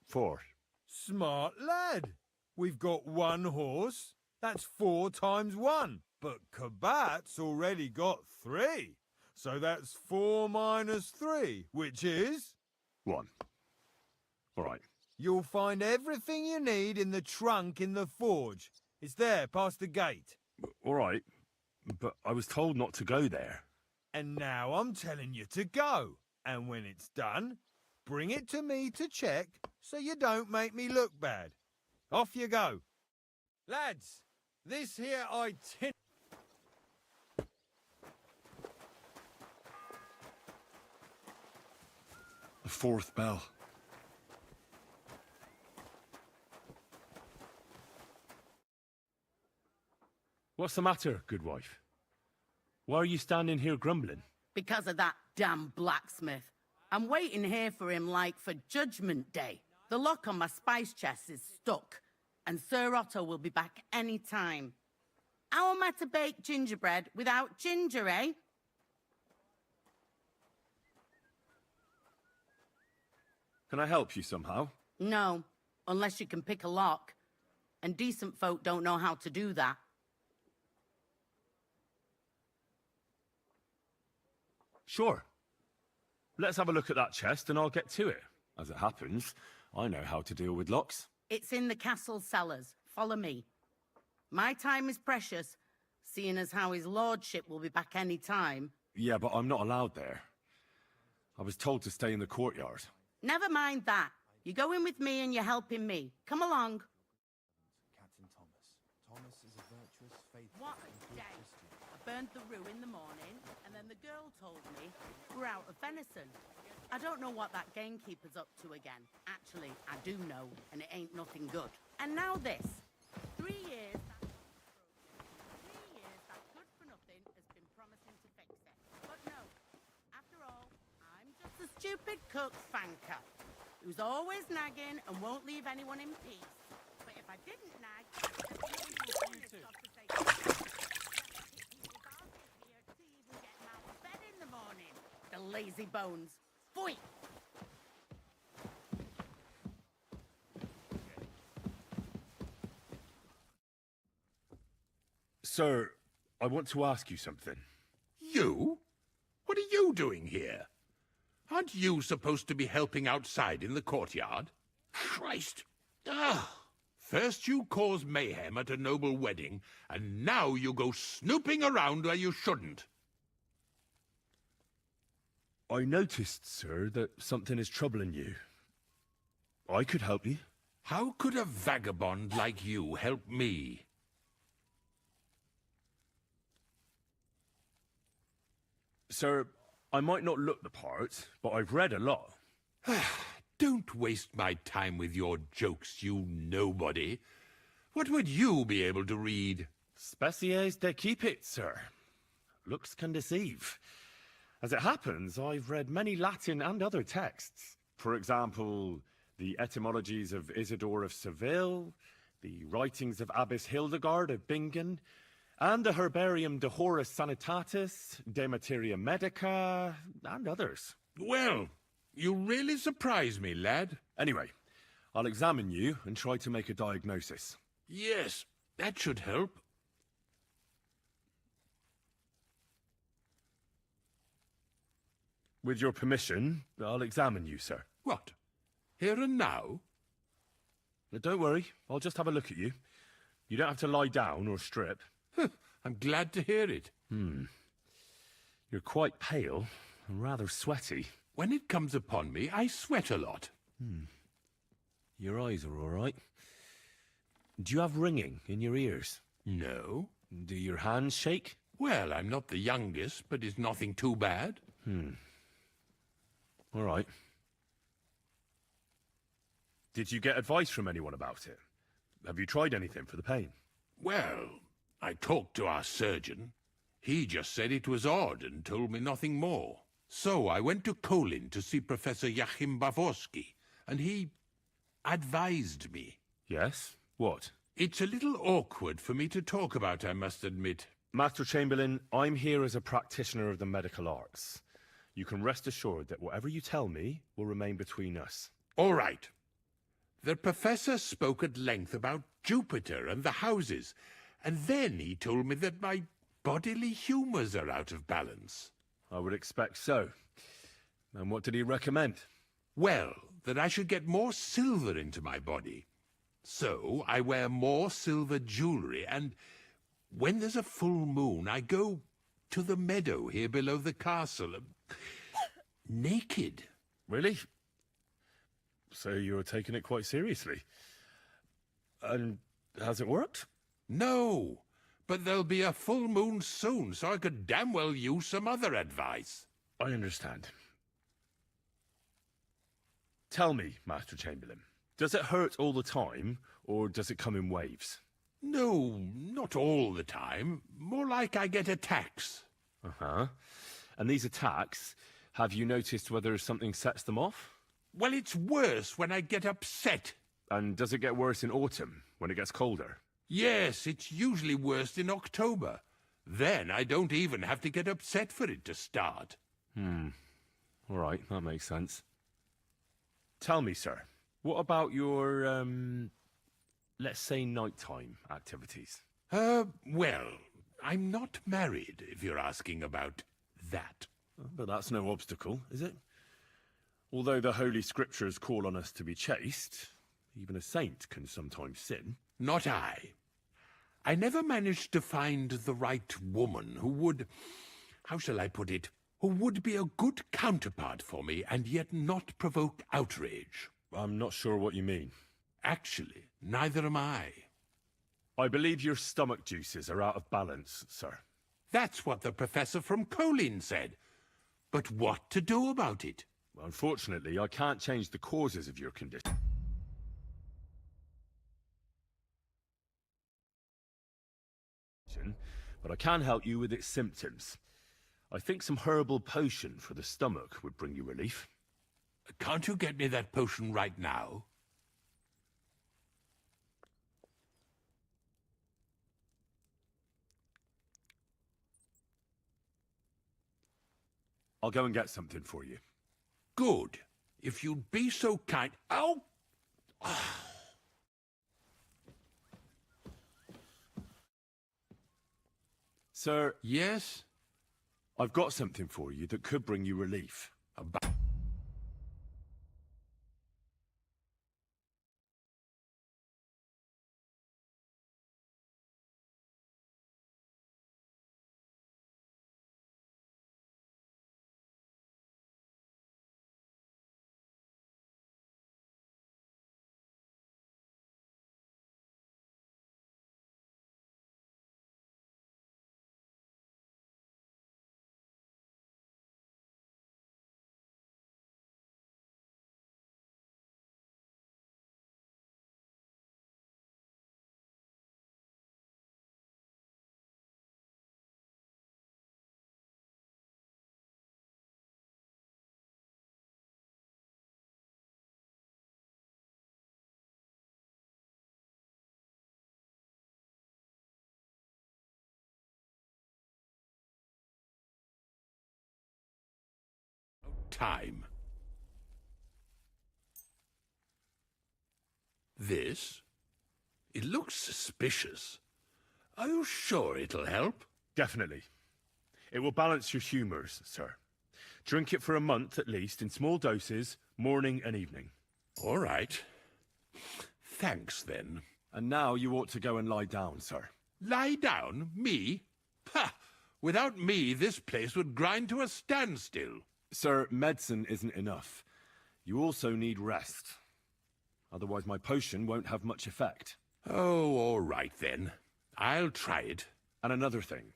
4. Smart lad. We've got one horse. That's 4 times 1. But Kabat's already got 3. So that's 4 minus 3, which is... 1. All right. You'll find everything you need in the trunk in the forge. It's there, past the gate. All right. But I was told not to go there. And now I'm telling you to go. And when it's done, bring it to me to check so you don't make me look bad. Off you go. Lads, this here itinerary... The 4th bell. What's the matter, good wife? Why are you standing here grumbling? Because of that damn blacksmith. I'm waiting here for him like for Judgment Day. The lock on my spice chest is stuck, and Sir Otto will be back any time. How am I to bake gingerbread without ginger, eh? Can I help you somehow? No, unless you can pick a lock. And decent folk don't know how to do that. Sure. Let's have a look at that chest and I'll get to it. As it happens, I know how to deal with locks. It's in the castle cellars. Follow me. My time is precious, seeing as how his lordship will be back any time. Yeah, but I'm not allowed there. I was told to stay in the courtyard. Never mind that. You're going with me and you're helping me. Come along. Captain Thomas. Thomas is a virtuous, faithful, What a day. I burned the rue in the morning, and then the girl told me we're out of venison. I don't know what that gamekeeper's up to again. Actually, I do know, and it ain't nothing good. And now this. 3 years that good for nothing has been promising to fix it. But no. After all, I'm just a stupid cook fanker who's always nagging and won't leave anyone in peace. But if I didn't nag, the lazy bones. Phoy! Sir, I want to ask you something. You? What are you doing here? Aren't you supposed to be helping outside in the courtyard? Christ! Ah! First you cause mayhem at a noble wedding, and now you go snooping around where you shouldn't. I noticed, sir, that something is troubling you. I could help you. How could a vagabond like you help me? Sir, I might not look the part, but I've read a lot. Don't waste my time with your jokes, you nobody. What would you be able to read? Species de keep it, sir. Looks can deceive. As it happens, I've read many Latin and other texts. For example, the etymologies of Isidore of Seville, the writings of Abbess Hildegard of Bingen, and the Herbarium de Horis Sanitatis, De Materia Medica, and others. Well, you really surprise me, lad. Anyway, I'll examine you and try to make a diagnosis. Yes, that should help. With your permission, I'll examine you, sir. What? Here and now? Don't worry, I'll just have a look at you. You don't have to lie down or strip. I'm glad to hear it. You're quite pale and rather sweaty. When it comes upon me, I sweat a lot. Your eyes are all right. Do you have ringing in your ears? No. Do your hands shake? Well, I'm not the youngest, but it's nothing too bad. All right. Did you get advice from anyone about it? Have you tried anything for the pain? Well, I talked to our surgeon. He just said it was odd and told me nothing more. So I went to Kolin to see Professor Joachim Bavorsky, and he advised me. Yes? What? It's a little awkward for me to talk about, I must admit. Master Chamberlain, I'm here as a practitioner of the medical arts. You can rest assured that whatever you tell me will remain between us. All right. The professor spoke at length about Jupiter and the houses, and then he told me that my bodily humours are out of balance. I would expect so. And what did he recommend? Well, that I should get more silver into my body. So I wear more silver jewellery, and when there's a full moon, I go to the meadow here below the castle, naked. Really? So you're taking it quite seriously. And has it worked? No, but there'll be a full moon soon, so I could damn well use some other advice. I understand. Tell me, Master Chamberlain, does it hurt all the time, or does it come in waves? No, not all the time. More like I get attacks. Uh-huh. And these attacks, have you noticed whether something sets them off? Well, it's worse when I get upset. And does it get worse in autumn, when it gets colder? Yes, it's usually worst in October. Then I don't even have to get upset for it to start. All right, that makes sense. Tell me, sir, what about your, let's say nighttime activities? Well, I'm not married, if you're asking about that. But that's no obstacle, is it? Although the Holy Scriptures call on us to be chaste, even a saint can sometimes sin. Not I. I never managed to find the right woman who would, how shall I put it, who would be a good counterpart for me and yet not provoke outrage. I'm not sure what you mean. Actually, neither am I. I believe your stomach juices are out of balance, sir. That's what the professor from Kolin said. But what to do about it? Unfortunately, I can't change the causes of your condition. But I can help you with its symptoms. I think some herbal potion for the stomach would bring you relief. Can't you get me that potion right now? I'll go and get something for you. Good. If you'd be so kind... Ow! Sir? Yes? I've got something for you that could bring you relief. Time. This? It looks suspicious. Are you sure it'll help? Definitely. It will balance your humours, sir. Drink it for a month at least, in small doses, morning and evening. All right. Thanks, then. And now you ought to go and lie down, sir. Lie down? Me? Ha! Without me, this place would grind to a standstill. Sir, medicine isn't enough. You also need rest. Otherwise my potion won't have much effect. Oh, all right then. I'll try it. And another thing.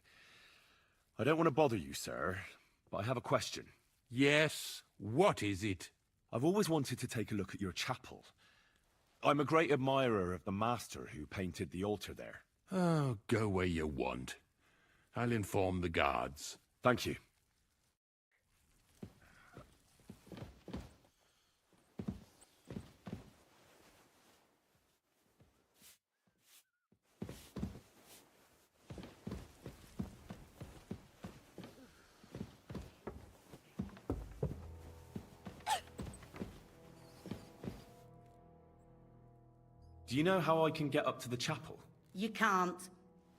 I don't want to bother you, sir, but I have a question. Yes? What is it? I've always wanted to take a look at your chapel. I'm a great admirer of the master who painted the altar there. Oh, go where you want. I'll inform the guards. Thank you. Do you know how I can get up to the chapel? You can't.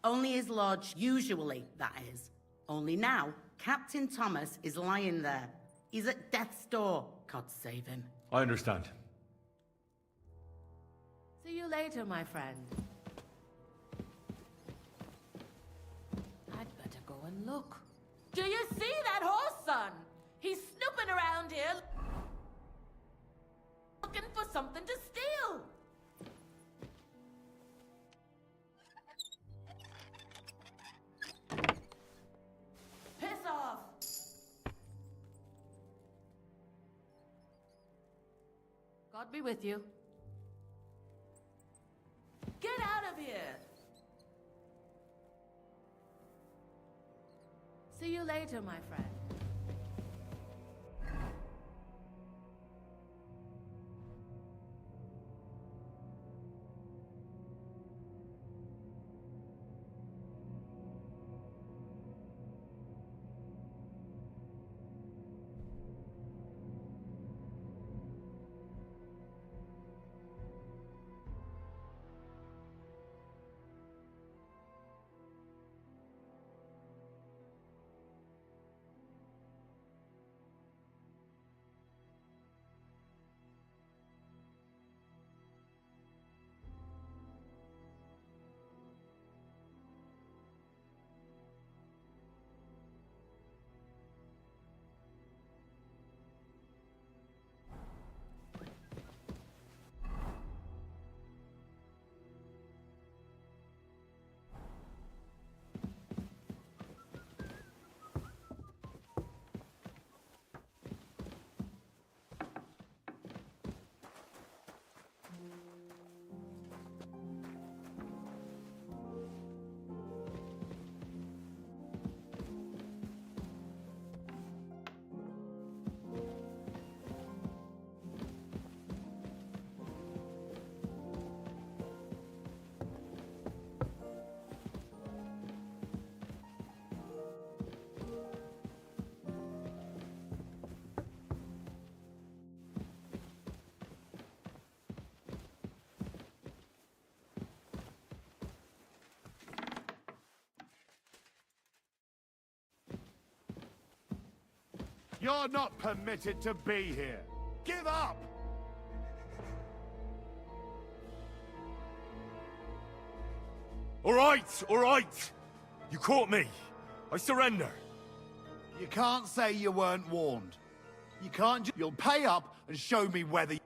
Only his lodge, usually, that is. Only now, Captain Thomas is lying there. He's at death's door. God save him. I understand. See you later, my friend. I'd better go and look. Do you see that horse, son? He's snooping around here looking for something to steal. Piss off! God be with you. Get out of here! See you later, my friend. You're not permitted to be here. Give up! All right. You caught me. I surrender. You can't say you weren't warned. You can't You'll pay up and show me whether...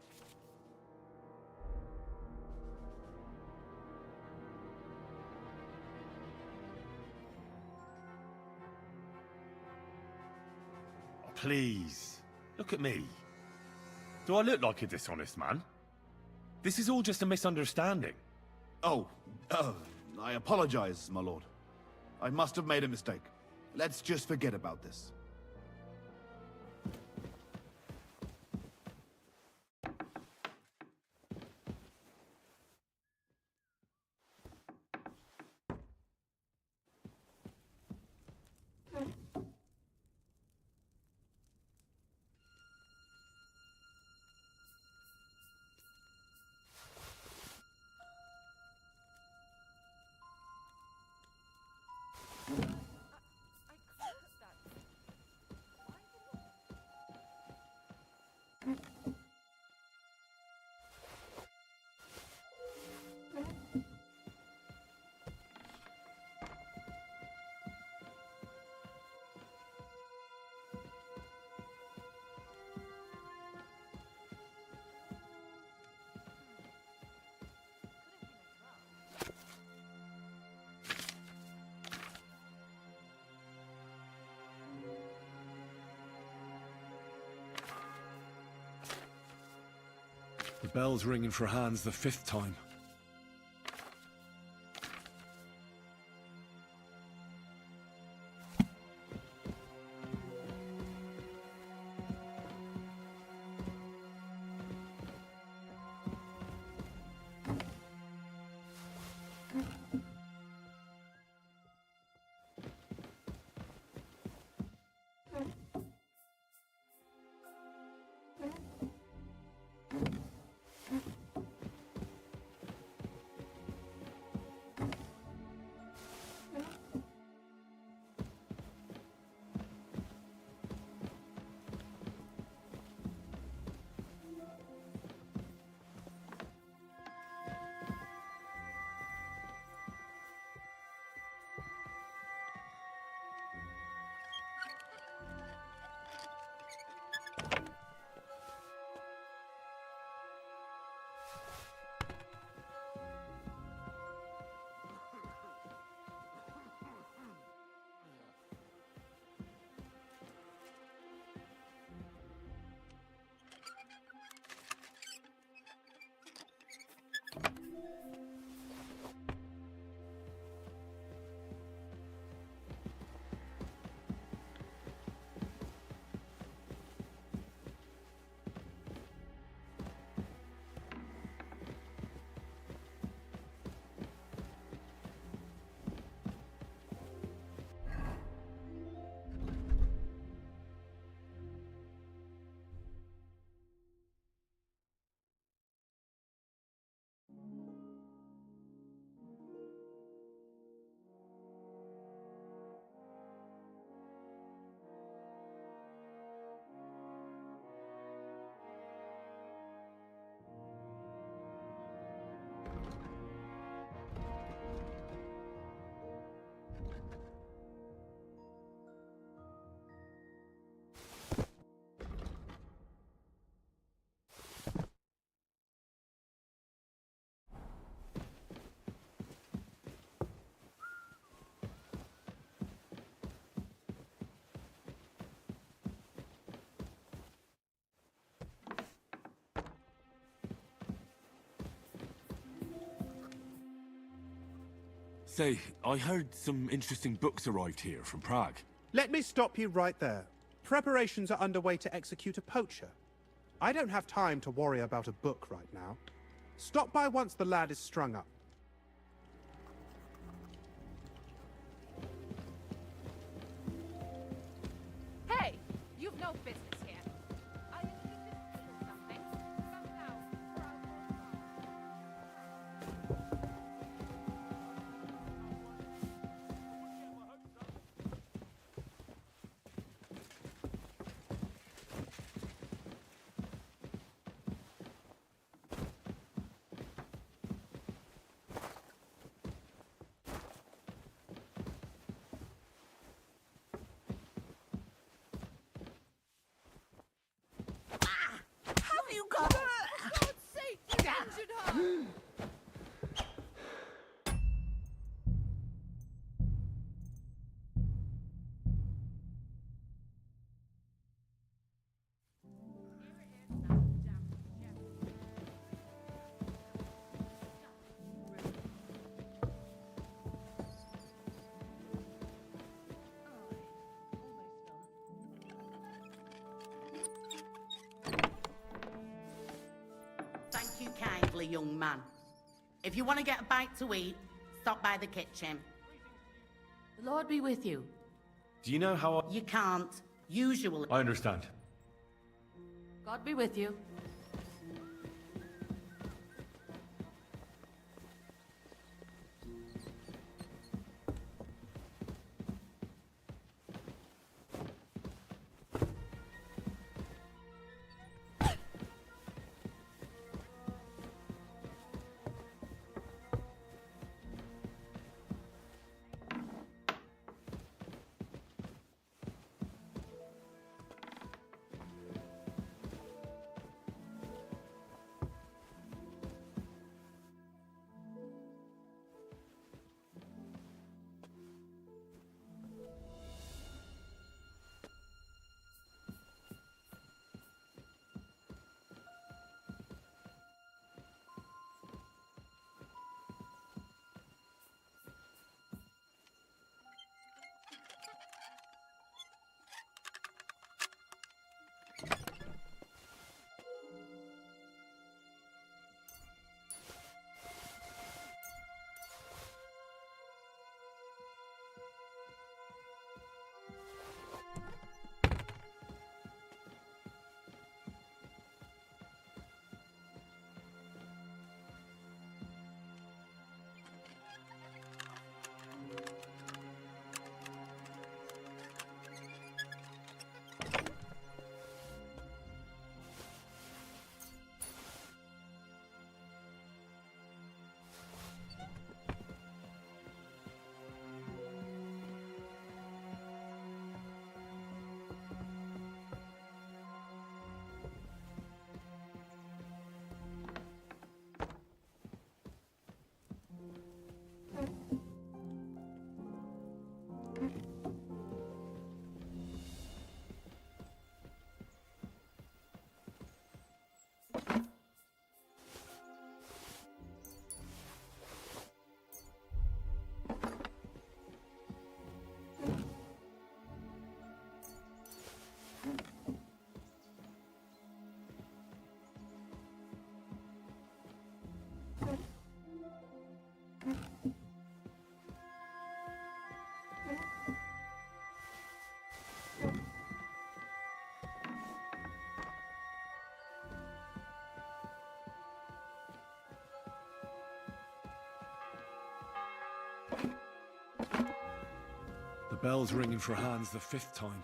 Please, look at me. Do I look like a dishonest man? This is all just a misunderstanding. Oh, I apologize, my lord. I must have made a mistake. Let's just forget about this. The bell's ringing for Hans the 5th time. Say, I heard some interesting books arrived here from Prague. Let me stop you right there. Preparations are underway to execute a poacher. I don't have time to worry about a book right now. Stop by once the lad is strung up. Hey! You've no business here. Are you interested in something? Come now, or I'll Have you got her? For God's sake, you injured her! Thank you kindly, young man. If you want to get a bite to eat, stop by the kitchen. The Lord be with you. Do you know how You can't. Usually. I understand. God be with you. The bell's ringing for Hans the 5th time.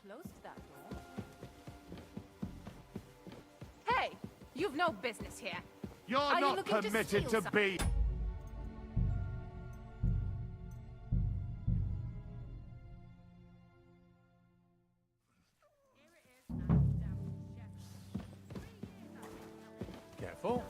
closed that door. Hey! You've no business here. You're Are you not looking to permitted steal to be. Careful.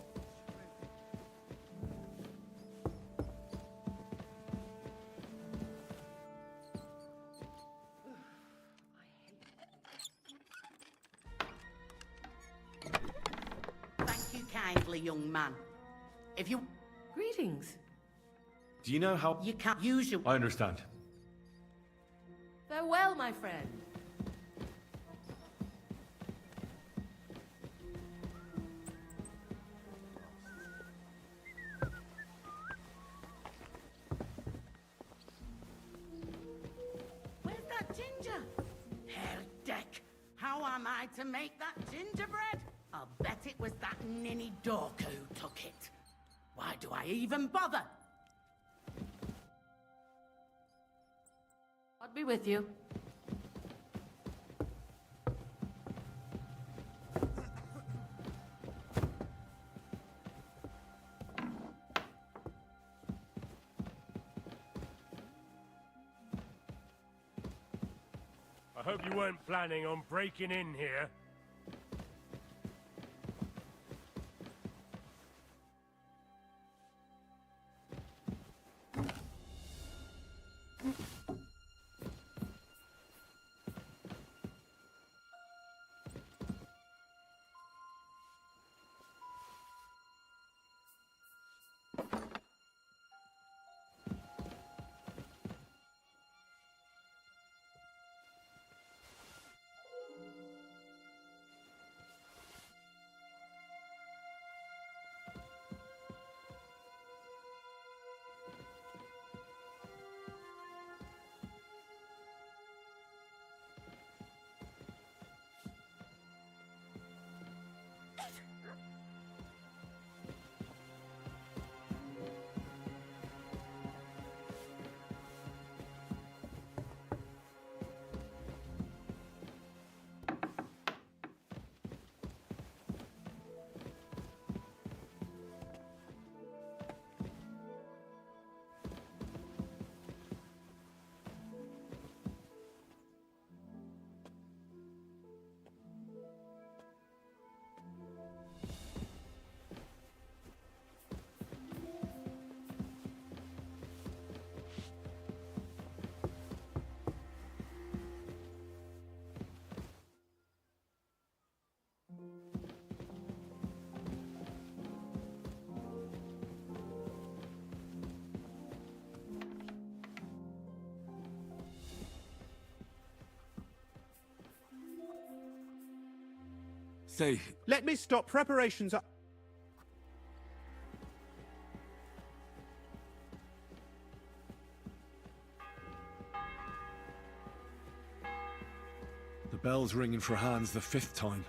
Thank you kindly, young man. If you... Greetings. Do you know how... You can't use your... I understand. Farewell, my friend. Where's that ginger? Herr Deck, how am I to make that gingerbread? I'll bet it was that ninny Dork who took it. Why do I even bother? I'll be with you. I hope you weren't planning on breaking in here. Say, Let me stop preparations up. The bell's ringing for Hans the 5th time.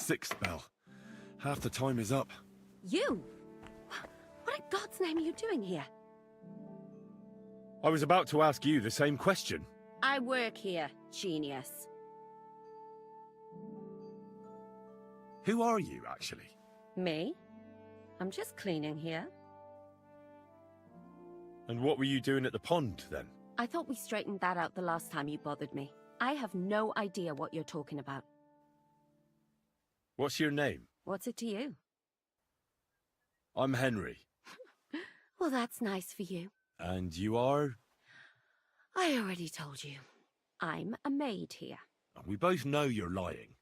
sixth bell. Half the time is up. You? What in God's name are you doing here? I was about to ask you the same question. I work here, genius. Who are you, actually? Me? I'm just cleaning here. And what were you doing at the pond, then? I thought we straightened that out the last time you bothered me. I have no idea what you're talking about. What's your name? What's it to you? I'm Henry. Well, that's nice for you. And you are? I already told you. I'm a maid here. We both know you're lying.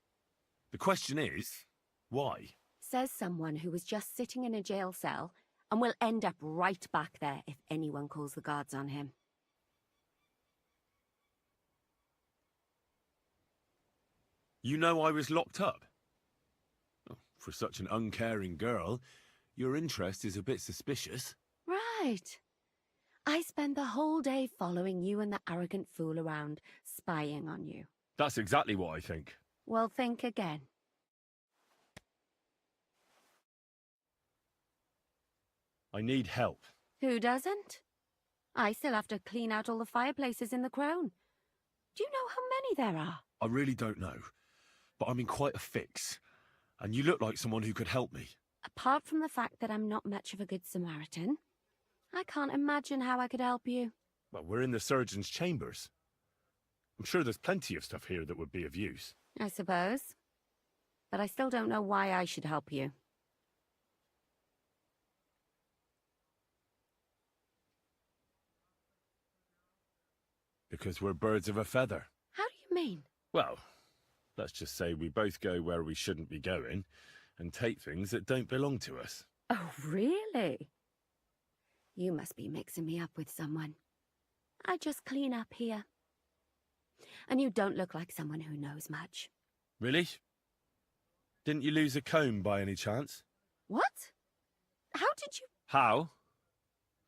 The question is, why? Says someone who was just sitting in a jail cell and will end up right back there if anyone calls the guards on him. You know I was locked up? Oh, for such an uncaring girl, your interest is a bit suspicious. Right. I spend the whole day following you and the arrogant fool around, spying on you. That's exactly what I think. Well, think again. I need help. Who doesn't? I still have to clean out all the fireplaces in the Crown. Do you know how many there are? I really don't know, but I'm in quite a fix, and you look like someone who could help me. Apart from the fact that I'm not much of a good Samaritan, I can't imagine how I could help you. Well, we're in the surgeon's chambers. I'm sure there's plenty of stuff here that would be of use. I suppose. But I still don't know why I should help you. Because we're birds of a feather. How do you mean? Well, let's just say we both go where we shouldn't be going, and take things that don't belong to us. Oh, really? You must be mixing me up with someone. I just clean up here. And you don't look like someone who knows much. Really? Didn't you lose a comb by any chance? What? How did you... How?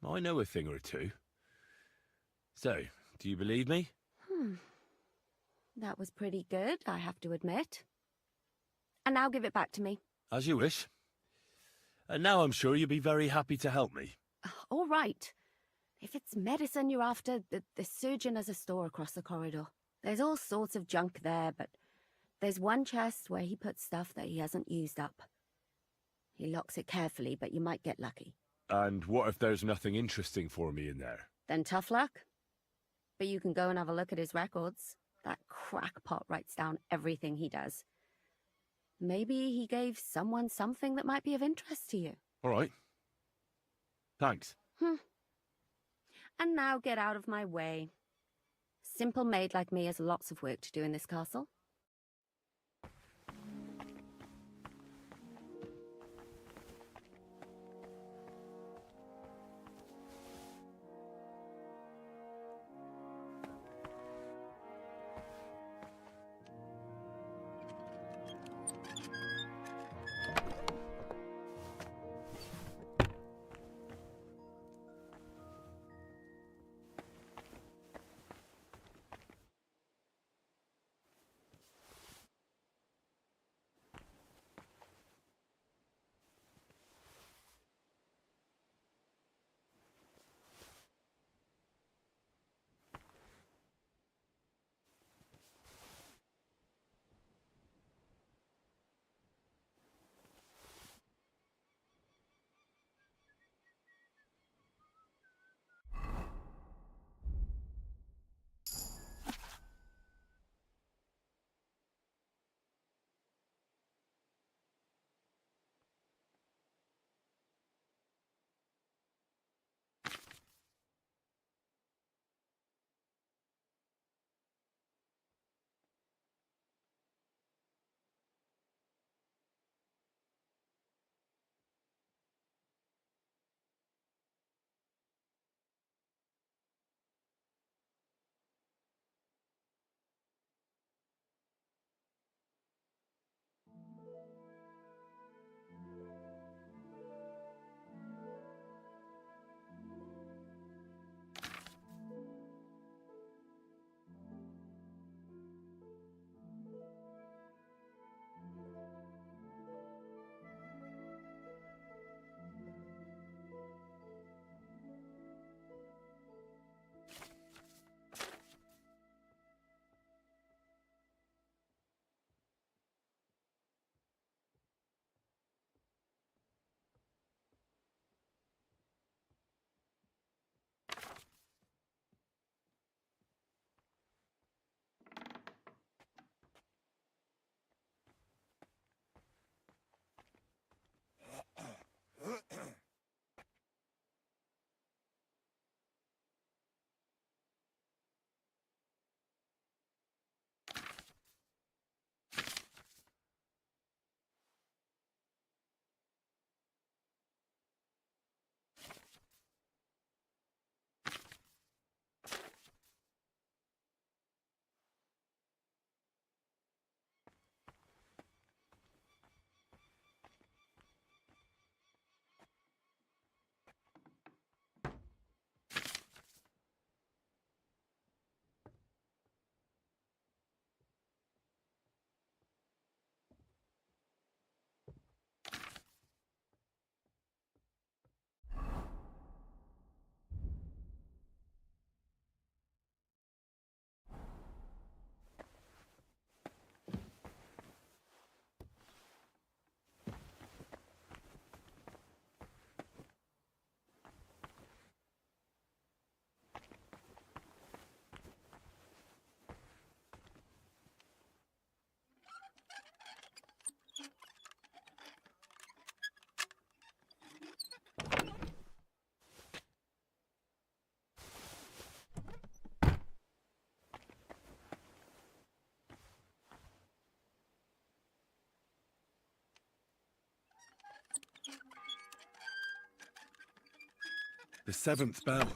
I know a thing or two. So, do you believe me? That was pretty good, I have to admit. And now give it back to me. As you wish. And now I'm sure you'll be very happy to help me. All right. If it's medicine you're after, the surgeon has a store across the corridor. There's all sorts of junk there, but there's one chest where he puts stuff that he hasn't used up. He locks it carefully, but you might get lucky. And what if there's nothing interesting for me in there? Then tough luck. But you can go and have a look at his records. That crackpot writes down everything he does. Maybe he gave someone something that might be of interest to you. All right. Thanks. And now get out of my way. Simple maid like me has lots of work to do in this castle. The 7th bell.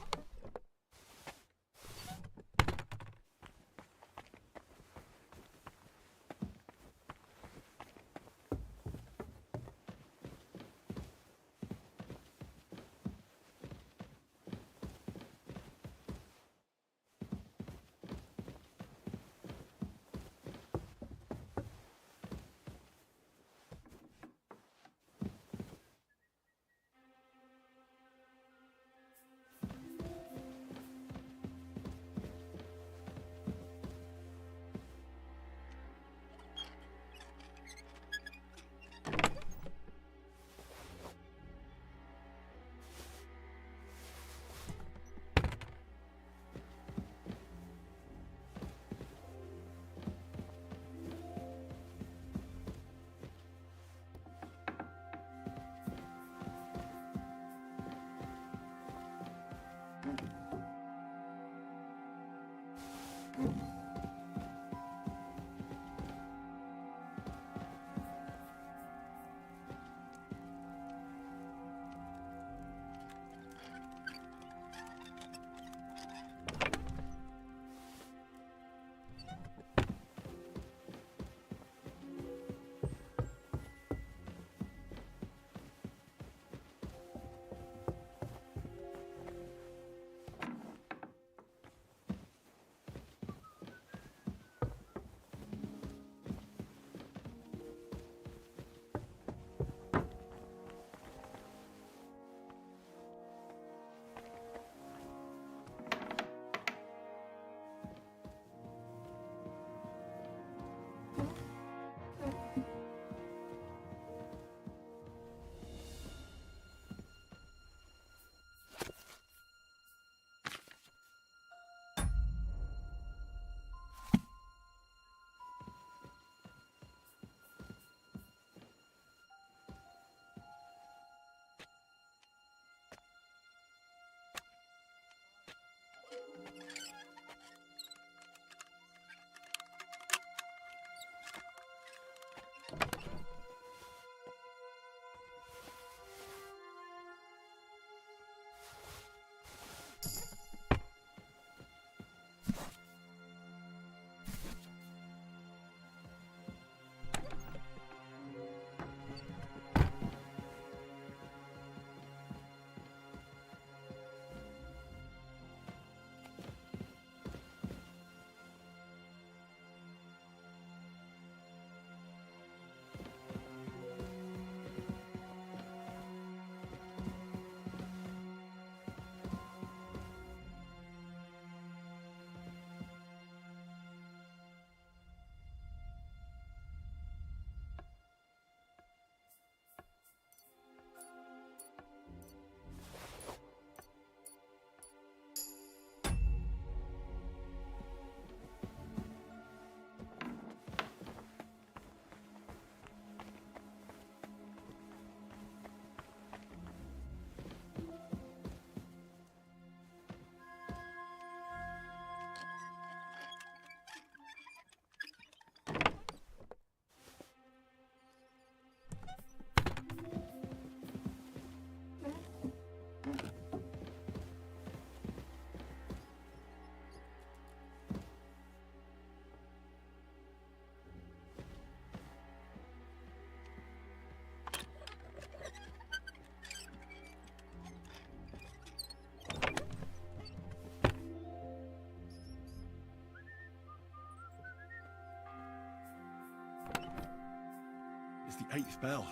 It's the 8th bell.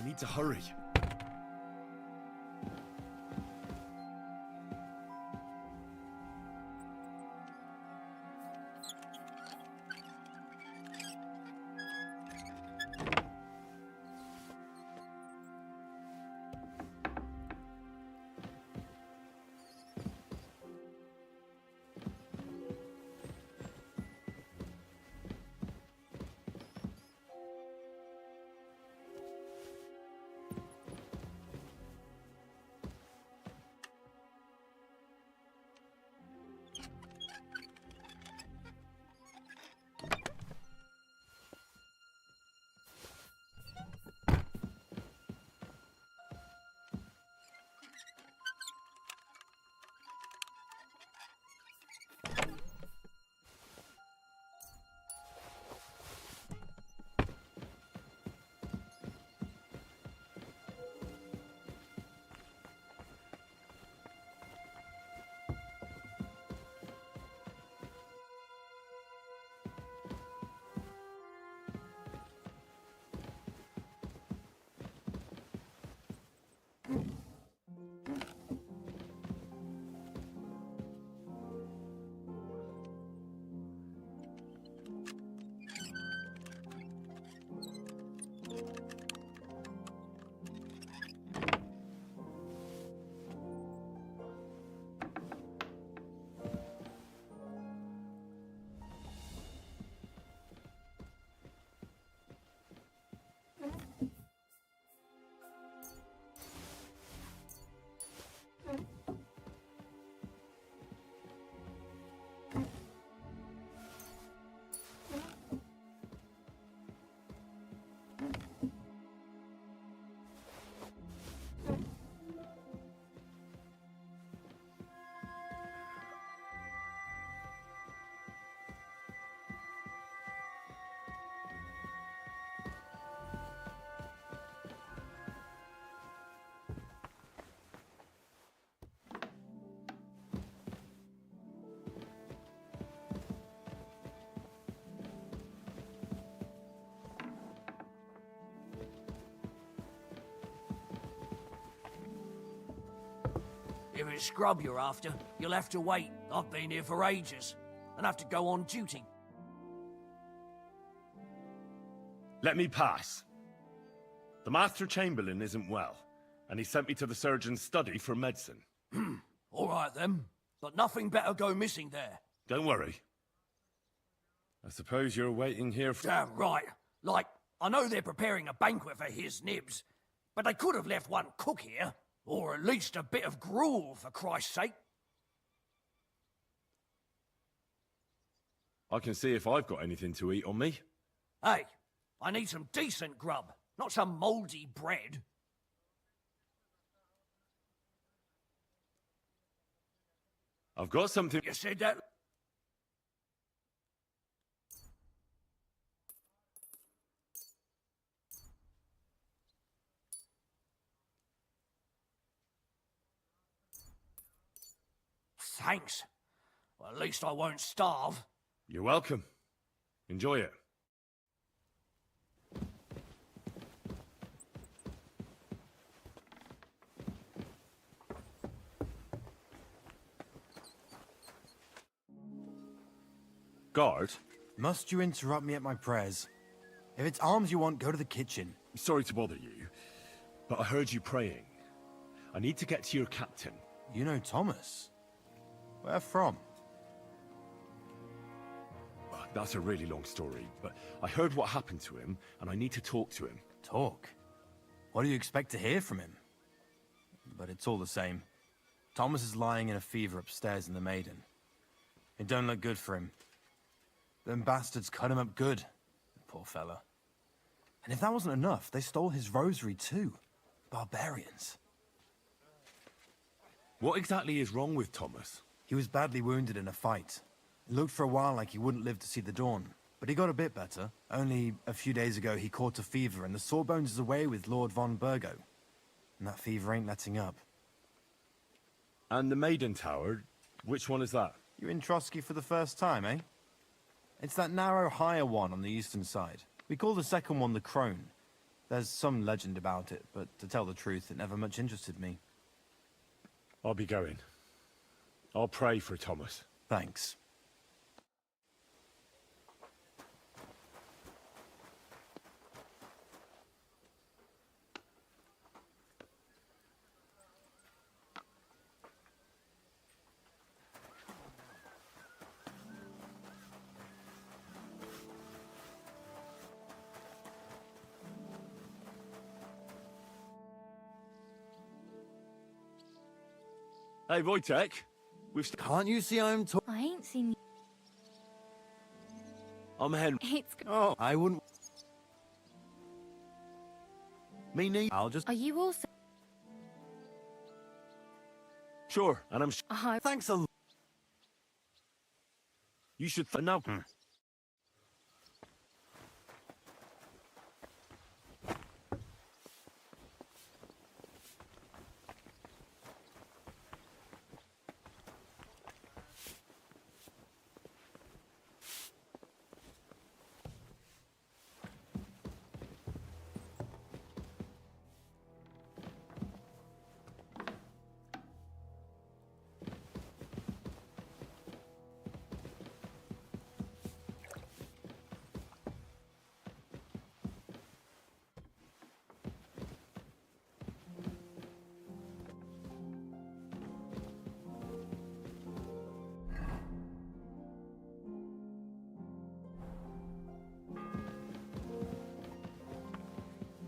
I need to hurry. If it's scrub you're after, you'll have to wait. I've been here for ages, and have to go on duty. Let me pass. The Master Chamberlain isn't well, and he sent me to the surgeon's study for medicine. All right then, but nothing better go missing there. Don't worry. I suppose you're waiting here for... Damn right. Like, I know they're preparing a banquet for his nibs, but they could have left one cook here, or at least a bit of gruel, for Christ's sake. I can see if I've got anything to eat on me. Hey, I need some decent grub, not some mouldy bread. I've got something... You said that... Thanks. Well, at least I won't starve. You're welcome. Enjoy it. Guard? Must you interrupt me at my prayers? If it's alms you want, go to the kitchen. Sorry to bother you, but I heard you praying. I need to get to your captain. You know Thomas? Where from? That's a really long story, but I heard what happened to him, and I need to talk to him. Talk? What do you expect to hear from him? But it's all the same. Thomas is lying in a fever upstairs in the Maiden. It don't look good for him. Them bastards cut him up good, poor fella. And if that wasn't enough, they stole his rosary too. Barbarians. What exactly is wrong with Thomas? He was badly wounded in a fight. It looked for a while like he wouldn't live to see the dawn, but he got a bit better. Only a few days ago he caught a fever and the Sawbones is away with Lord von Burgo. And that fever ain't letting up. And the Maiden Tower, which one is that? You're in Trotsky for the first time, eh? It's that narrow, higher one on the eastern side. We call the second one the Crone. There's some legend about it, but to tell the truth, it never much interested me. I'll be going. I'll pray for Thomas. Thanks. Hey, Wojtek. Can't you see I'm talking? I ain't seen you. I'm Henry. It's... Oh, I wouldn't... Me neither. I'll just... Are you also... Sure, and I'm... Thanks a lot. You should... now...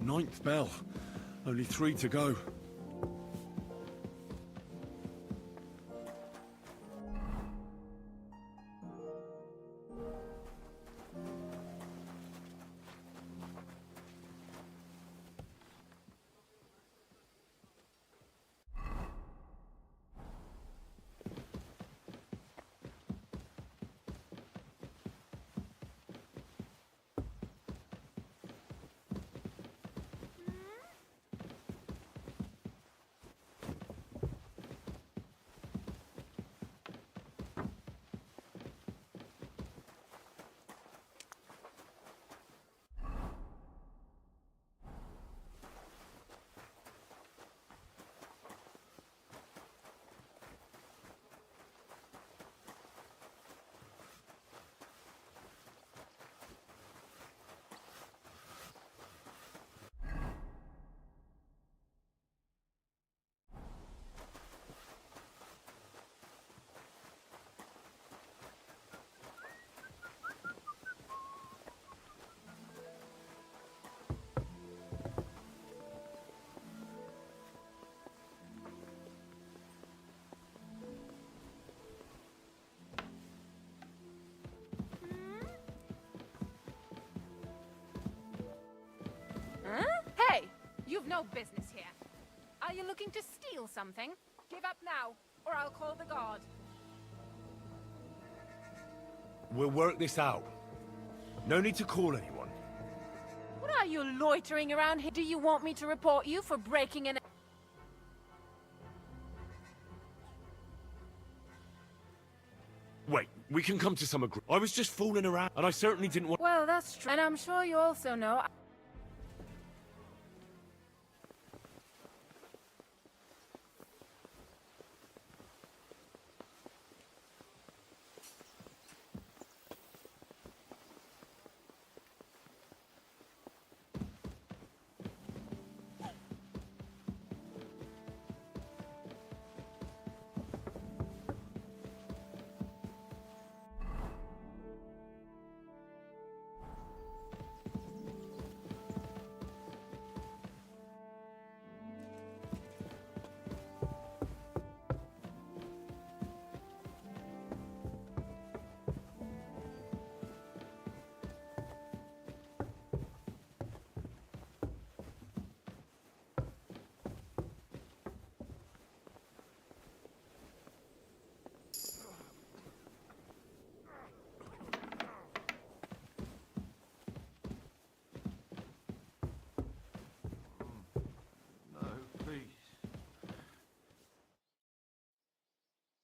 Ninth bell. Only 3 to go. no business here. Are you looking to steal something? Give up now, or I'll call the guard. We'll work this out. No need to call anyone. What are you loitering around here? Do you want me to report you for breaking in? Wait, we can come to some agreement. I was just fooling around, and I certainly didn't want... Well, that's true. And I'm sure you also know...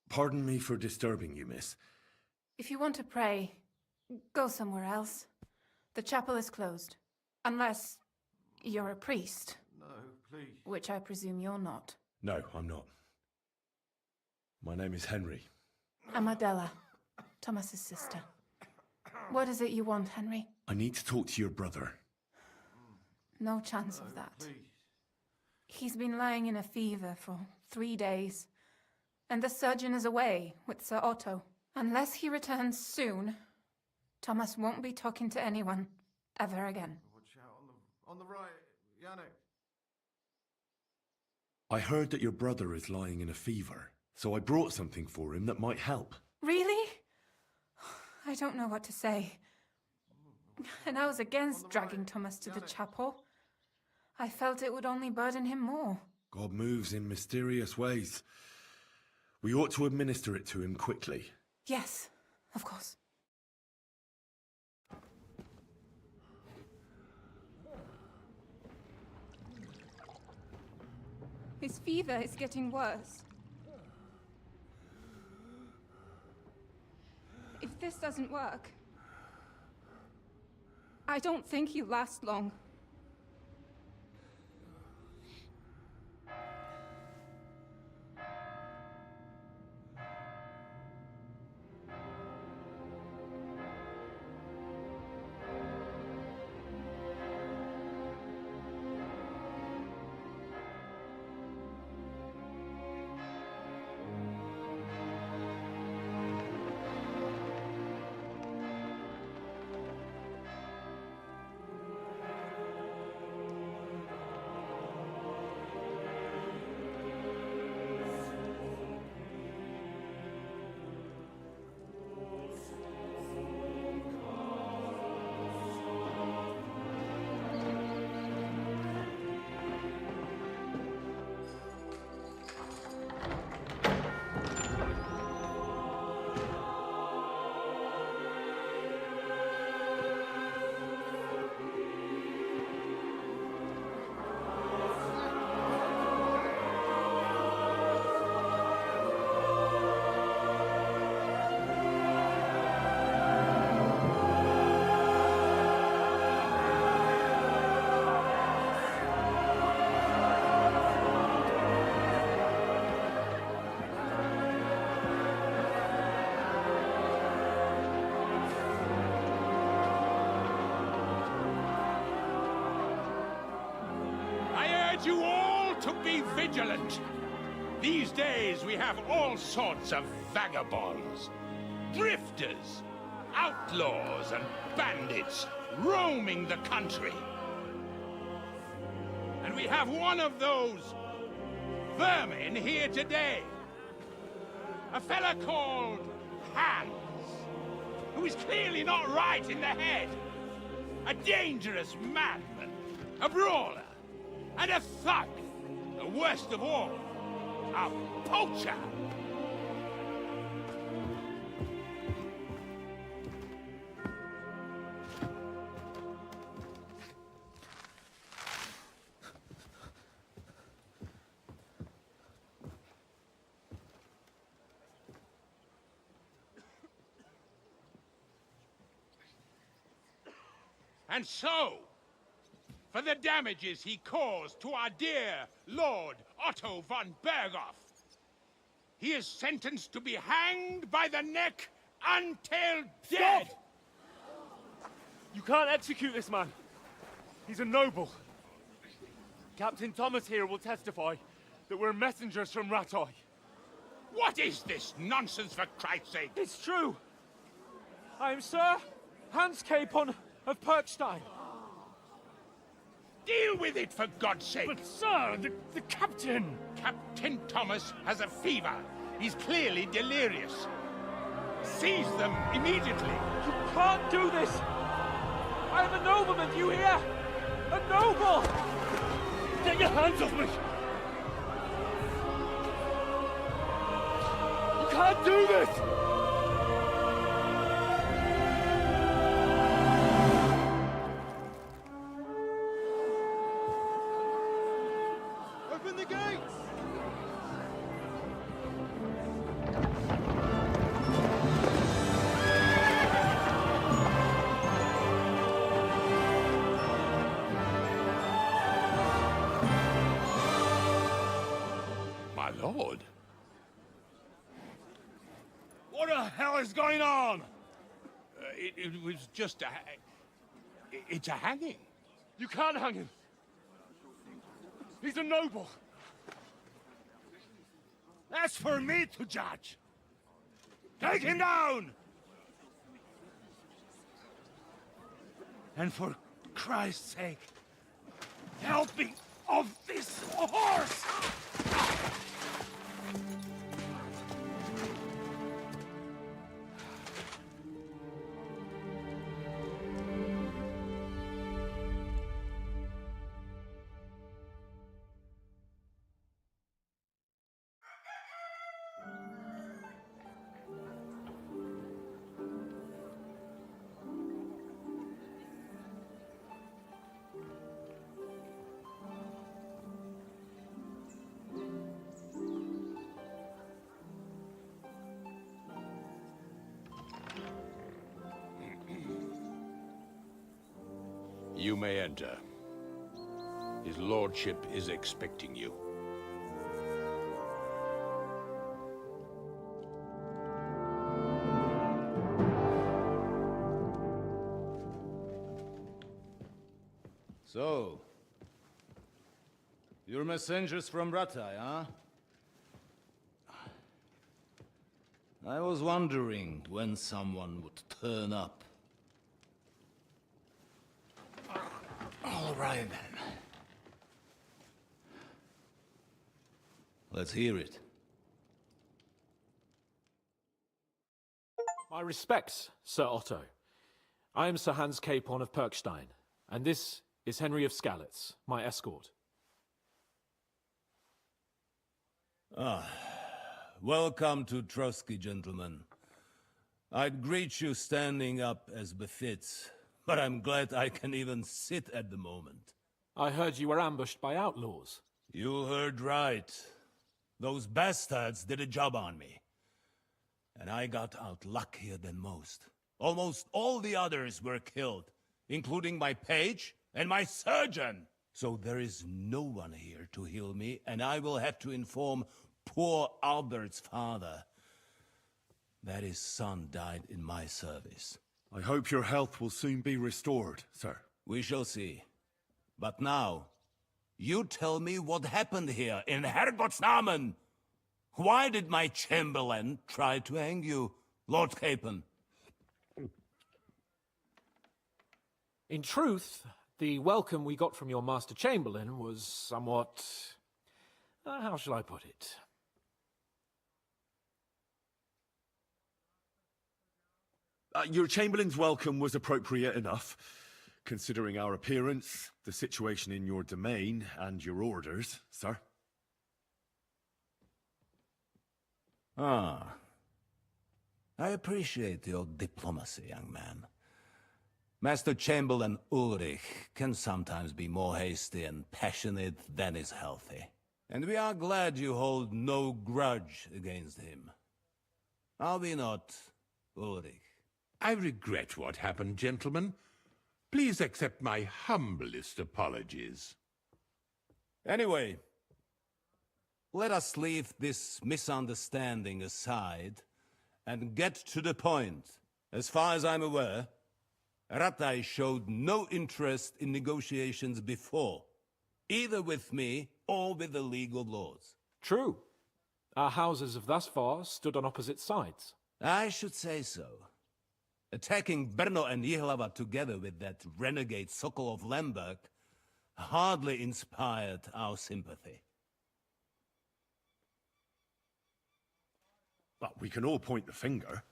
Pardon me for disturbing you, miss. If you want to pray, go somewhere else. The chapel is closed. Unless you're a priest. No, please. Which I presume you're not. No, I'm not. My name is Henry. I'm Adela, Thomas's sister. What is it you want, Henry? I need to talk to your brother. No chance of that. He's been lying in a fever for 3 days. And the surgeon is away with Sir Otto. Unless he returns soon, Thomas won't be talking to anyone ever again. Watch out on the right, Yannick. I heard that your brother is lying in a fever, so I brought something for him that might help. Really? I don't know what to say. And I was against dragging Thomas to the chapel. I felt it would only burden him more. God moves in mysterious ways. We ought to administer it to him quickly. Yes, of course. His fever is getting worse. If this doesn't work, I don't think he'll last long. You all to be vigilant. These days we have all sorts of vagabonds, drifters, outlaws and bandits roaming the country. And we have one of those vermin here today. A fella called Hans, who is clearly not right in the head. A dangerous madman, a brawler. And a thug! And worst of all, a poacher! And so, for the damages he caused to our dear Lord Otto von Berghoff, he is sentenced to be hanged by the neck until dead! Stop! You can't execute this man. He's a noble. Captain Thomas here will testify that we're messengers from Rattay. What is this nonsense, for Christ's sake? It's true. I am Sir Hans Capon of Perkstein. Deal with it, for God's sake! But, sir, the captain... Captain Thomas has a fever. He's clearly delirious. Seize them immediately. You can't do this! I am a nobleman, do you hear? A noble! Get your hands off me! You can't do this! Open the gates! My lord? What the hell is going on? It was just a... It's a hanging. You can't hang him. He's a noble. That's for me to judge. Take him down! And for Christ's sake, help me off this horse! You may enter. His lordship is expecting you. So, you're messengers from Rattay, huh? I was wondering when someone would turn up. All right, then. Let's hear it. My respects, Sir Otto. I am Sir Hans Capon of Perkstein, and this is Henry of Skalitz, my escort. Welcome to Trotsky, gentlemen. I'd greet you standing up as befits, but I'm glad I can even sit at the moment. I heard you were ambushed by outlaws. You heard right. Those bastards did a job on me. And I got out luckier than most. Almost all the others were killed, including my page and my surgeon. So there is no one here to heal me, and I will have to inform poor Albert's father that his son died in my service. I hope your health will soon be restored, sir. We shall see. But now, you tell me what happened here in Herrgottsnamen. Why did my chamberlain try to hang you, Lord Capon? In truth, the welcome we got from your Master Chamberlain was somewhat... how shall I put it? Your Chamberlain's welcome was appropriate enough. considering our appearance, the situation in your domain, and your orders, sir. Ah. I appreciate your diplomacy, young man. Master Chamberlain Ulrich can sometimes be more hasty and passionate than is healthy. And we are glad you hold no grudge against him. Are we not, Ulrich? I regret what happened, gentlemen. Please accept my humblest apologies. Anyway, let us leave this misunderstanding aside and get to the point. As far as I'm aware, Ratai showed no interest in negotiations before, either with me or with the League of Lords. True. Our houses have thus far stood on opposite sides. I should say so. Attacking Brno and Jihlava together with that renegade Sokol of Lemberg hardly inspired our sympathy. But we can all point the finger.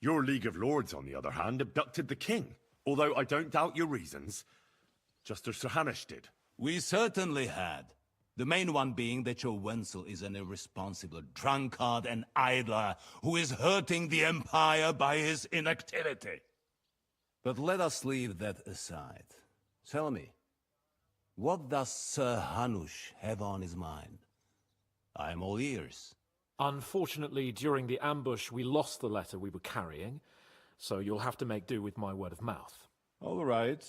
Your League of Lords, on the other hand, abducted the king. Although I don't doubt your reasons, just as Sir Hanush did. We certainly had. The main one being that your Wenzel is an irresponsible drunkard and idler who is hurting the Empire by his inactivity. But let us leave that aside. Tell me, what does Sir Hanush have on his mind? I am all ears. Unfortunately, during the ambush, we lost the letter we were carrying, so you'll have to make do with my word of mouth. All right.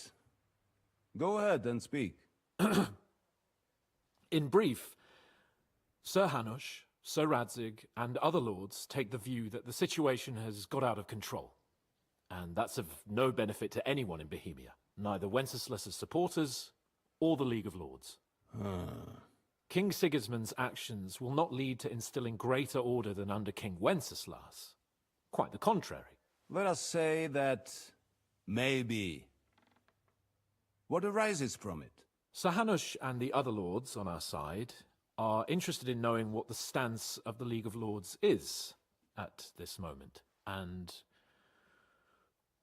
Go ahead and speak. In brief, Sir Hanush, Sir Radzig, and other lords take the view that the situation has got out of control. And that's of no benefit to anyone in Bohemia, neither Wenceslas's supporters or the League of Lords. King Sigismund's actions will not lead to instilling greater order than under King Wenceslas. Quite the contrary. Let us say that maybe. What arises from it? Sir Hanush and the other lords on our side are interested in knowing what the stance of the League of Lords is at this moment, and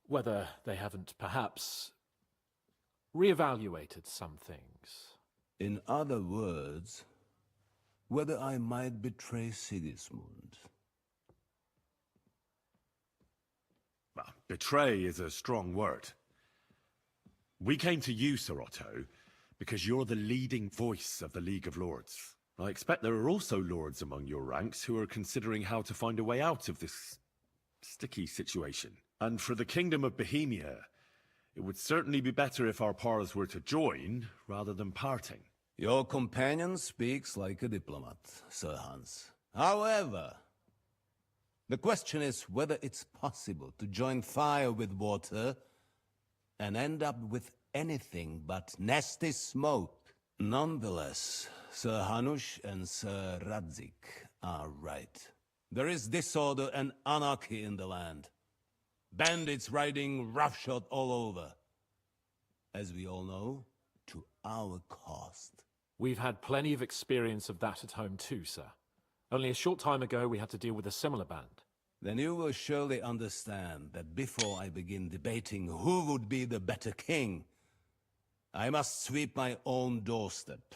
whether they haven't perhaps reevaluated some things. In other words, whether I might betray Sigismund. Well, betray is a strong word. We came to you, Sir Otto, because you're the leading voice of the League of Lords. I expect there are also lords among your ranks who are considering how to find a way out of this sticky situation. And for the Kingdom of Bohemia, it would certainly be better if our powers were to join, rather than parting. Your companion speaks like a diplomat, Sir Hans. However, the question is whether it's possible to join fire with water and end up with anything but nasty smoke. Nonetheless, Sir Hanush and Sir Radzig are right. There is disorder and anarchy in the land. Bandits riding roughshod all over. As we all know, to our cost. We've had plenty of experience of that at home too, sir. Only a short time ago we had to deal with a similar band. Then you will surely understand that before I begin debating who would be the better king, I must sweep my own doorstep.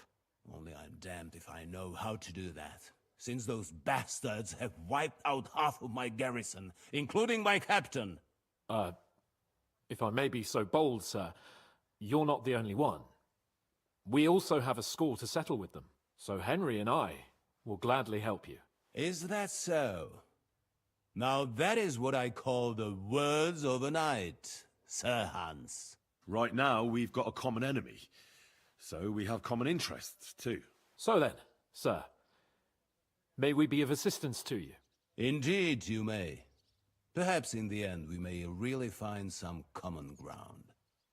Only I'm damned if I know how to do that, since those bastards have wiped out half of my garrison, including my captain. If I may be so bold, sir, you're not the only one. We also have a score to settle with them, so Henry and I will gladly help you. Is that so? Now that is what I call the words of a knight, Sir Hans. Right now, we've got a common enemy, so we have common interests too. So then, sir, may we be of assistance to you? Indeed you may. Perhaps in the end we may really find some common ground.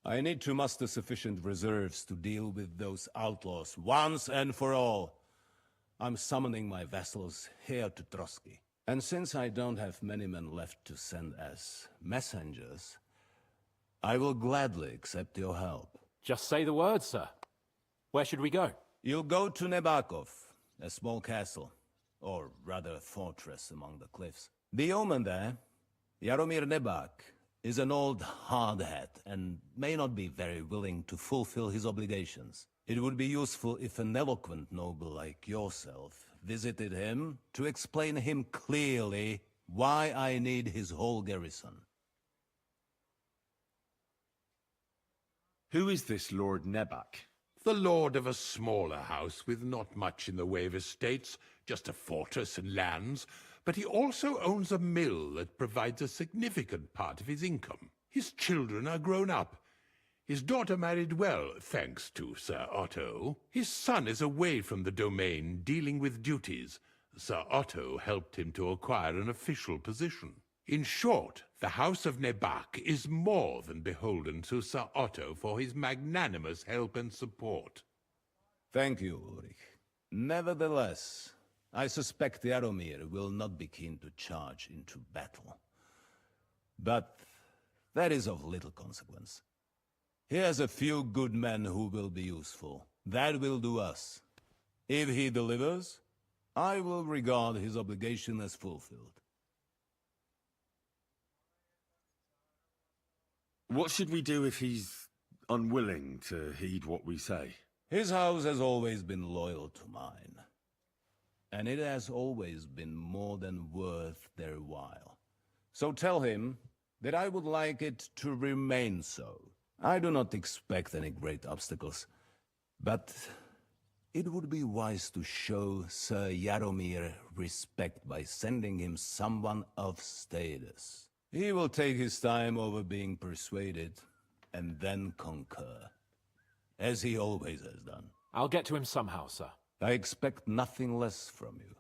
I need to muster sufficient reserves to deal with those outlaws once and for all. I'm summoning my vassals here to Trotsky. And since I don't have many men left to send as messengers, I will gladly accept your help. Just say the word, sir. Where should we go? You'll go to Nebakov, a small castle, or rather a fortress among the cliffs. The yeoman there, Jaromir Nebak, is an old hardhat and may not be very willing to fulfill his obligations. It would be useful if an eloquent noble like yourself visited him to explain him clearly why I need his whole garrison. Who is this Lord Nebak? The lord of a smaller house with not much in the way of estates, just a fortress and lands, but he also owns a mill that provides a significant part of his income. His children are grown up. His daughter married well, thanks to Sir Otto. His son is away from the domain, dealing with duties. Sir Otto helped him to acquire an official position. In short, the House of Nebak is more than beholden to Sir Otto for his magnanimous help and support. Thank you, Ulrich. Nevertheless, I suspect Jaromir will not be keen to charge into battle. But that is of little consequence. He has a few good men who will be useful. That will do us. If he delivers, I will regard his obligation as fulfilled. What should we do if he's unwilling to heed what we say? His house has always been loyal to mine. And it has always been more than worth their while. So tell him that I would like it to remain so. I do not expect any great obstacles, but it would be wise to show Sir Jaromir respect by sending him someone of status. He will take his time over being persuaded, and then concur, as he always has done. I'll get to him somehow, sir. I expect nothing less from you.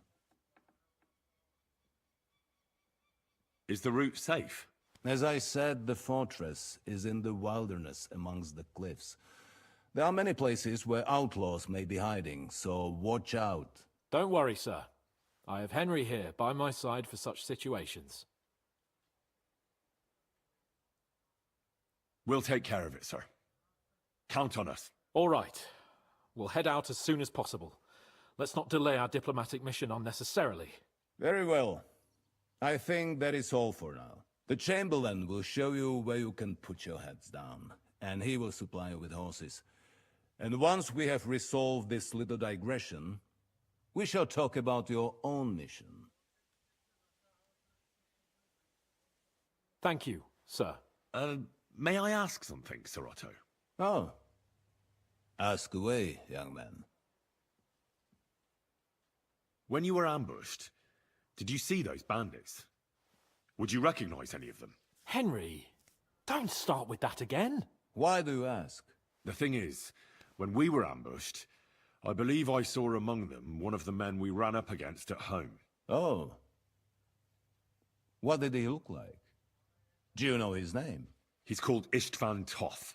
Is the route safe? As I said, the fortress is in the wilderness amongst the cliffs. There are many places where outlaws may be hiding, so watch out. Don't worry, sir. I have Henry here by my side for such situations. We'll take care of it, sir. Count on us. All right. We'll head out as soon as possible. Let's not delay our diplomatic mission unnecessarily. Very well. I think that is all for now. The Chamberlain will show you where you can put your heads down, and he will supply you with horses. And once we have resolved this little digression, we shall talk about your own mission. Thank you, sir. May I ask something, Sir Otto? Oh. Ask away, young man. When you were ambushed, did you see those bandits? Would you recognize any of them? Henry, don't start with that again. Why do you ask? The thing is, when we were ambushed, I believe I saw among them one of the men we ran up against at home. Oh. What did he look like? Do you know his name? He's called Istvan Toth,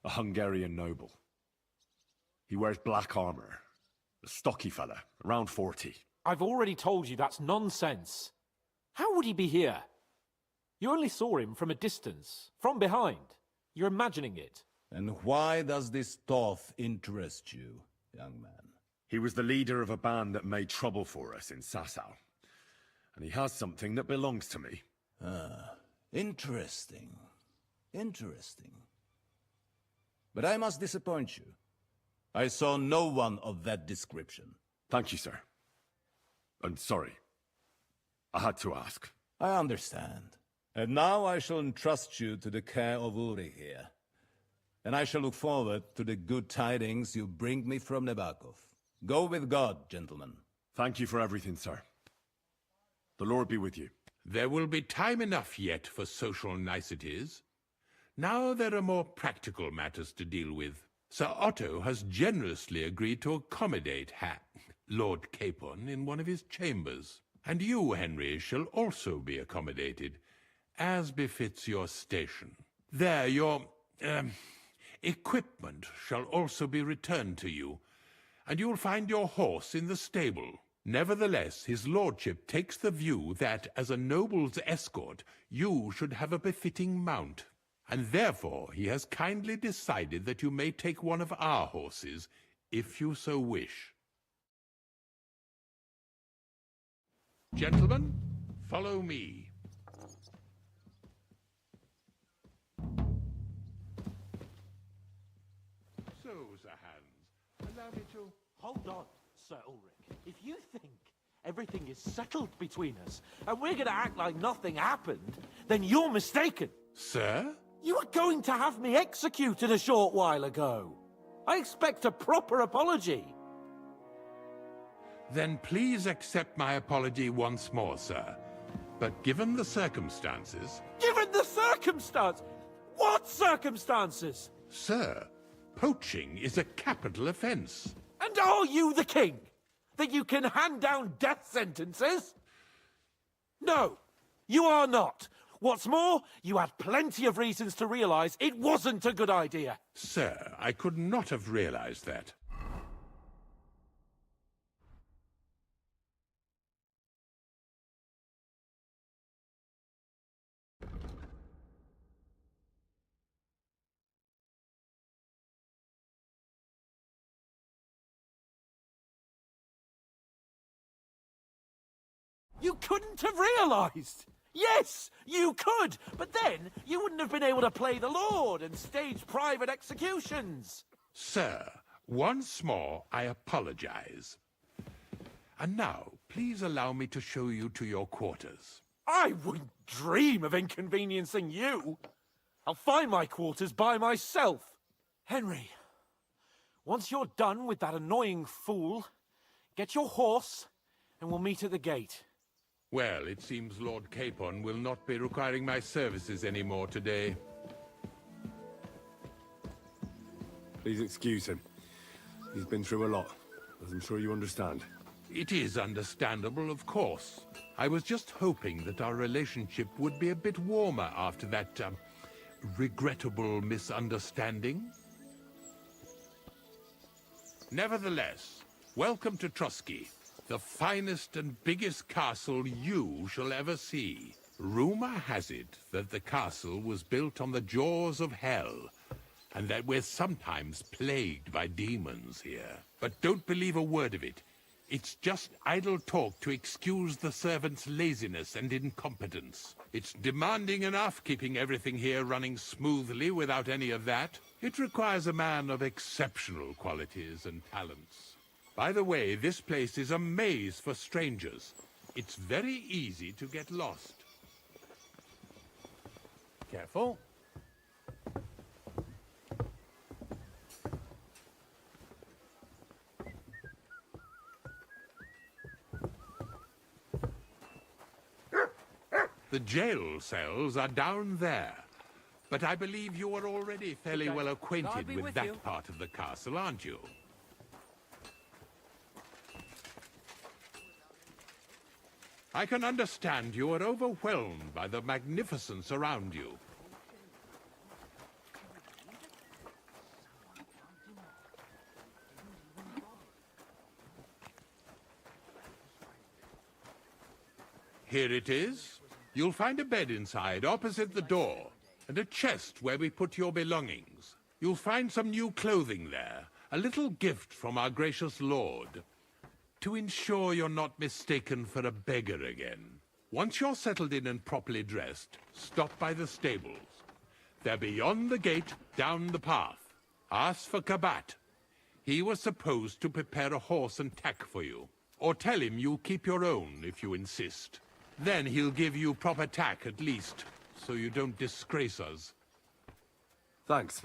a Hungarian noble. He wears black armor. A stocky fella, around 40. I've already told you that's nonsense. How would he be here? You only saw him from a distance, from behind. You're imagining it. And why does this Toth interest you, young man? He was the leader of a band that made trouble for us in Sasau. And he has something that belongs to me. Ah, interesting. Interesting. But I must disappoint you. I saw no one of that description. Thank you, sir. And sorry. I had to ask. I understand. And now I shall entrust you to the care of Ulrich here. And I shall look forward to the good tidings you bring me from Nebakov. Go with God, gentlemen. Thank you for everything, sir. The Lord be with you. There will be time enough yet for social niceties. Now there are more practical matters to deal with. Sir Otto has generously agreed to accommodate Lord Capon in one of his chambers. And you, Henry, shall also be accommodated, as befits your station. There, your equipment shall also be returned to you, and you'll find your horse in the stable. Nevertheless, his lordship takes the view that, as a noble's escort, you should have a befitting mount, and therefore he has kindly decided that you may take one of our horses, if you so wish. Gentlemen, follow me. So, Sir Hans, allow me to... Hold on, Sir Ulrich. If you think everything is settled between us, and we're gonna act like nothing happened, then you're mistaken. Sir? You were going to have me executed a short while ago. I expect a proper apology. Then please accept my apology once more, sir. But given the circumstances... Given the circumstance? What circumstances? Sir, poaching is a capital offense. And are you the king? That you can hand down death sentences? No, you are not. What's more, you had plenty of reasons to realize it wasn't a good idea. Sir, I could not have realized that. You couldn't have realized. Yes, you could, but then you wouldn't have been able to play the Lord and stage private executions. Sir, once more, I apologize. And now, please allow me to show you to your quarters. I wouldn't dream of inconveniencing you. I'll find my quarters by myself. Henry, once you're done with that annoying fool, get your horse and we'll meet at the gate. Well, it seems Lord Capon will not be requiring my services anymore today. Please excuse him. He's been through a lot, as I'm sure you understand. It is understandable, of course. I was just hoping that our relationship would be a bit warmer after that, regrettable misunderstanding. Nevertheless, welcome to Trusky, the finest and biggest castle you shall ever see. Rumor has it that the castle was built on the jaws of hell, and that we're sometimes plagued by demons here. But don't believe a word of it. It's just idle talk to excuse the servants' laziness and incompetence. It's demanding enough keeping everything here running smoothly without any of that. It requires a man of exceptional qualities and talents. By the way, this place is a maze for strangers. It's very easy to get lost. Careful. The jail cells are down there. But I believe you are already fairly well acquainted with that part of the castle, aren't you? I can understand you are overwhelmed by the magnificence around you. Here it is. You'll find a bed inside, opposite the door, and a chest where we put your belongings. You'll find some new clothing there, a little gift from our gracious lord, to ensure you're not mistaken for a beggar again. Once you're settled in and properly dressed, stop by the stables. They're beyond the gate, down the path. Ask for Kabat. He was supposed to prepare a horse and tack for you. Or tell him you'll keep your own if you insist. Then he'll give you proper tack at least, so you don't disgrace us. Thanks.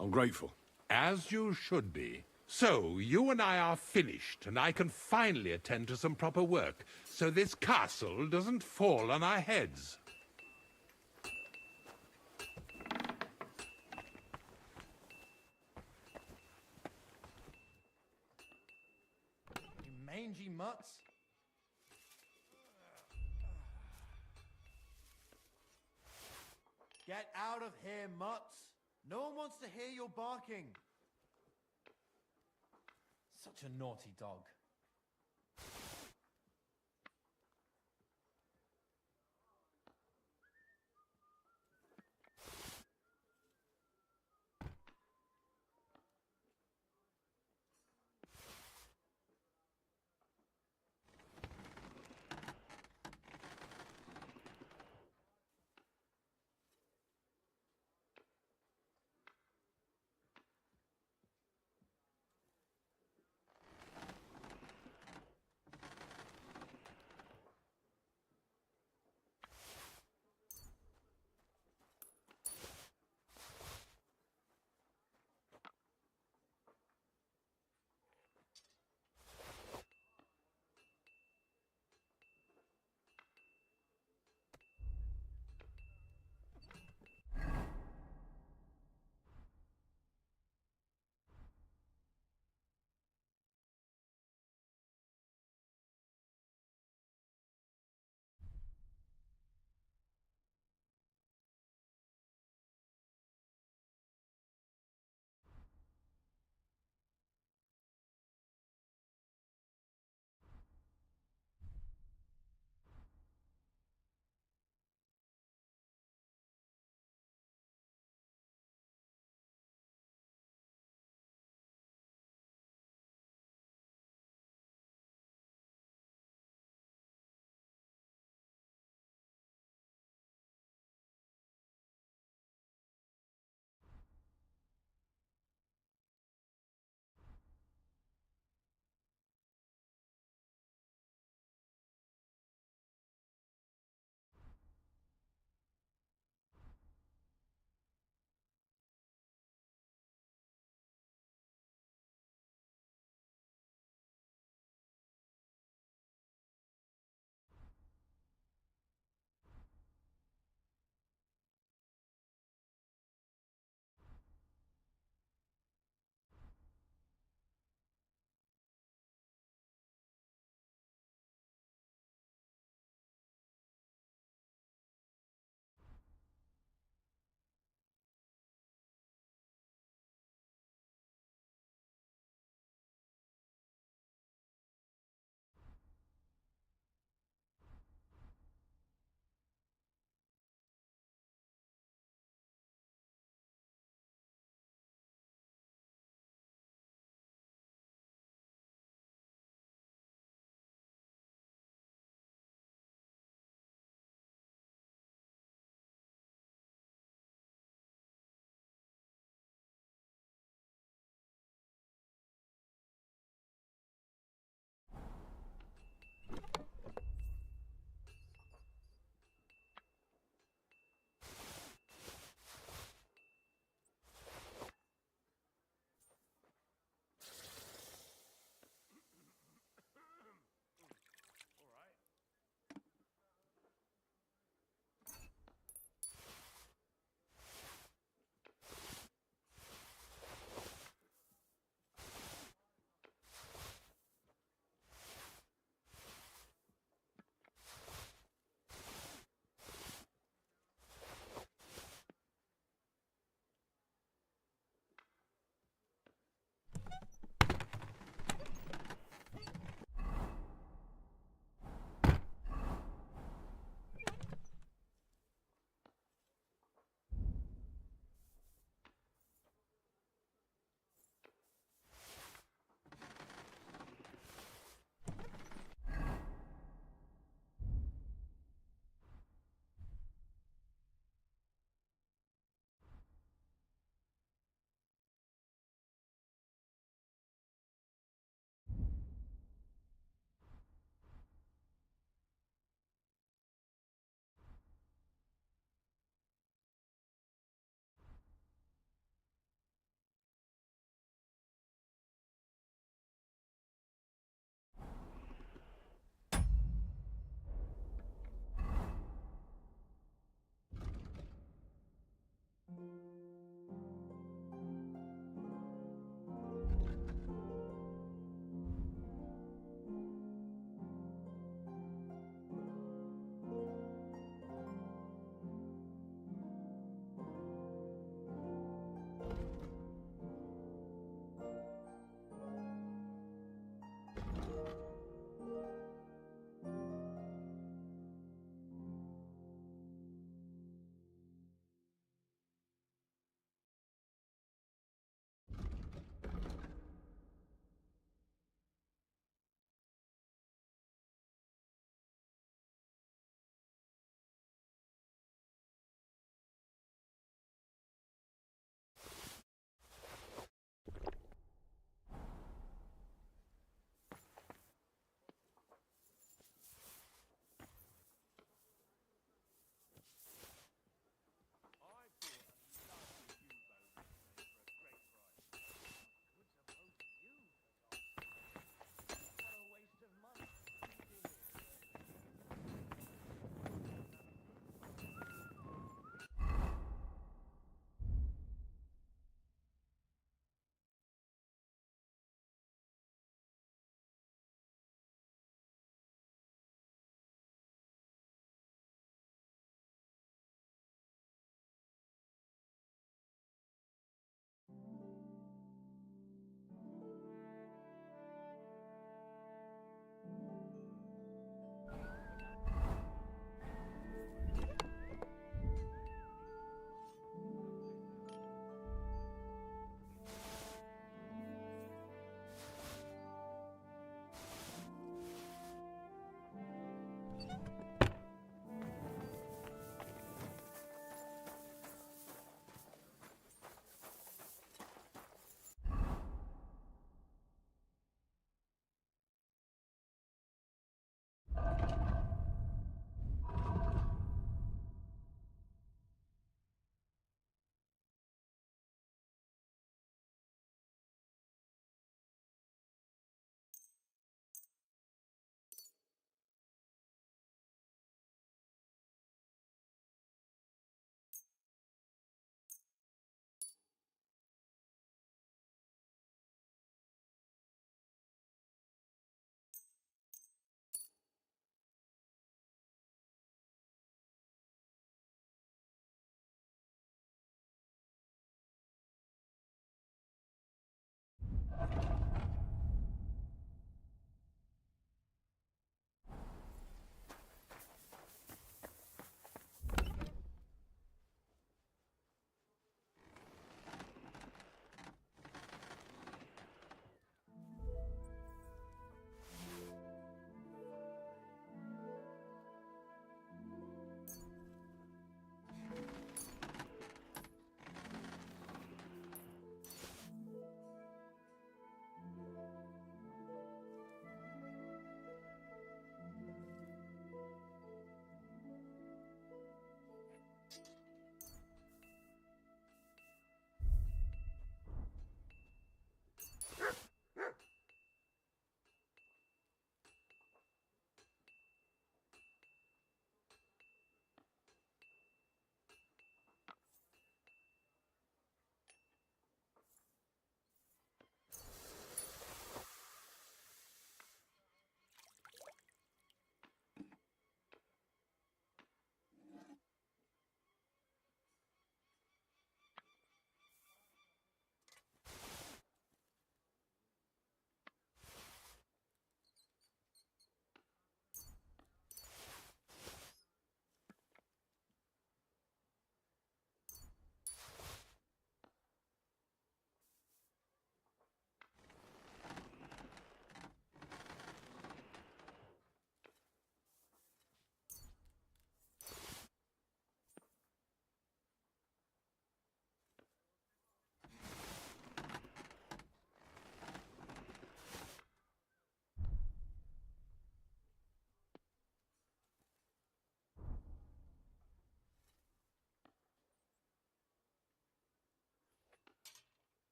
I'm grateful. As you should be. So, you and I are finished, and I can finally attend to some proper work, so this castle doesn't fall on our heads. You mangy mutts. Get out of here, mutts. No one wants to hear your barking. Such a naughty dog.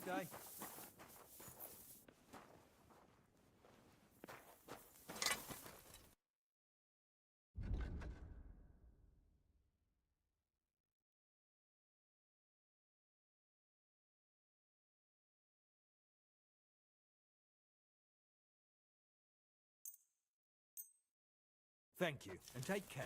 day. Thank you, and take care.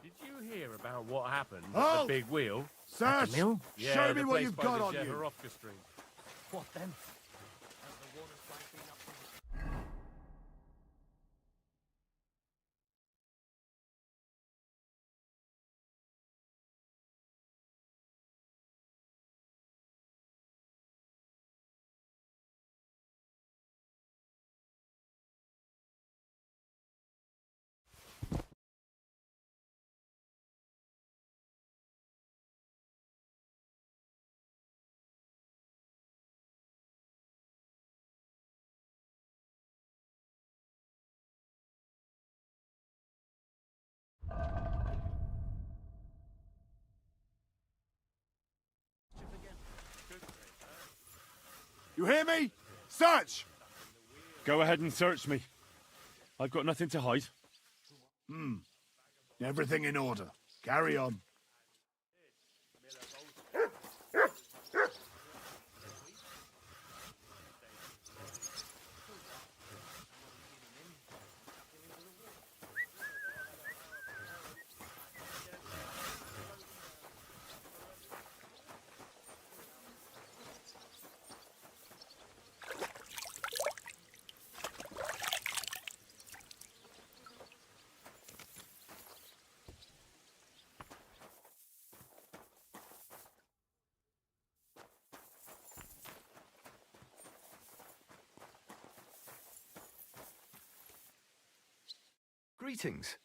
Did you hear about what happened at Halt! the big wheel? Search! Yeah, Show the me what place you've by got the on you. Jehorovka Street. What then? You hear me? Search! Go ahead and search me. I've got nothing to hide. Everything in order. Carry on. Greetings.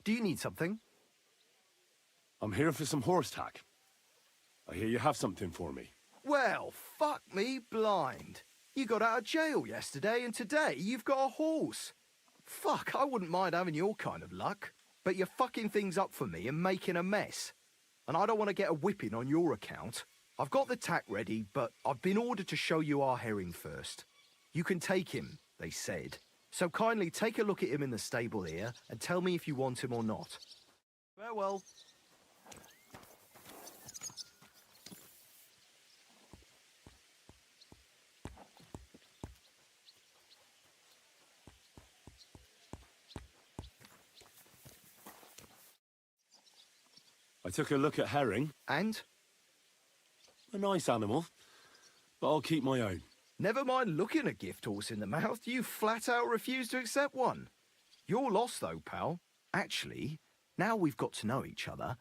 Do you need something? I'm here for some horse tack. I hear you have something for me. Well, fuck me blind. You got out of jail yesterday, and today you've got a horse. Fuck, I wouldn't mind having your kind of luck. But you're fucking things up for me and making a mess. And I don't want to get a whipping on your account. I've got the tack ready, but I've been ordered to show you our herring first. You can take him, they said. So kindly take a look at him in the stable here and tell me if you want him or not. Farewell. I took a look at herring. And? A nice animal, but I'll keep my own. Never mind looking a gift horse in the mouth, you flat out refuse to accept one. You're lost though, pal. Actually, now we've got to know each other,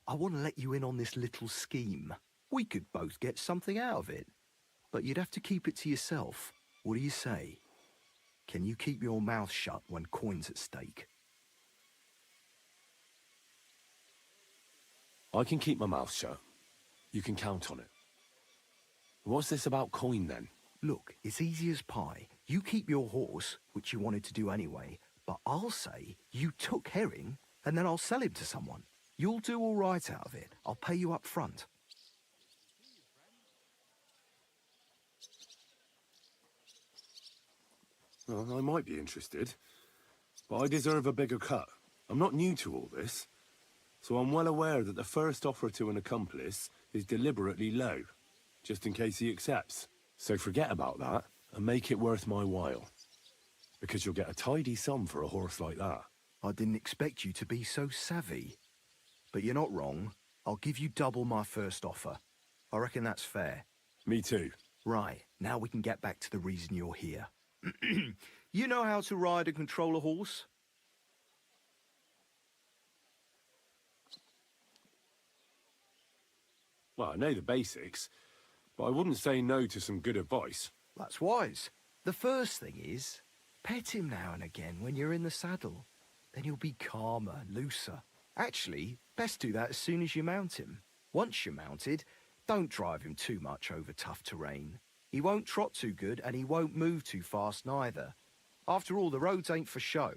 I want to let you in on this little scheme. We could both get something out of it. But you'd have to keep it to yourself. What do you say? Can you keep your mouth shut when coin's at stake? I can keep my mouth shut. You can count on it. What's this about coin then? Look, it's easy as pie. You keep your horse, which you wanted to do anyway, but I'll say you took herring, and then I'll sell him to someone. You'll do all right out of it. I'll pay you up front. Well, I might be interested, but I deserve a bigger cut. I'm not new to all this, so I'm well aware that the first offer to an accomplice is deliberately low, just in case he accepts. So forget about that and make it worth my while, because you'll get a tidy sum for a horse like that. I didn't expect you to be so savvy. But you're not wrong. I'll give you double my first offer. I reckon that's fair. Me too. Right, now we can get back to the reason you're here. You know how to ride and control a horse? Well, I know the basics, but I wouldn't say no to some good advice. That's wise. The first thing is, pet him now and again when you're in the saddle. Then he'll be calmer, looser. Actually, best do that as soon as you mount him. Once you're mounted, don't drive him too much over tough terrain. He won't trot too good and he won't move too fast neither. After all, the roads ain't for show,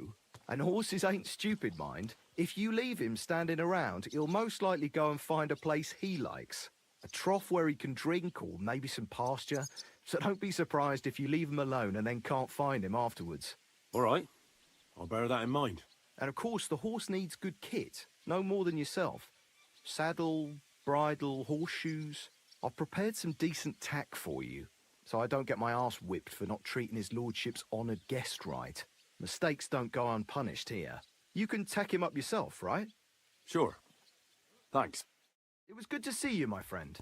and horses ain't stupid, mind. If you leave him standing around, he'll most likely go and find a place he likes. A trough where he can drink or maybe some pasture. So don't be surprised if you leave him alone and then can't find him afterwards. All right. I'll bear that in mind. And of course, the horse needs good kit, no more than yourself. Saddle, bridle, horseshoes. I've prepared some decent tack for you, so I don't get my arse whipped for not treating his lordship's honoured guest right. Mistakes don't go unpunished here. You can tack him up yourself, right? Sure. Thanks. It was good to see you, my friend.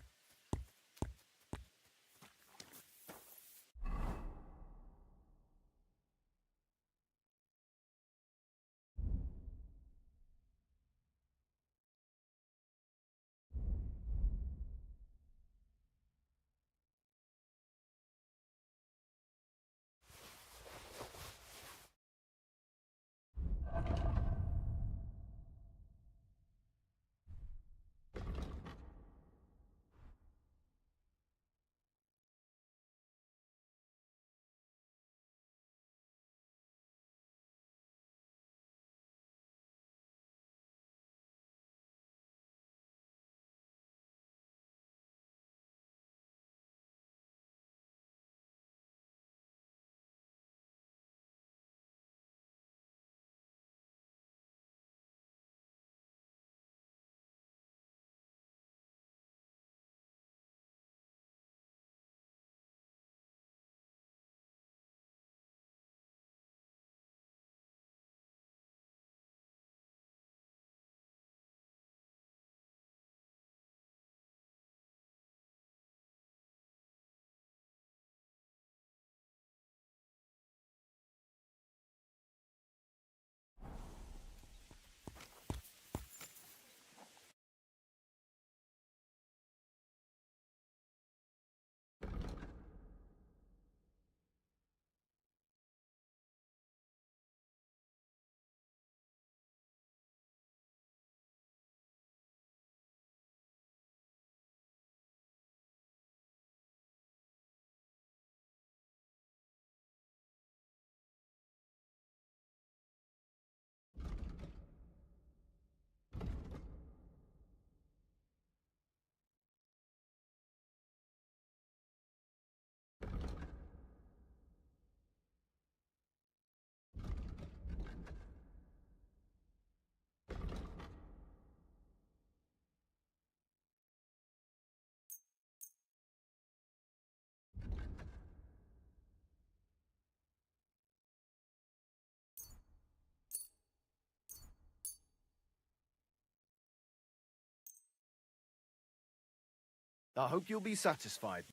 I hope you'll be satisfied.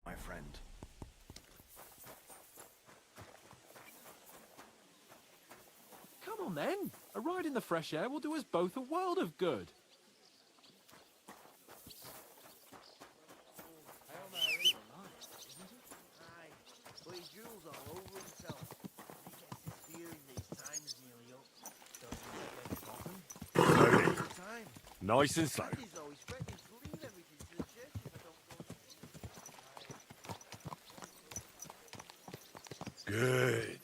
My friend. Come on then. A ride in the fresh air will do us both a world of good. Nice and slow. Good.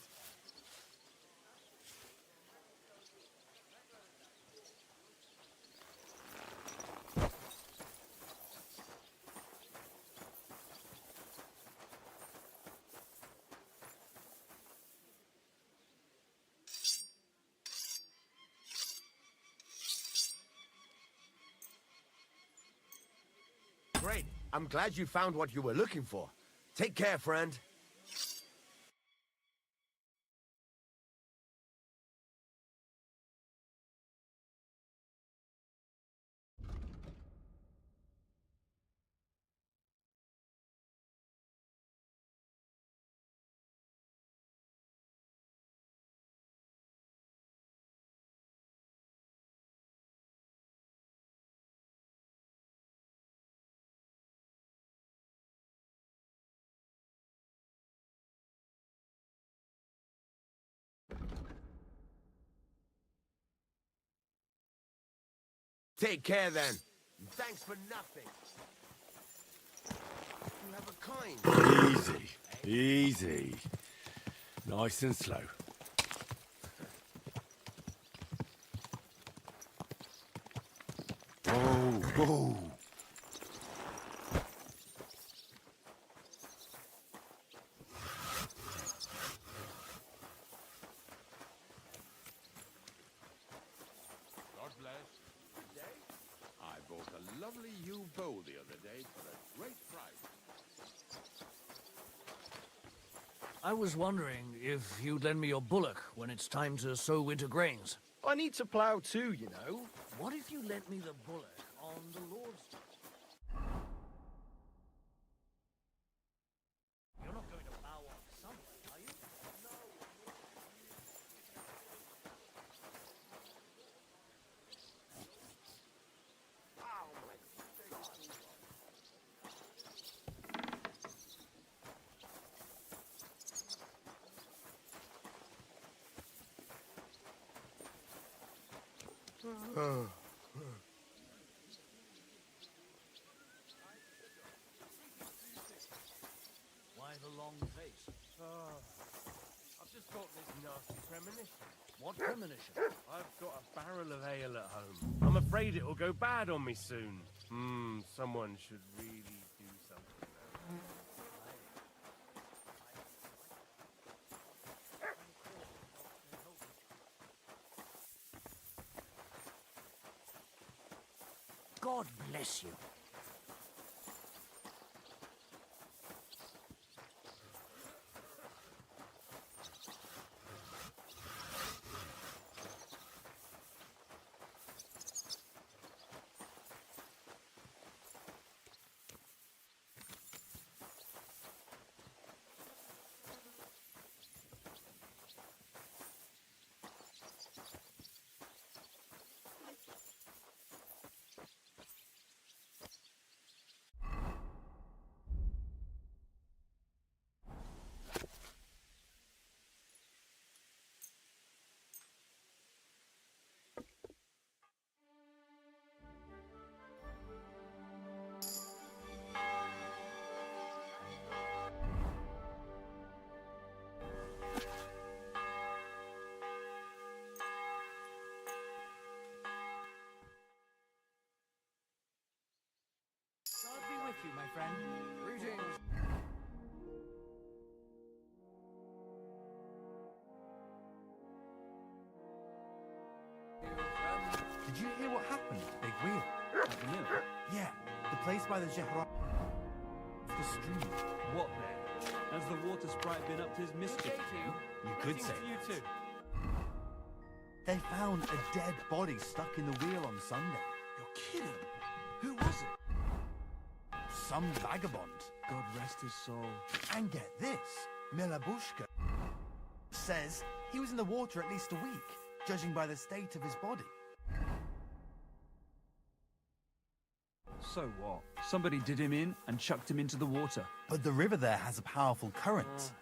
Great. I'm glad you found what you were looking for. Take care, friend. Take care then. And thanks for nothing. You have a kind. Easy, easy. Nice and slow. Whoa, whoa. God bless. Good day. I bought a lovely yew bowl the other day for a great price. I was wondering if you'd lend me your bullock when it's time to sow winter grains. I need to plough too, you know. What if you lent me the bullock on the Lord's... You're not going to plough on somewhere, are you? Why the long face? I've just got this nasty premonition. What premonition? I've got a barrel of ale at home. I'm afraid it'll go bad on me soon. Someone should really do something. God bless you. God be with you, my friend. Greetings. Did you hear what happened at the big wheel? At the mill? Yeah, the place by the Jehra... the stream. What then? Has the water sprite been up to his mischief? You could say You that. too. They found a dead body stuck in the wheel on Sunday. You're kidding. Who was it? Some vagabond. God rest his soul. And get this, Milabushka says he was in the water at least a week, judging by the state of his body. So what? Somebody did him in and chucked him into the water. But the river there has a powerful current.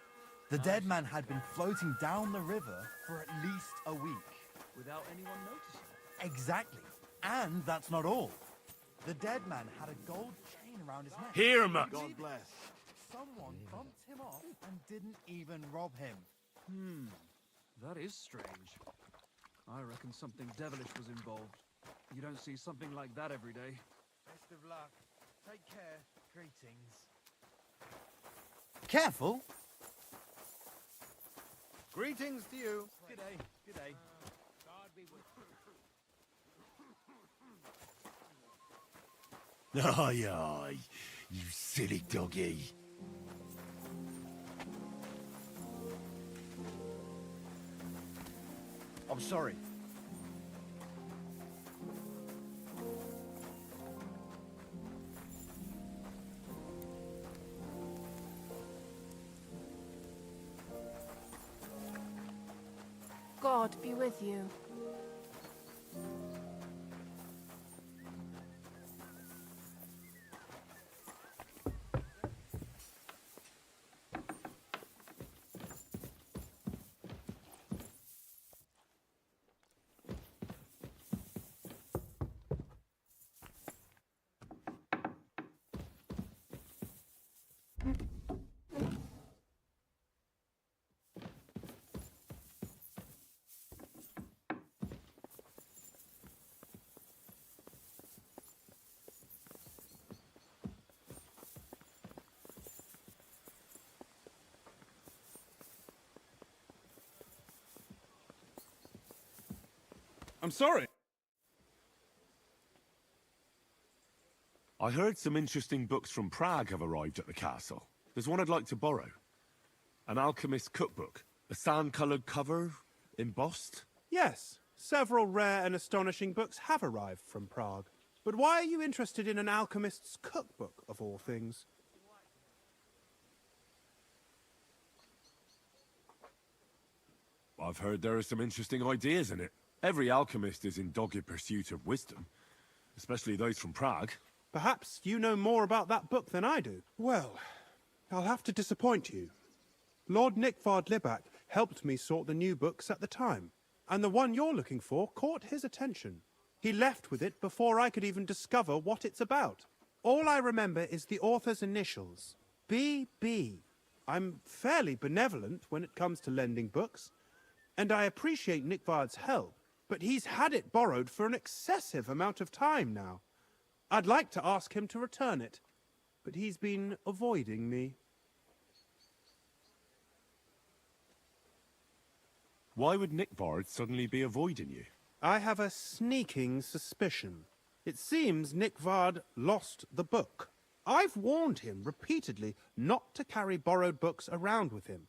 The dead man had been floating down the river for at least a week. Without anyone noticing. Exactly. And that's not all. The dead man had a gold chain around his neck. Here, much. God bless. Someone bumped him off and didn't even rob him. That is strange. I reckon something devilish was involved. You don't see something like that every day. Best of luck. Take care. Greetings. Careful. Greetings to you. G'day. G'day. God be with you. Aye, aye, you silly doggy. I'm sorry. God be with you. I'm sorry. I heard some interesting books from Prague have arrived at the castle. There's one I'd like to borrow. An alchemist's cookbook. A sand-coloured cover, embossed. Yes, several rare and astonishing books have arrived from Prague. But why are you interested in an alchemist's cookbook, of all things? I've heard there are some interesting ideas in it. Every alchemist is in dogged pursuit of wisdom, especially those from Prague. Perhaps you know more about that book than I do. Well, I'll have to disappoint you. Lord Nickvard Libak helped me sort the new books at the time, and the one you're looking for caught his attention. He left with it before I could even discover what it's about. All I remember is the author's initials, B.B. I'm fairly benevolent when it comes to lending books, and I appreciate Nickvard's help, but he's had it borrowed for an excessive amount of time now. I'd like to ask him to return it, but he's been avoiding me. Why would Nickvard suddenly be avoiding you? I have a sneaking suspicion. It seems Nickvard lost the book. I've warned him repeatedly not to carry borrowed books around with him,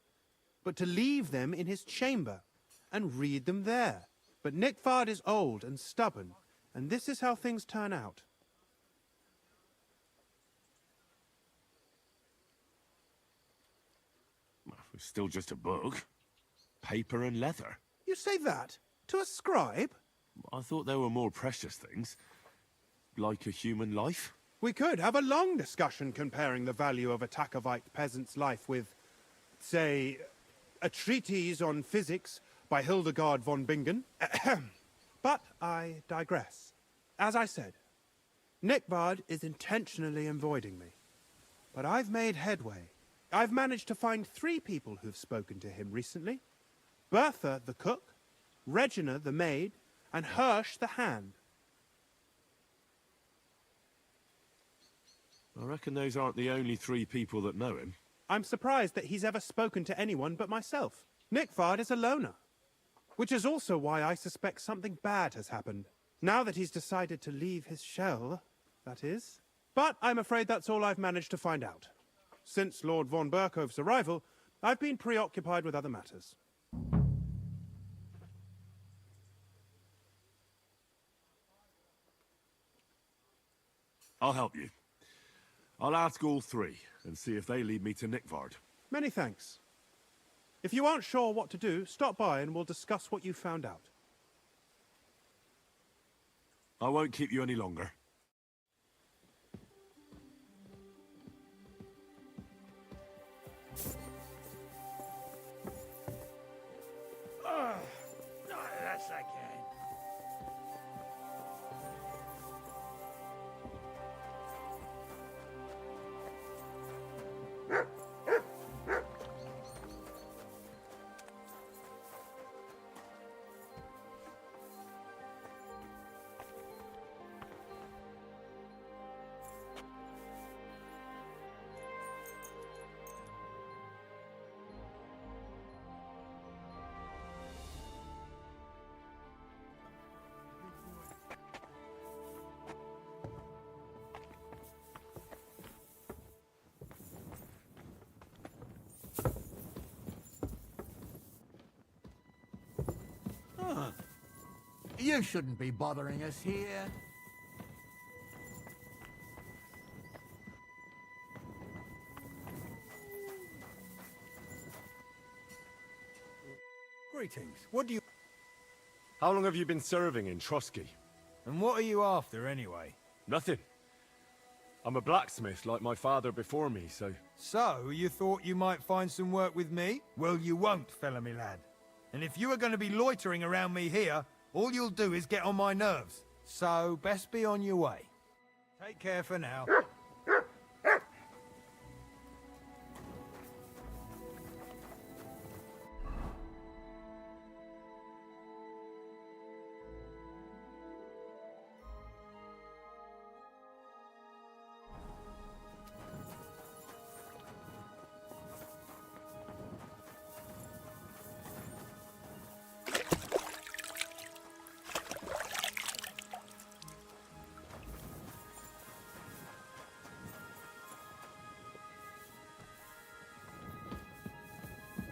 but to leave them in his chamber and read them there. But Nickvard is old and stubborn, and this is how things turn out. It's still just a book. Paper and leather. You say that? To a scribe? I thought there were more precious things. Like a human life. We could have a long discussion comparing the value of a Takovite peasant's life with, say, a treatise on physics by Hildegard von Bingen. But I digress. As I said, Nickvard is intentionally avoiding me. But I've made headway. I've managed to find 3 people who've spoken to him recently. Bertha, the cook, Regina, the maid, and Hirsch, the hand. I reckon those aren't the only 3 people that know him. I'm surprised that he's ever spoken to anyone but myself. Nickvard is a loner. Which is also why I suspect something bad has happened. Now that he's decided to leave his shell, that is. But I'm afraid that's all I've managed to find out. Since Lord von Berkove's arrival, I've been preoccupied with other matters. I'll help you. I'll ask all 3 and see if they lead me to Nickvard. Many thanks. If you aren't sure what to do, stop by and we'll discuss what you found out. I won't keep you any longer. Yes, I can. You shouldn't be bothering us here. Greetings. What do you... How long have you been serving in Trotsky? And what are you after, anyway? Nothing. I'm a blacksmith like my father before me, so... So, you thought you might find some work with me? Well, you won't, fella me lad. And if you are going to be loitering around me here, all you'll do is get on my nerves. So, best be on your way. Take care for now.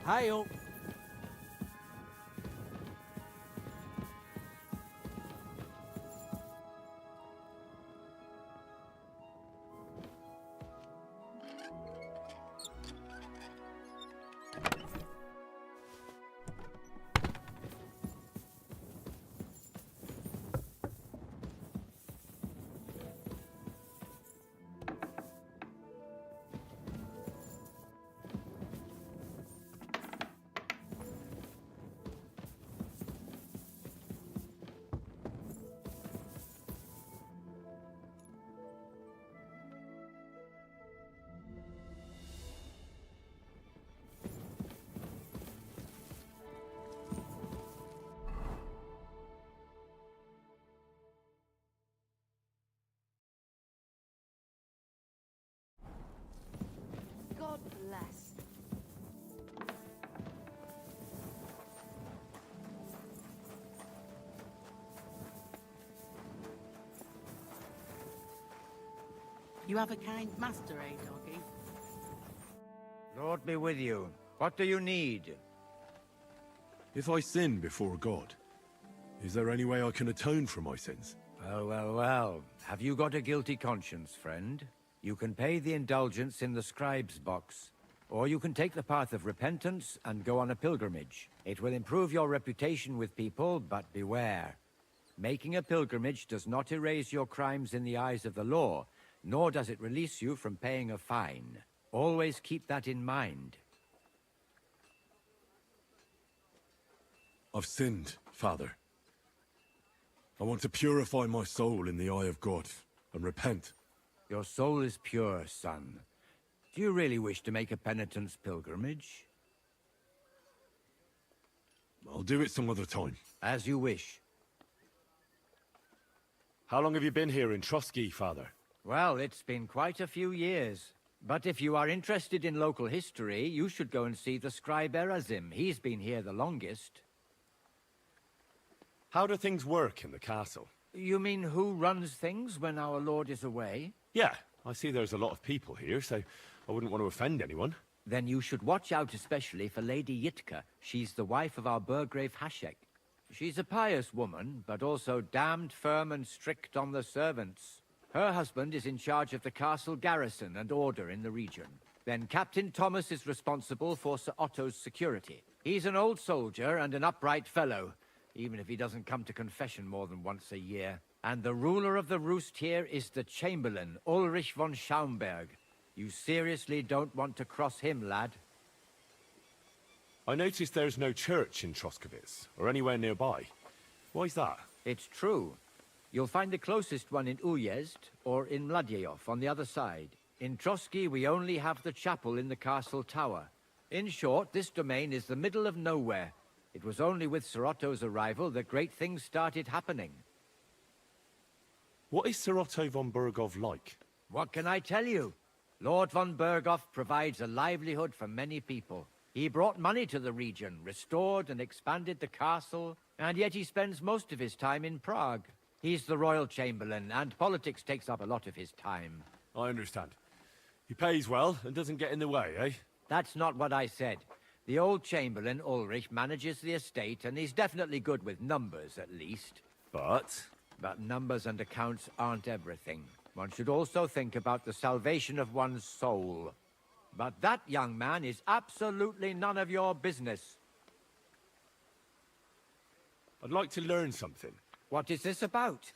Hail! God bless. You have a kind master, eh, doggy? Lord be with you. What do you need? If I sin before God, is there any way I can atone for my sins? Well. Have you got a guilty conscience, friend? You can pay the indulgence in the scribe's box. Or you can take the path of repentance and go on a pilgrimage. It will improve your reputation with people, but beware. Making a pilgrimage does not erase your crimes in the eyes of the law, nor does it release you from paying a fine. Always keep that in mind. I've sinned, Father. I want to purify my soul in the eye of God and repent. Your soul is pure, son. Do you really wish to make a penitence pilgrimage? I'll do it some other time. As you wish. How long have you been here in Trotsky, Father? Well, it's been quite a few years. But if you are interested in local history, you should go and see the scribe Erazim. He's been here the longest. How do things work in the castle? You mean who runs things when our lord is away? Yeah, I see there's a lot of people here, so I wouldn't want to offend anyone. Then you should watch out especially for Lady Yitka. She's the wife of our Burgrave Hashek. She's a pious woman, but also damned firm and strict on the servants. Her husband is in charge of the castle garrison and order in the region. Then Captain Thomas is responsible for Sir Otto's security. He's an old soldier and an upright fellow, even if he doesn't come to confession more than once a year. And the ruler of the roost here is the Chamberlain, Ulrich von Schaumburg. You seriously don't want to cross him, lad? I noticed there's no church in Troskowitz, or anywhere nearby. Why's that? It's true. You'll find the closest one in Uyezd, or in Mladyeyov on the other side. In Trotsky, we only have the chapel in the castle tower. In short, this domain is the middle of nowhere. It was only with Sir Otto's arrival that great things started happening. What is Sir Otto von Berghoff like? What can I tell you? Lord von Berghoff provides a livelihood for many people. He brought money to the region, restored and expanded the castle, and yet he spends most of his time in Prague. He's the royal chamberlain, and politics takes up a lot of his time. I understand. He pays well and doesn't get in the way, eh? That's not what I said. The old chamberlain, Ulrich, manages the estate, and he's definitely good with numbers, at least. But numbers and accounts aren't everything. One should also think about the salvation of one's soul. But that, young man, is absolutely none of your business. I'd like to learn something. What is this about?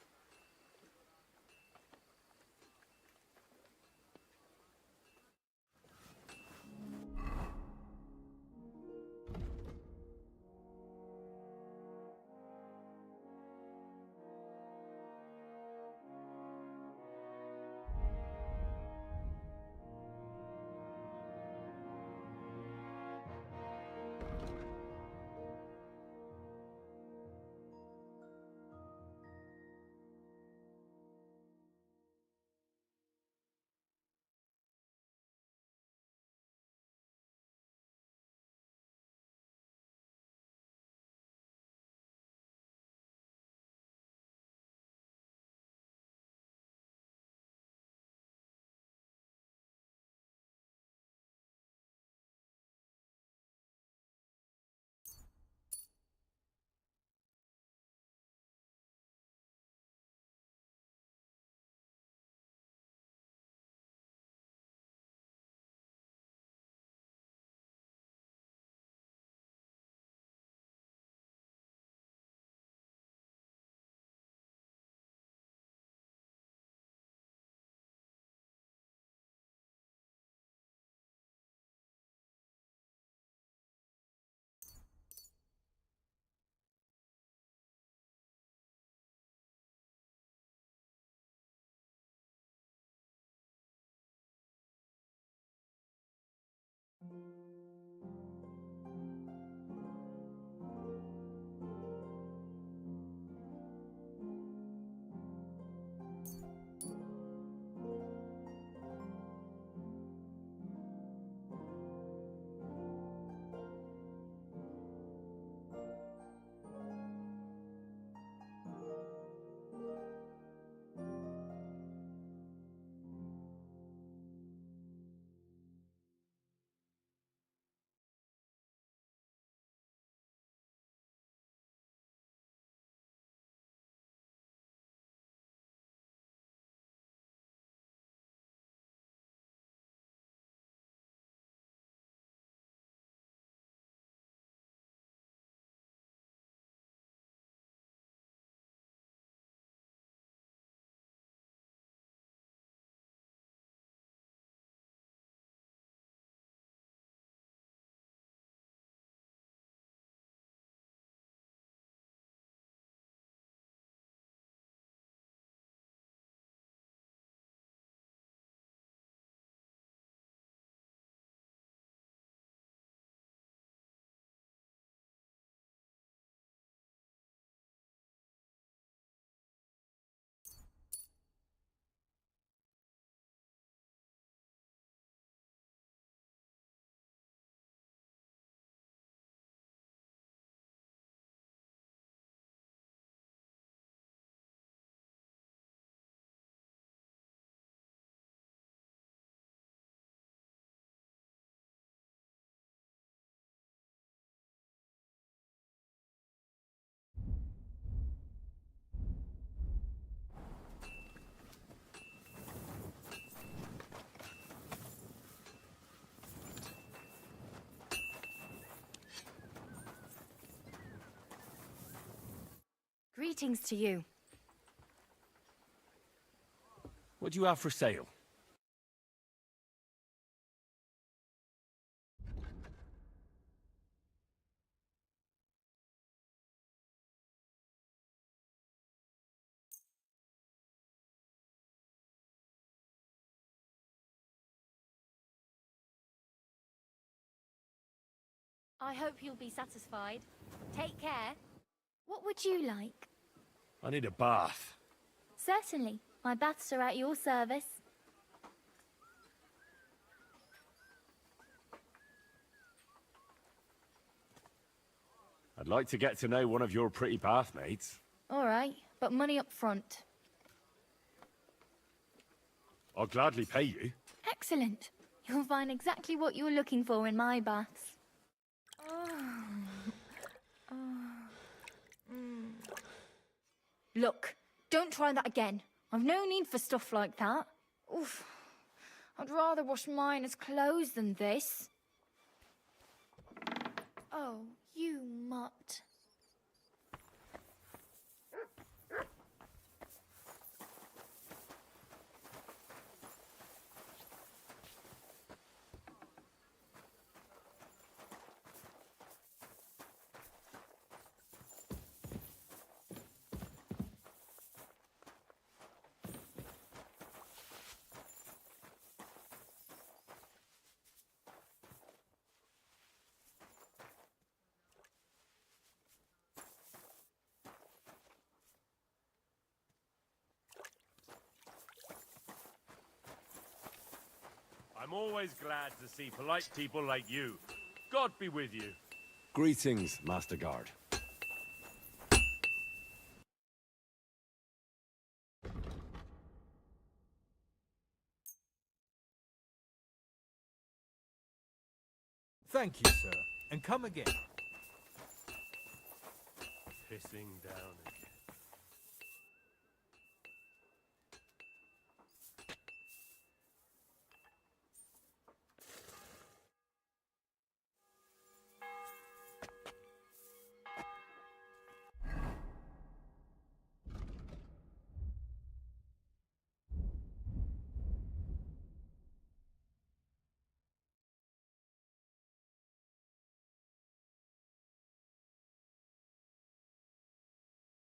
Greetings to you. What do you have for sale? I hope you'll be satisfied. Take care. What would you like? I need a bath. Certainly. My baths are at your service. I'd like to get to know one of your pretty bathmates. All right, but money up front. I'll gladly pay you. Excellent. You'll find exactly what you're looking for in my baths. Look, don't try that again. I've no need for stuff like that. Oof. I'd rather wash mine as clothes than this. Oh, you mutt. I'm always glad to see polite people like you. God be with you. Greetings, Master Guard. Thank you, sir. And come again. Pissing down